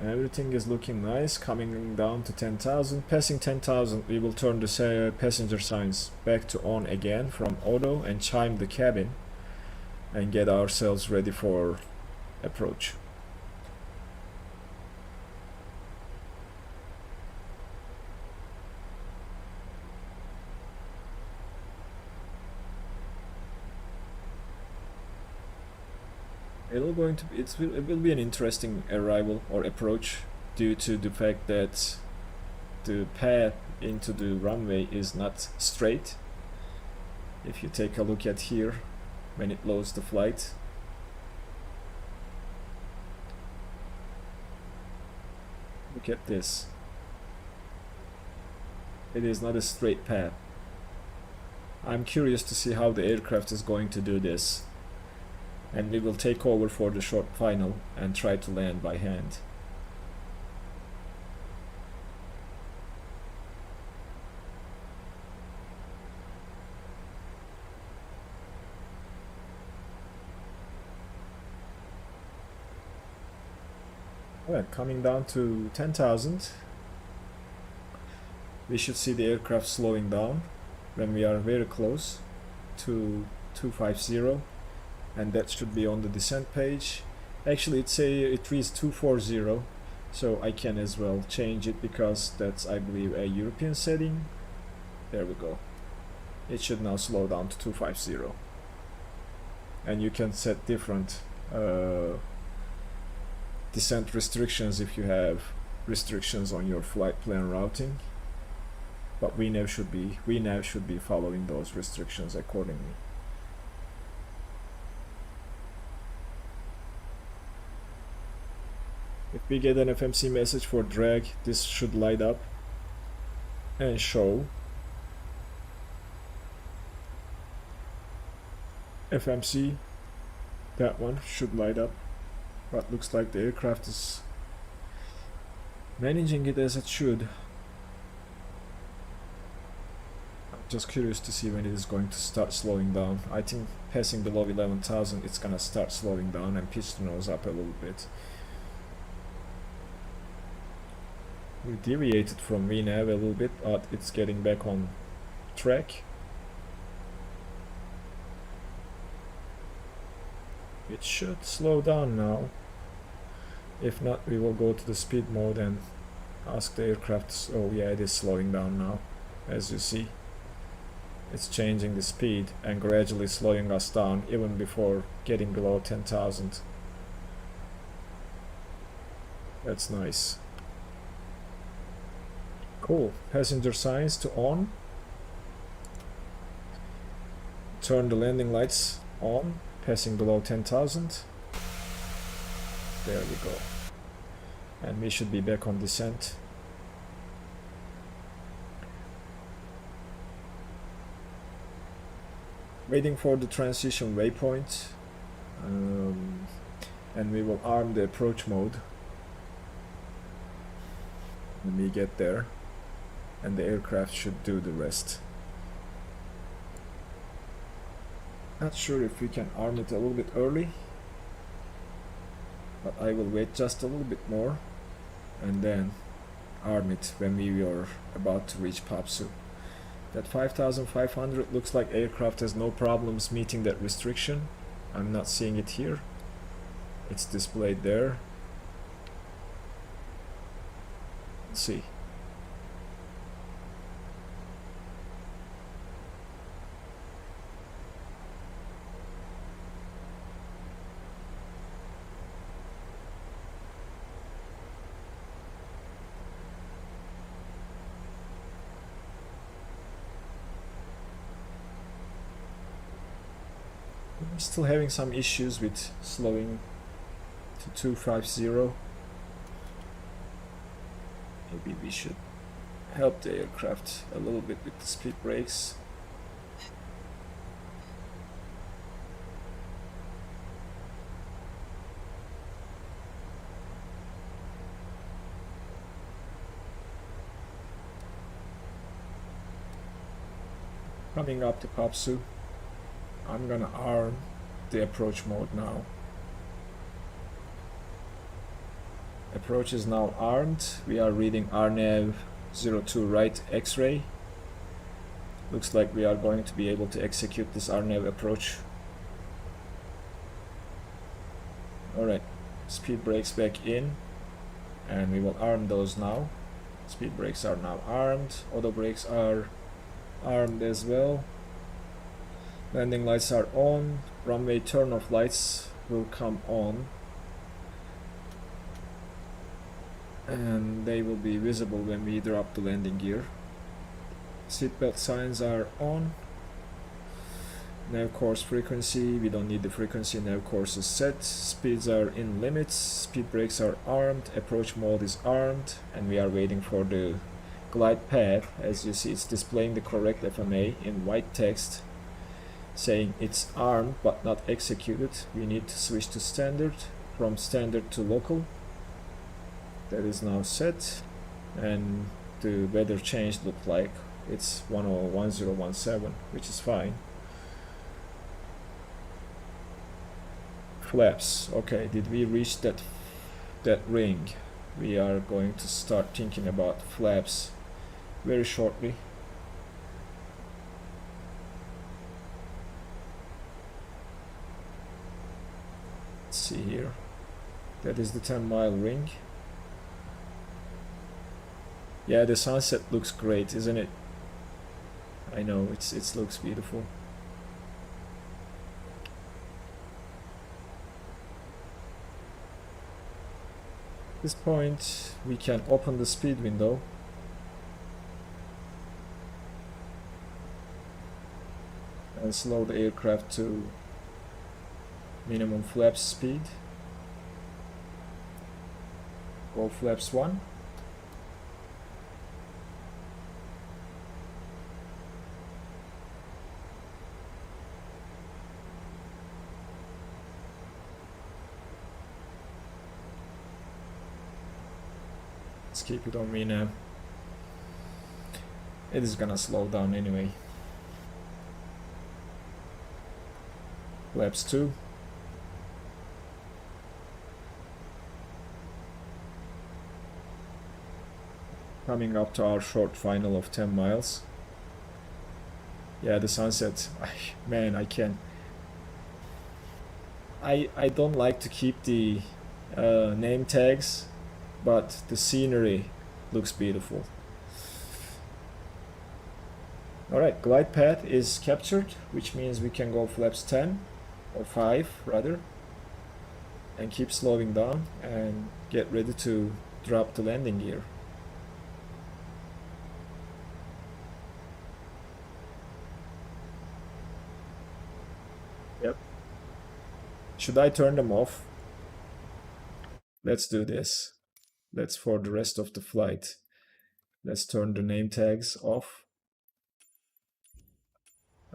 S1: everything is looking nice, coming down to 10,000. Passing 10,000, we will turn the passenger signs back to on again from auto and chime the cabin and get ourselves ready for approach. It will be an interesting arrival or approach due to the fact that the path into the runway is not straight. If you take a look at here, when it loads the flight, look at this. It is not a straight path. I'm curious to see how the aircraft is going to do this, and we will take over for the short final and try to land by hand. Alright, coming down to 10,000. We should see the aircraft slowing down when we are very close to 250, and that should be on the descent page. Actually it reads 240, so I can as well change it because that's, I believe, a European setting. There we go. It should now slow down to 250, and you can set different descent restrictions if you have restrictions on your flight plan routing. But we now should be following those restrictions accordingly. If we get an FMC message for drag, this should light up and show FMC. That one should light up, but looks like the aircraft is managing it as it should. Just curious to see when it is going to start slowing down. I think passing below 11,000 it's gonna start slowing down and pitch the nose up a little bit. We deviated from VNAV a little bit, but it's getting back on track. It should slow down now. If not, we will go to the speed mode and ask the aircraft. Oh yeah, it is slowing down now, as you see. It's changing the speed and gradually slowing us down even before getting below 10,000. That's nice. Cool. Passenger signs to on. Turn the landing lights on, passing below 10,000. There we go. And we should be back on descent. Waiting for the transition waypoint, and we will arm the approach mode when we get there, and the aircraft should do the rest. Not sure if we can arm it a little bit early, but I will wait just a little bit more and then arm it when we are about to reach PAPSU. That 5,500 looks like aircraft has no problems meeting that restriction. I'm not seeing it here. It's displayed there. Let's see. I'm still having some issues with slowing to 250. Maybe we should help the aircraft a little bit with the speed brakes. Coming up to PAPSU. I'm gonna arm the approach mode now. Approach is now armed. We are reading RNAV 02 right X-ray. Looks like we are going to be able to execute this RNAV approach. Alright, speed brakes back in, and we will arm those now. Speed brakes are now armed. Auto brakes are armed as well. Landing lights are on. Runway turn-off lights will come on. and they will be visible when we drop the landing gear. Seatbelt signs are on. Nav course frequency, we don't need the frequency, nav course is set. Speeds are in limits, speed brakes are armed, approach mode is armed, and we are waiting for the glide path. As you see, it's displaying the correct FMA in white text saying it's armed but not executed. We need to switch to standard, from standard to local. That is now set, and the weather change looked like it's 1017, which is fine. Flaps, okay, did we reach that ring? We are going to start thinking about flaps very shortly. Let's see here, that is the 10-mile ring. Yeah, the sunset looks great, isn't it? I know, it looks beautiful. At this point we can open the speed window and slow the aircraft to minimum flaps speed. Go flaps 1. Let's keep it on me now. It is gonna slow down anyway. Flaps 2. Coming up to our short final of 10 miles. Yeah, the sunset. Man, I can't. I don't like to keep the name tags, but the scenery looks beautiful. Alright, glide path is captured, which means we can go flaps 10 or 5 rather, and keep slowing down and get ready to drop the landing gear. Yep. Should I turn them off? Let's do this. Let's, for the rest of the flight, let's turn the name tags off.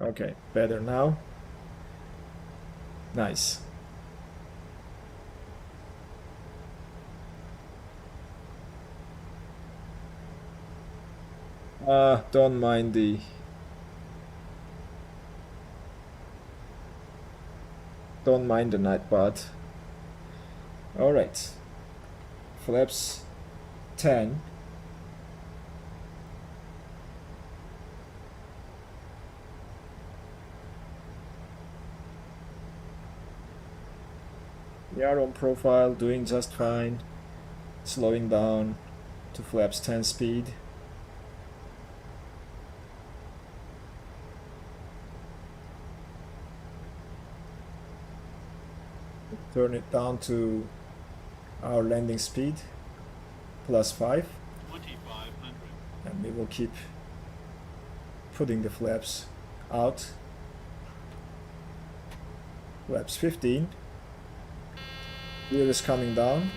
S1: Okay, better now. Nice. Don't mind the nightbot. All right. Flaps 10. We are on profile, doing just fine. Slowing down to flaps 10 speed. Turn it down to our landing speed, +5.
S3: 2500.
S1: And we will keep putting the flaps out. Flaps 15. Gear is coming down.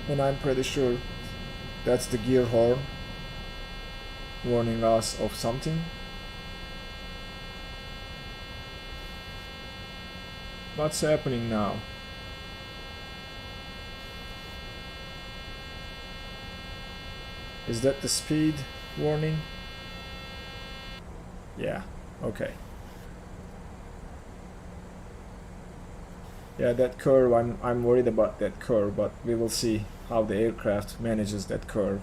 S1: And I'm pretty sure that's the gear horn warning us of something. What's happening now? Is that the speed warning? Yeah, okay. Yeah, that curve, I'm worried about that curve, but we will see how the aircraft manages that curve.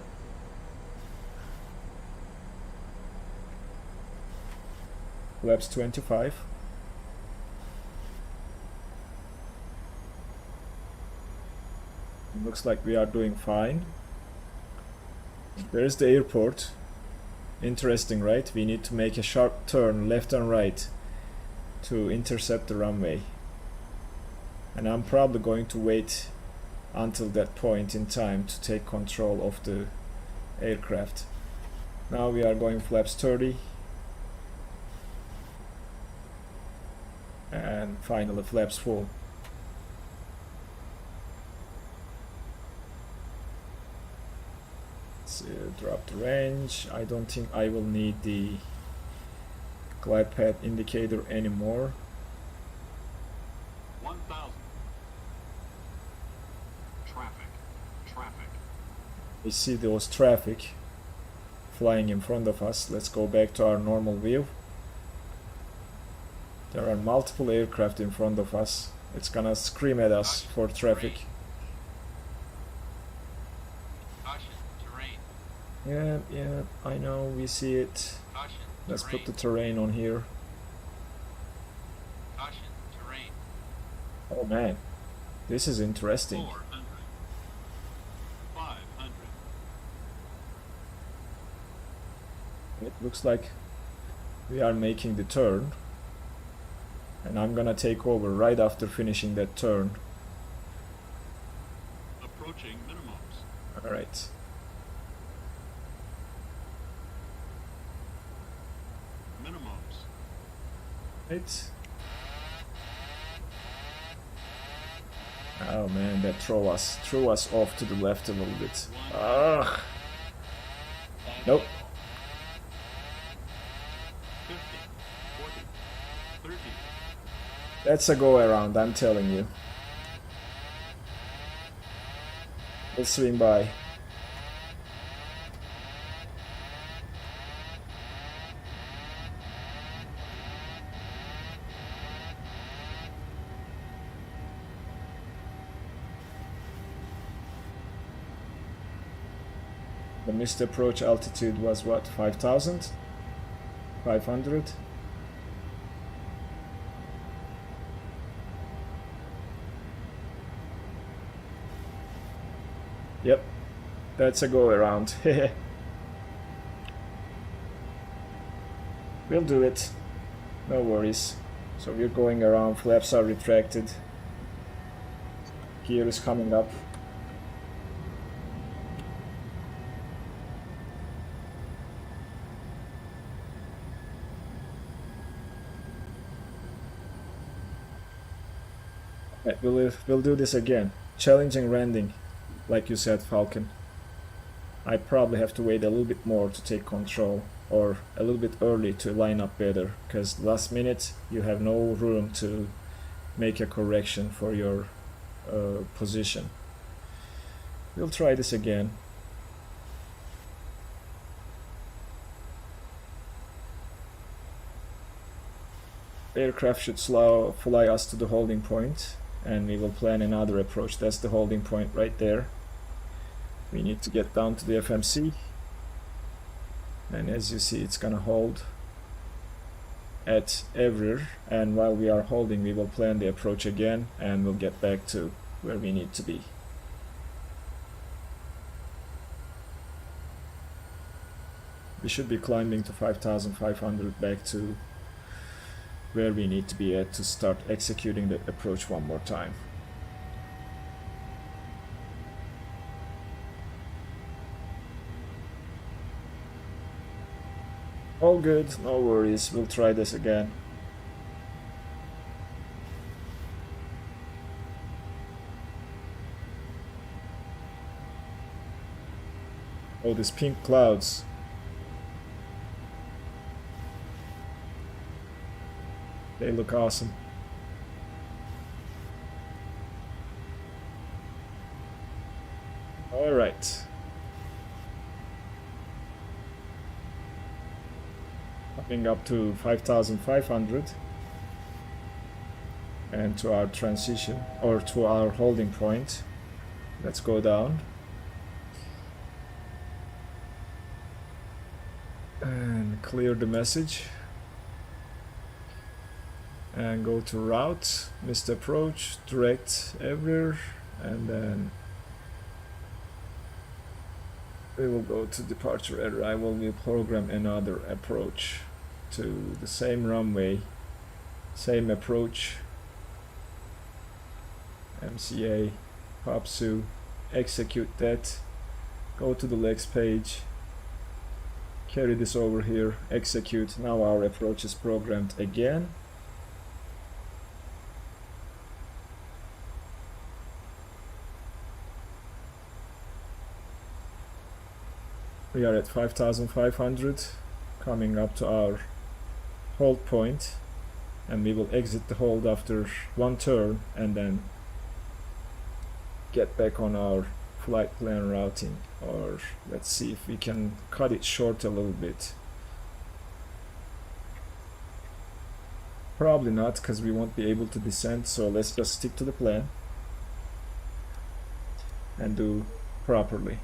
S1: Flaps 25. Looks like we are doing fine. There's the airport. Interesting, right? We need to make a sharp turn left and right to intercept the runway. and I'm probably going to wait until that point in time to take control of the aircraft. Now we are going flaps 30 and finally flaps full. Let's drop the range. I don't think I will need the glide path indicator anymore.
S3: 1,000. Traffic.
S1: We see those traffic flying in front of us. Let's go back to our normal view. There are multiple aircraft in front of us. It's gonna scream at us for traffic.
S3: Caution, terrain.
S1: Yeah, I know, we see it.
S3: Caution,
S1: Let's
S3: terrain.
S1: put the terrain on here.
S3: Caution, terrain.
S1: Oh man, this is interesting.
S3: 400. 500.
S1: It looks like we are making the turn, and I'm gonna take over right after finishing that turn.
S3: Approaching minimums.
S1: Alright.
S3: Minimums.
S1: Right. Oh man, that threw us off to the left a little bit. Ugh. Nope.
S3: 50. 40. 30.
S1: That's a go around, I'm telling you. We'll swing by. The missed approach altitude was what, 5,000? 500? Yep, that's a go around. We'll do it, no worries. So we're going around, flaps are retracted. Gear is coming up. Right, we'll do this again. Challenging landing. Like you said, Falcon. I probably have to wait a little bit more to take control, or a little bit early to line up better, because last minute you have no room to make a correction for your position. We'll try this again. Aircraft should fly us to the holding point, and we will plan another approach. That's the holding point right there. We need to get down to the FMC, and as you see, it's gonna hold at Eurico, and while we are holding, we will plan the approach again, and we'll get back to where we need to be. We should be climbing to 5,500 back to where we need to be at to start executing the approach one more time. All good, no worries, we'll try this again. Oh, these pink clouds. They look awesome. All right. Coming up to 5,500 and to our transition, or to our holding point. Let's go down and clear the message and go to route, missed approach, direct everywhere, and then we will go to departure arrival. We'll program another approach to the same runway, same approach, MCA, POPSU, execute that, go to the legs page, carry this over here, execute. Now our approach is programmed again. We are at 5,500, coming up to our hold point, and we will exit the hold after one turn and then get back on our flight plan routing. Or let's see if we can cut it short a little bit. Probably not, because we won't be able to descend, so let's just stick to the plan and do properly.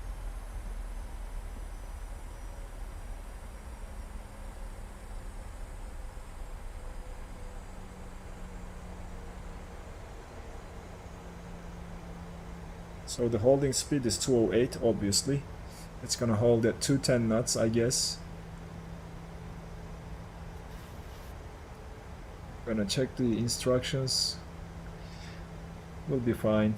S1: So the holding speed is 208, obviously. It's gonna hold at 210 knots, I guess. Gonna check the instructions. We'll be fine.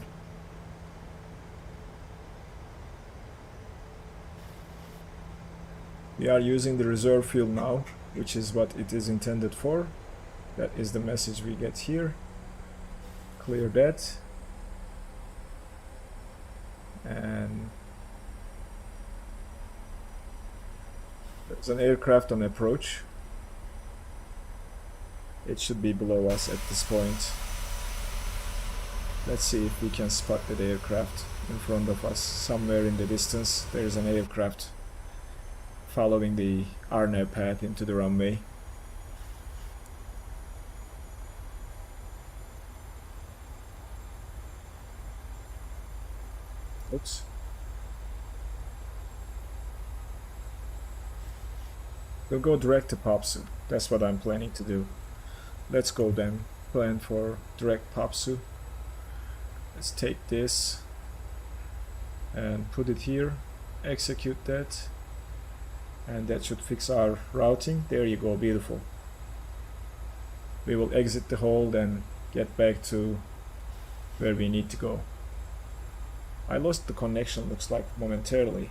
S1: We are using the reserve fuel now, which is what it is intended for. That is the message we get here. Clear that. And there's an aircraft on approach. It should be below us at this point. Let's see if we can spot that aircraft in front of us. Somewhere in the distance there's an aircraft following the RNAV path into the runway. Oops. We'll go direct to POPSU. That's what I'm planning to do. Let's go then. Plan for direct POPSU. Let's take this and put it here. Execute that. And that should fix our routing. There you go, beautiful. We will exit the hold and get back to where we need to go. I lost the connection, looks like, momentarily.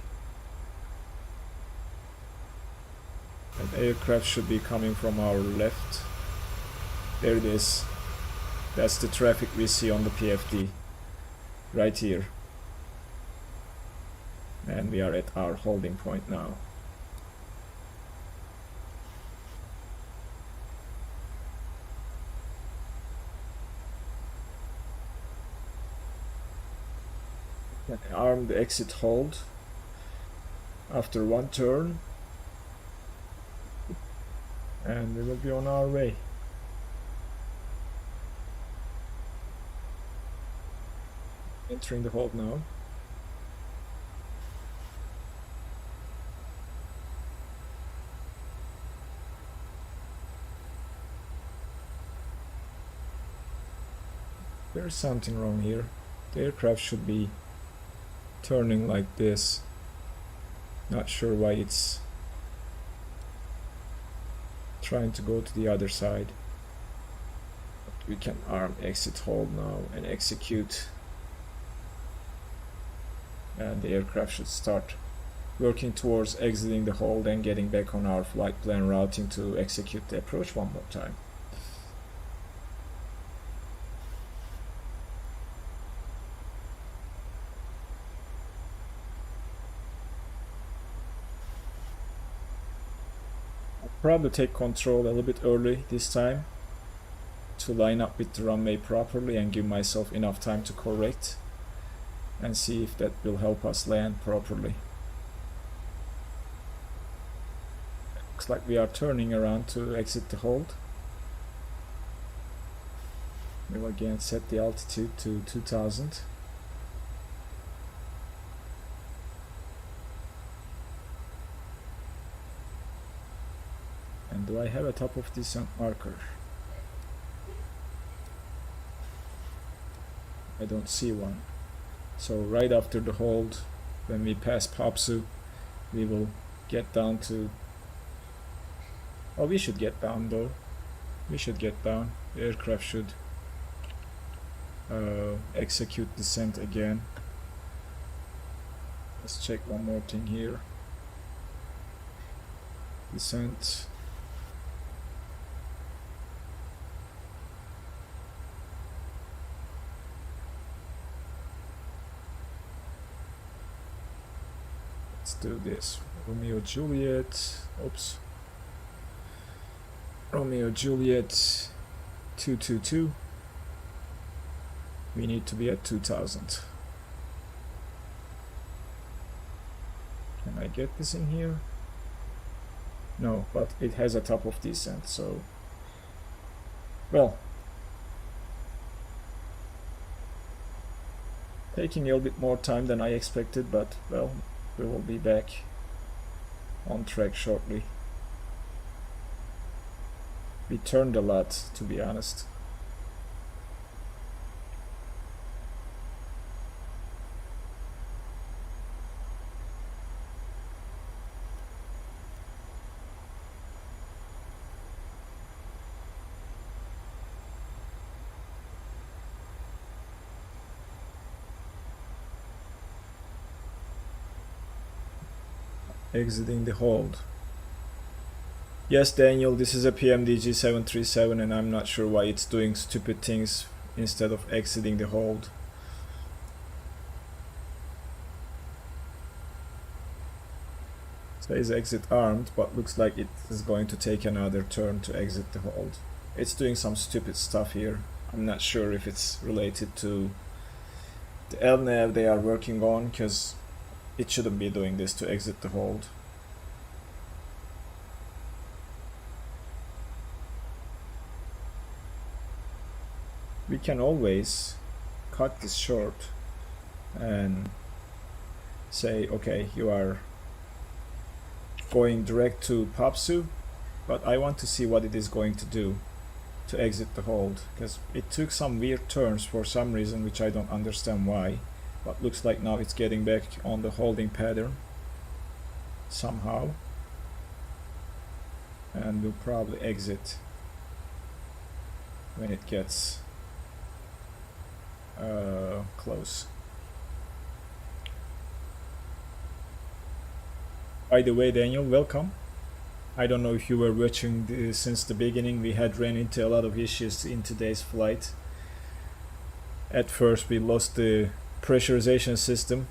S1: An aircraft should be coming from our left. There it is. That's the traffic we see on the PFD. Right here. And we are at our holding point now. Arm the exit hold after one turn, and we will be on our way. Entering the hold now. There's something wrong here. The aircraft should be turning like this. Not sure why it's trying to go to the other side. But we can arm exit hold now and execute. And the aircraft should start working towards exiting the hold and getting back on our flight plan routing to execute the approach one more time. Probably take control a little bit early this time to line up with the runway properly and give myself enough time to correct and see if that will help us land properly. Looks like we are turning around to exit the hold. We'll again set the altitude to 2000. And do I have a top of descent marker? I don't see one. So right after the hold, when we pass POPSU, we will get down to... Oh, we should get down though. We should get down. The aircraft should execute descent again. Let's check one more thing here. Descent. Let's do this. Romeo Juliet. Oops. Romeo Juliet 222. We need to be at 2000. Can I get this in here? No, but it has a top of descent, so well, taking a little bit more time than I expected, but well, we will be back on track shortly. We turned a lot, to be honest. Exiting the hold. Yes, Daniel, this is a PMDG 737 and I'm not sure why it's doing stupid things instead of exiting the hold. It says exit armed, but looks like it is going to take another turn to exit the hold. It's doing some stupid stuff here. I'm not sure if it's related to the LNAV they are working on, because it shouldn't be doing this to exit the hold. We can always cut this short and say, okay, you are going direct to PABSU, but I want to see what it is going to do to exit the hold, because it took some weird turns for some reason which I don't understand why, but looks like now it's getting back on the holding pattern somehow, and will probably exit when it gets close. By the way, Daniel, welcome. I don't know if you were watching this since the beginning. We had ran into a lot of issues in today's flight. At first we lost the pressurization system.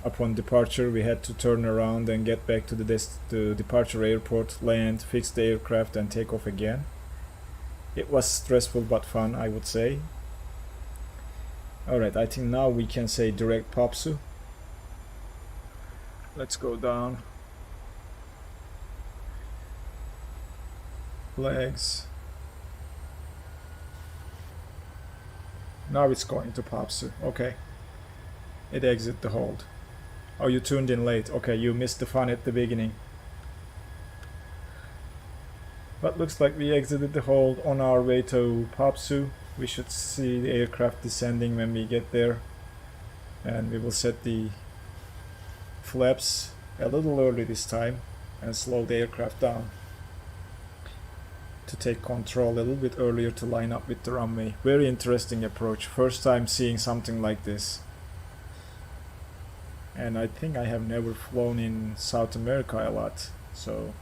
S1: Upon departure we had to turn around and get back to the departure airport, land, fix the aircraft and take off again. It was stressful but fun, I would say. Alright, I think now we can say direct PABSU. Let's go down. Flags. Now it's going to PABSU. Okay. It exit the hold. Oh, you tuned in late. Okay, you missed the fun at the beginning. But looks like we exited the hold on our way to PABSU. We should see the aircraft descending when we get there. And we will set the flaps a little early this time and slow the aircraft down to take control a little bit earlier to line up with the runway. Very interesting approach. First time seeing something like this. And I think I have never flown in South America a lot, so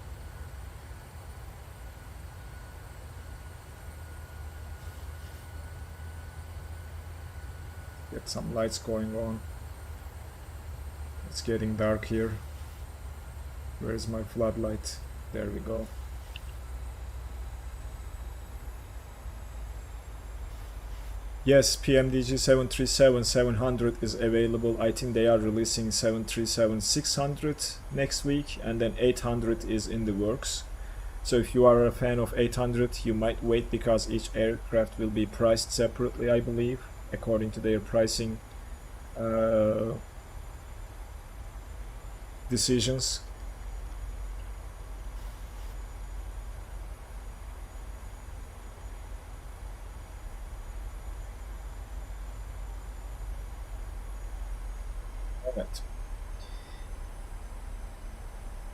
S1: get some lights going on. It's getting dark here. Where's my floodlight? There we go. Yes, PMDG 737-700 is available. I think they are releasing 737-600 next week, and then 800 is in the works. So if you are a fan of 800, you might wait because each aircraft will be priced separately, I believe, according to their pricing decisions.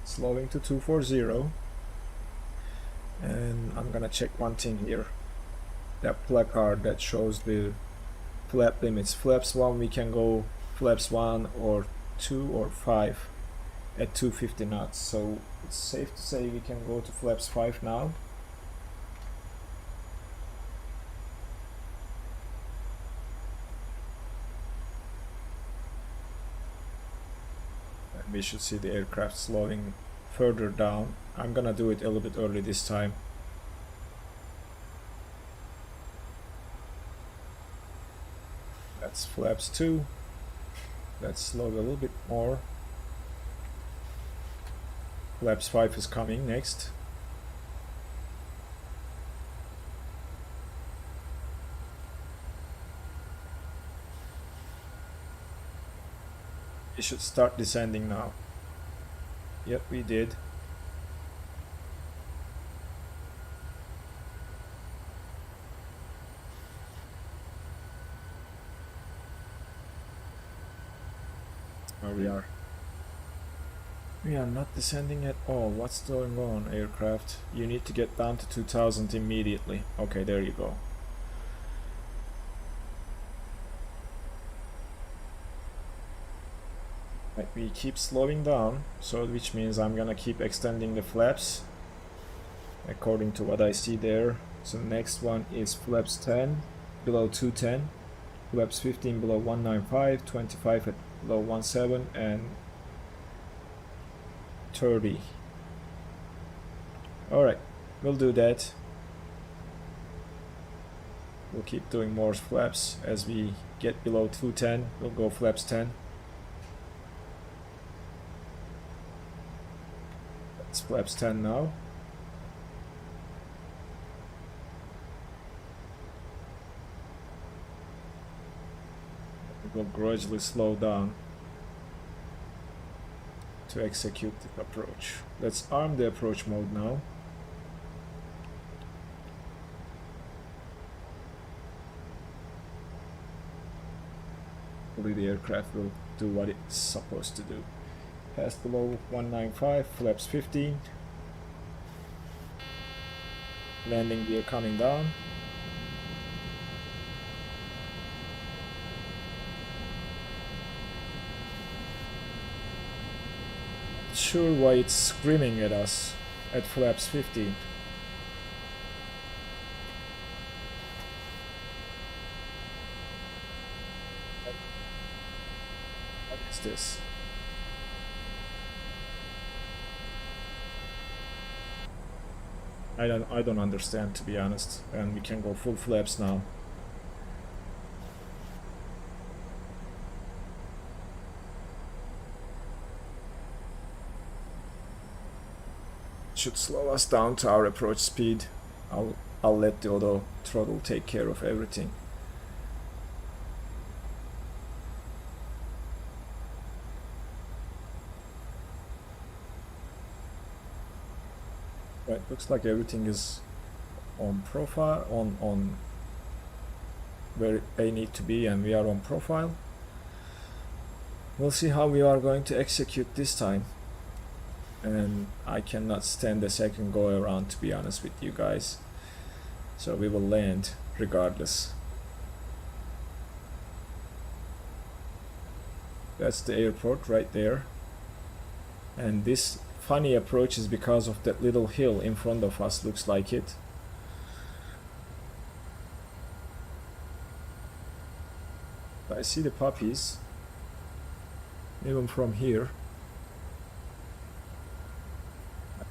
S1: Slowing to 240, and I'm gonna check one thing here. That placard that shows the flap limits. Flaps 1 we can go flaps 1 or 2 or 5 at 250 knots, so it's safe to say we can go to flaps 5 now. And we should see the aircraft slowing further down. I'm gonna do it a little bit early this time. That's flaps 2. Let's slow a little bit more. Flaps 5 is coming next. We should start descending now. Yep, we did. We are. We are not descending at all. What's going on, aircraft? You need to get down to 2000 immediately. Okay, there you go. Right, we keep slowing down, so which means I'm gonna keep extending the flaps according to what I see there. So the next one is flaps 10 below 210, flaps 15 below 195, 25 at below 17, and 30. Alright, we'll do that. We'll keep doing more flaps. As we get below 210, we'll go flaps 10. That's flaps 10 now. We'll gradually slow down to execute the approach. Let's arm the approach mode now. Hopefully the aircraft will do what it's supposed to do. Pass below 195, flaps 15. Landing gear coming down. Sure why it's screaming at us at flaps 15. What is this? I don't understand, to be honest. And we can go full flaps now. Should slow us down to our approach speed. I'll let the auto throttle take care of everything. Right, looks like everything is on profile, on where they need to be, and we are on profile. We'll see how we are going to execute this time. And I cannot stand a second go around, to be honest with you guys. So we will land regardless. That's the airport right there. And this funny approach is because of that little hill in front of us, looks like it. I see the puppies even from here.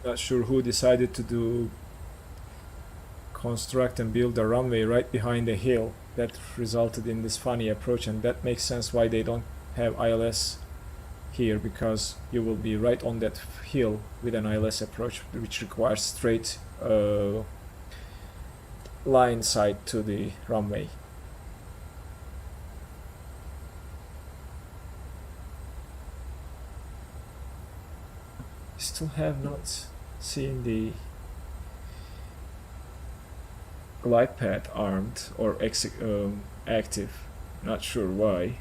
S1: Not sure who decided to construct and build a runway right behind the hill that resulted in this funny approach, and that makes sense why they don't have ILS here, because you will be right on that hill with an ILS approach, which requires straight line sight to the runway. Still have not seen the glide path armed or active. Not sure why.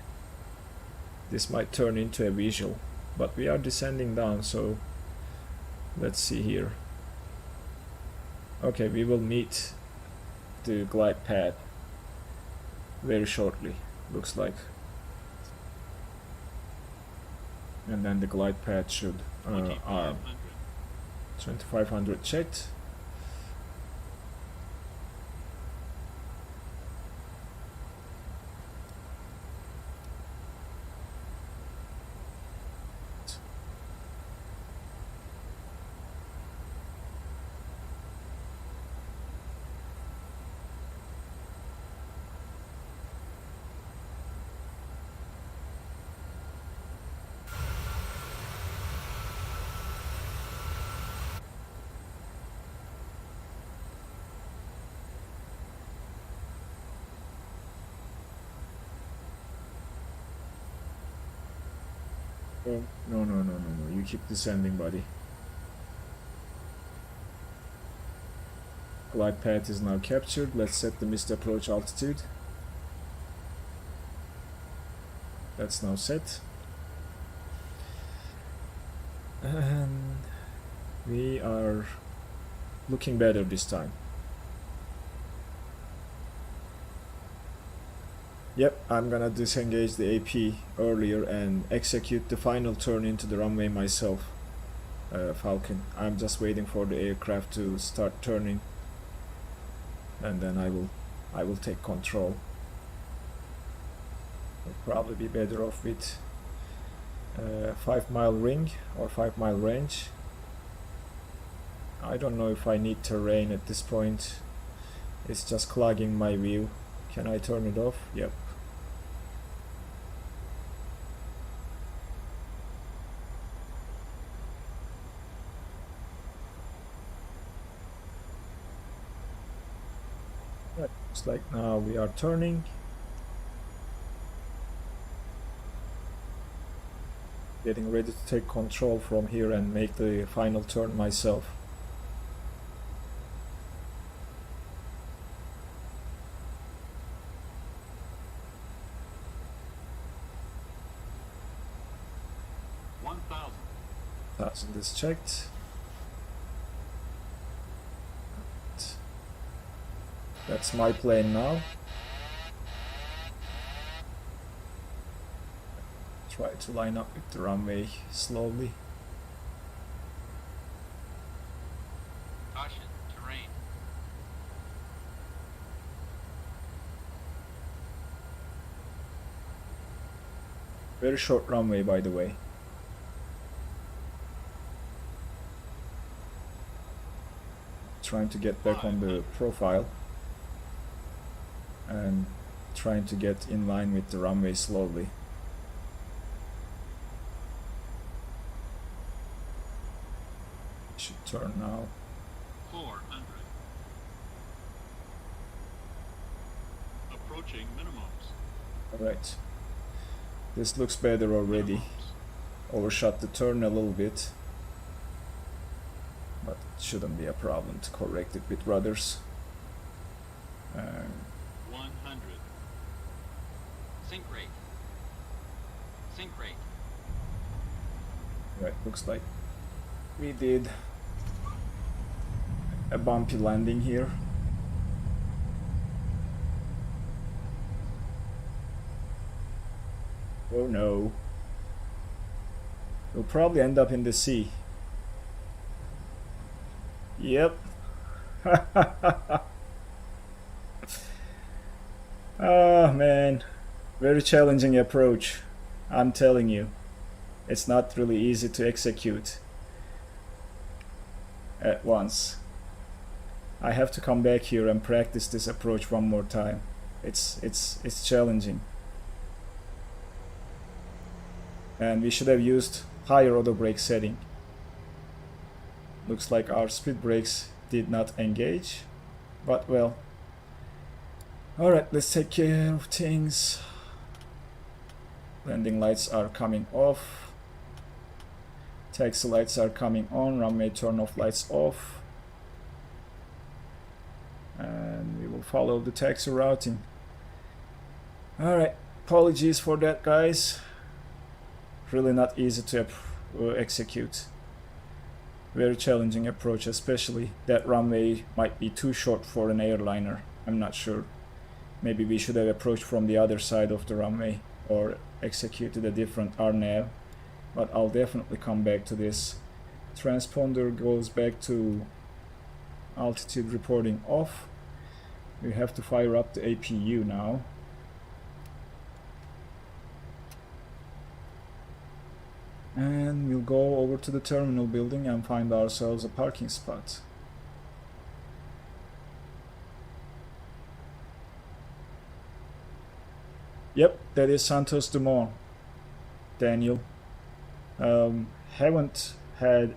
S1: This might turn into a visual, but we are descending down, so let's see here. Okay, we will meet the glide path very shortly. looks like. And then the glide path should arm. 2500 checked. Oh, no, you keep descending, buddy. Glide path is now captured. Let's set the missed approach altitude. That's now set. And we are looking better this time. Yep, I'm gonna disengage the AP earlier and execute the final turn into the runway myself, Falcon. I'm just waiting for the aircraft to start turning, and then I will take control. I'll probably be better off with 5-mile ring or 5-mile range. I don't know if I need terrain at this point. It's just clogging my view. Can I turn it off? Yep. Right, looks like now we are turning. Getting ready to take control from here and make the final turn myself. Thousand is checked. That's my plane now. Try to line up with the runway slowly.
S3: Caution, terrain.
S1: Very short runway, by the way. Trying to get back on the profile and trying to get in line with the runway slowly. Should turn now.
S3: 400. Approaching minimums.
S1: Alright. This looks better already.
S3: Minimums.
S1: Overshot the turn a little bit, but it shouldn't be a problem to correct it with rudders.
S3: 100. Sink rate. Sink rate.
S1: Right, looks like we did a bumpy landing here. Oh no. We'll probably end up in the sea. Yep. Oh man, very challenging approach. I'm telling you, it's not really easy to execute at once. I have to come back here and practice this approach one more time. It's challenging. And we should have used higher auto brake setting. Looks like our speed brakes did not engage, but well. Alright, let's take care of things. Landing lights are coming off. Taxi lights are coming on. Runway turn off lights off. And we will follow the taxi routing. Alright, apologies for that, guys. Really not easy to execute. Very challenging approach, especially that runway might be too short for an airliner. I'm not sure. Maybe we should have approached from the other side of the runway or executed a different RNAV, but I'll definitely come back to this. Transponder goes back to altitude reporting off. We have to fire up the APU now. And we'll go over to the terminal building and find ourselves a parking spot. Yep, that is Santos Dumont, Daniel. Haven't had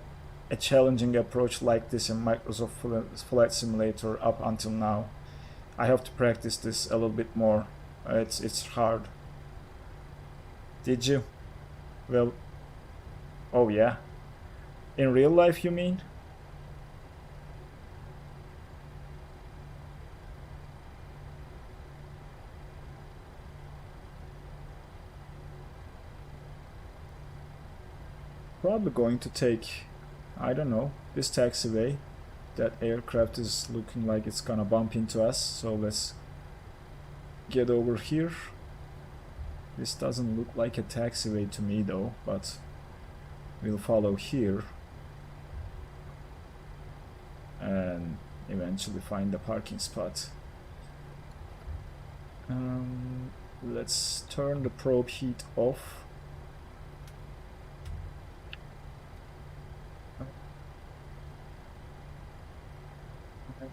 S1: a challenging approach like this in Microsoft Flight Simulator up until now. I have to practice this a little bit more. It's hard. Did you? Well, oh yeah. In real life, you mean? Probably going to take, I don't know, this taxiway. That aircraft is looking like it's gonna bump into us, so let's get over here. This doesn't look like a taxiway to me though, but we'll follow here and eventually find a parking spot. Let's turn the probe heat off.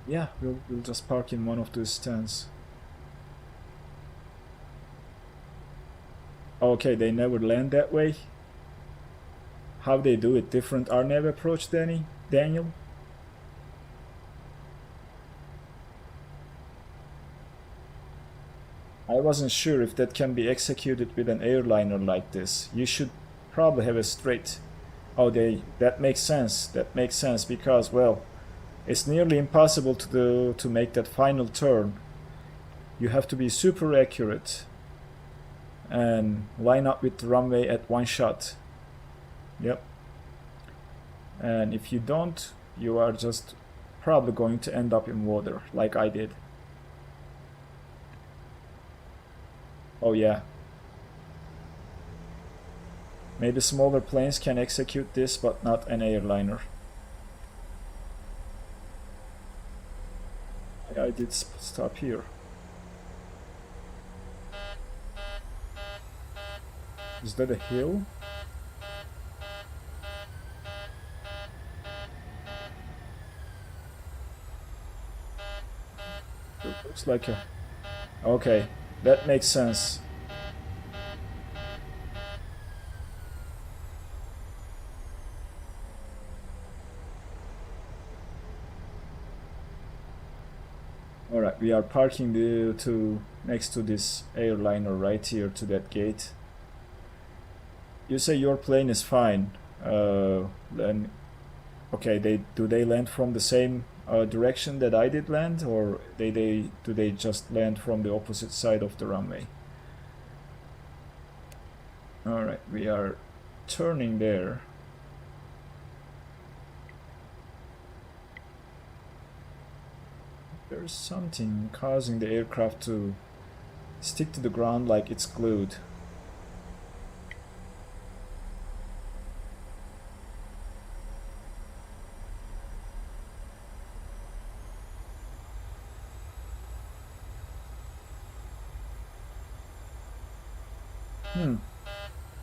S1: Yeah, we'll just park in one of those stands. Okay, they never land that way. How they do it? Different RNAV approach, Daniel? I wasn't sure if that can be executed with an airliner like this. You should probably have a straight. Oh, that makes sense. That makes sense because, well, it's nearly impossible to make that final turn. You have to be super accurate and line up with the runway at one shot. Yep. And if you don't, you are just probably going to end up in water, like I did. Oh yeah. Maybe smaller planes can execute this, but not an airliner. I did stop here. Is that a hill? It looks like a... Okay, that makes sense. Alright, we are parking next to this airliner right here to that gate. You say your plane is fine. Then, okay, do they land from the same direction that I did land, or do they just land from the opposite side of the runway? Alright, we are turning there. There's something causing the aircraft to stick to the ground like it's glued.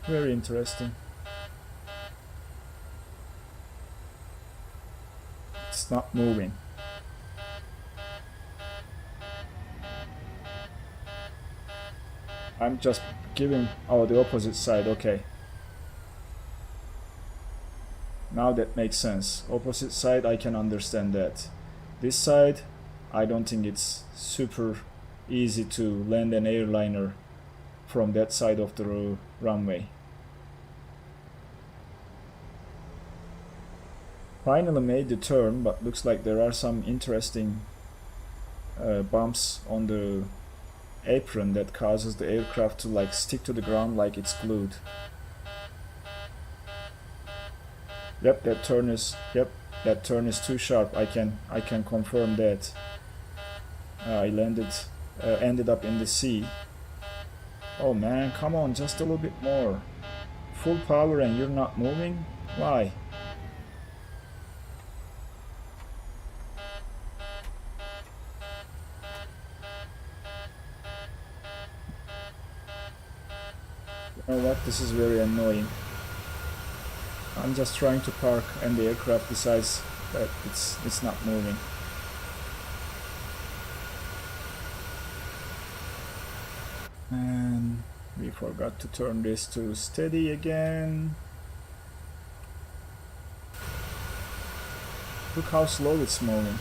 S1: Very interesting. It's not moving. I'm just giving... Oh, the opposite side, okay. Now that makes sense. Opposite side, I can understand that. This side, I don't think it's super easy to land an airliner from that side of the runway. Finally made the turn, but looks like there are some interesting bumps on the apron that causes the aircraft to like stick to the ground like it's glued. Yep, that turn is too sharp. I can confirm that. I landed ended up in the sea. Oh man, come on, just a little bit more. Full power and you're not moving? Why? You know what? This is very annoying. I'm just trying to park and the aircraft decides that it's not moving. And we forgot to turn this to steady again. Look how slow it's moving.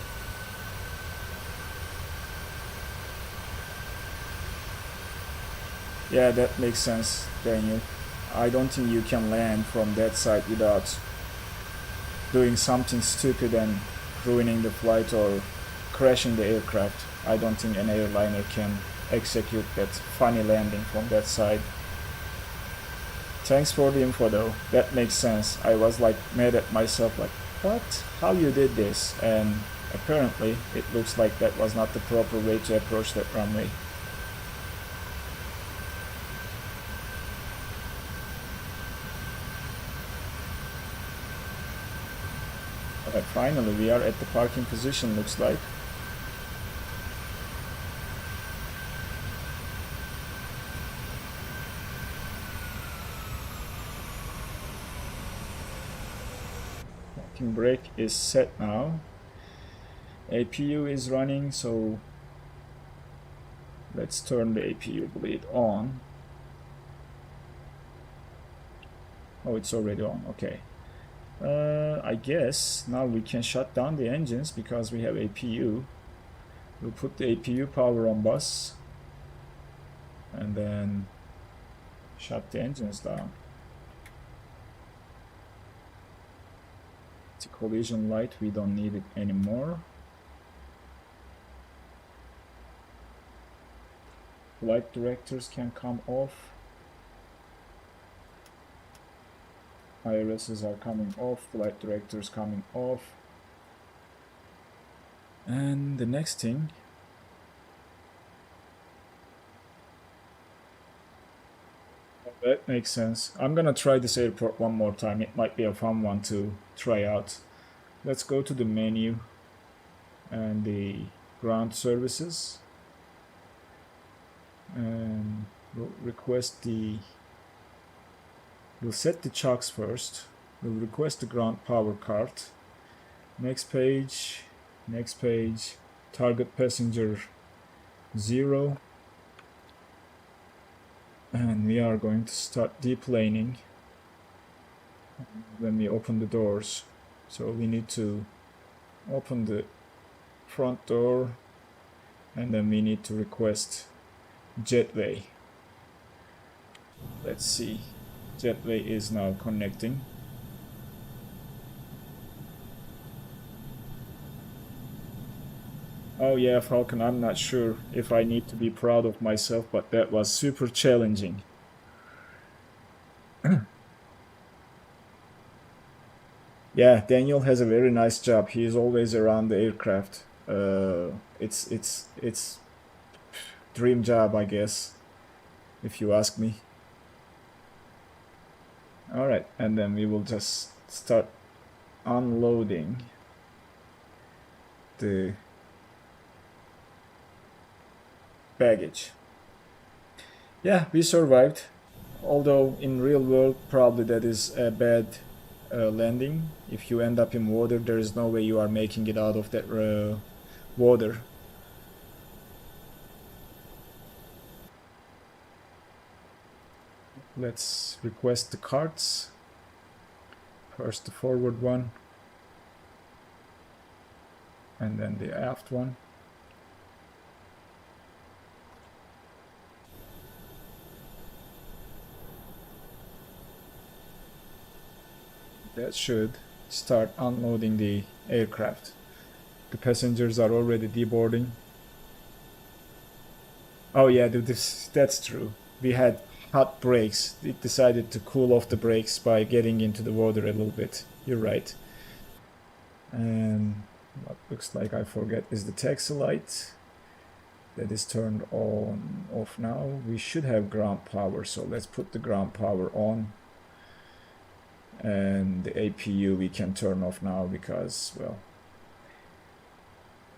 S1: Yeah, that makes sense, Daniel. I don't think you can land from that side without doing something stupid and ruining the flight or crashing the aircraft. I don't think an airliner can execute that funny landing from that side. Thanks for the info though, that makes sense. I was like mad at myself, like, what? How you did this? And apparently it looks like that was not the proper way to approach that runway. Alright, finally we are at the parking position, looks like. Parking brake is set now. APU is running, so let's turn the APU bleed on. Oh, it's already on, okay. I guess now we can shut down the engines because we have APU. We'll put the APU power on bus and then shut the engines down. The collision light, we don't need it anymore. Flight directors can come off. IRSs are coming off, flight directors coming off. And the next thing, that makes sense. I'm gonna try this airport one more time. It might be a fun one to try out. Let's go to the menu and the ground services. And we'll request we'll set the chocks first. We'll request the ground power card. Next page, target passenger 0. And we are going to start deplaning when we open the doors. So we need to open the front door and then we need to request jetway. Let's see. Jetway is now connecting. Oh yeah, Falcon, I'm not sure if I need to be proud of myself, but that was super challenging. Yeah, Daniel has a very nice job. He is always around the aircraft. It's dream job, I guess, if you ask me. Alright, and then we will just start unloading the baggage. Yeah, we survived, although in real world probably that is a bad landing. If you end up in water, there is no way you are making it out of that water. Let's request the cards. First the forward one, and then the aft one. That should start unloading the aircraft. The passengers are already deboarding. Oh yeah, that's true. We had hot brakes. It decided to cool off the brakes by getting into the water a little bit. You're right. And what looks like I forget is the taxi light. that is turned on off now. We should have ground power, so let's put the ground power on. And the APU we can turn off now because, well,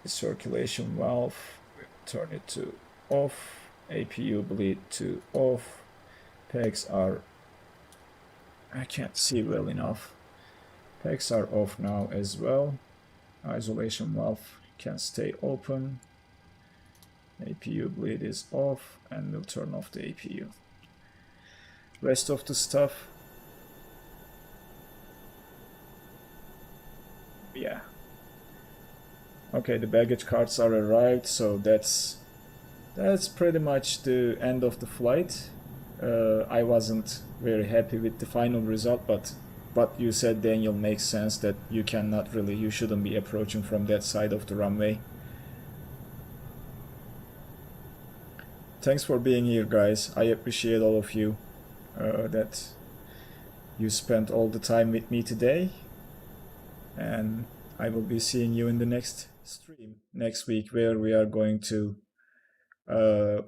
S1: the circulation valve, turn it to off, APU bleed to off, pegs are, I can't see well enough, pegs are off now as well, isolation valve can stay open, APU bleed is off, and we'll turn off the APU. Rest of the stuff, yeah. Okay, the baggage carts are arrived, so that's pretty much the end of the flight. I wasn't very happy with the final result, but what you said, Daniel, makes sense that you cannot really, you shouldn't be approaching from that side of the runway. Thanks for being here, guys. I appreciate all of you that you spent all the time with me today, and I will be seeing you in the next stream next week, where we are going to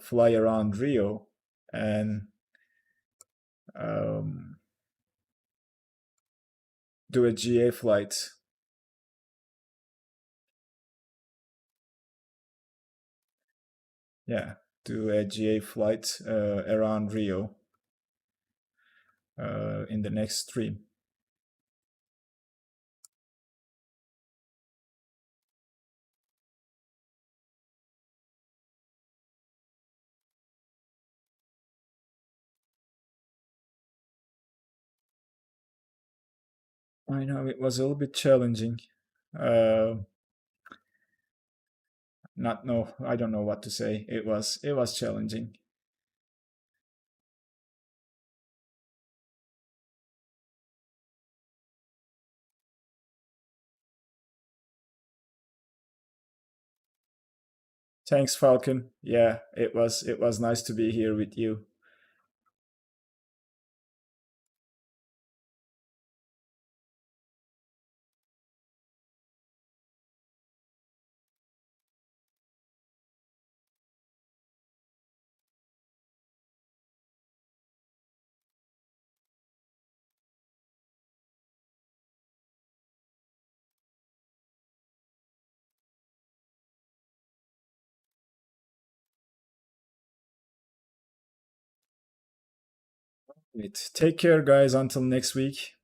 S1: fly around Rio and do a GA flight. Yeah, do a GA flight around Rio in the next stream. I know it was a little bit challenging. I don't know what to say. It was challenging. Thanks, Falcon. Yeah, it was nice to be here with you. Take care, guys. Until next week.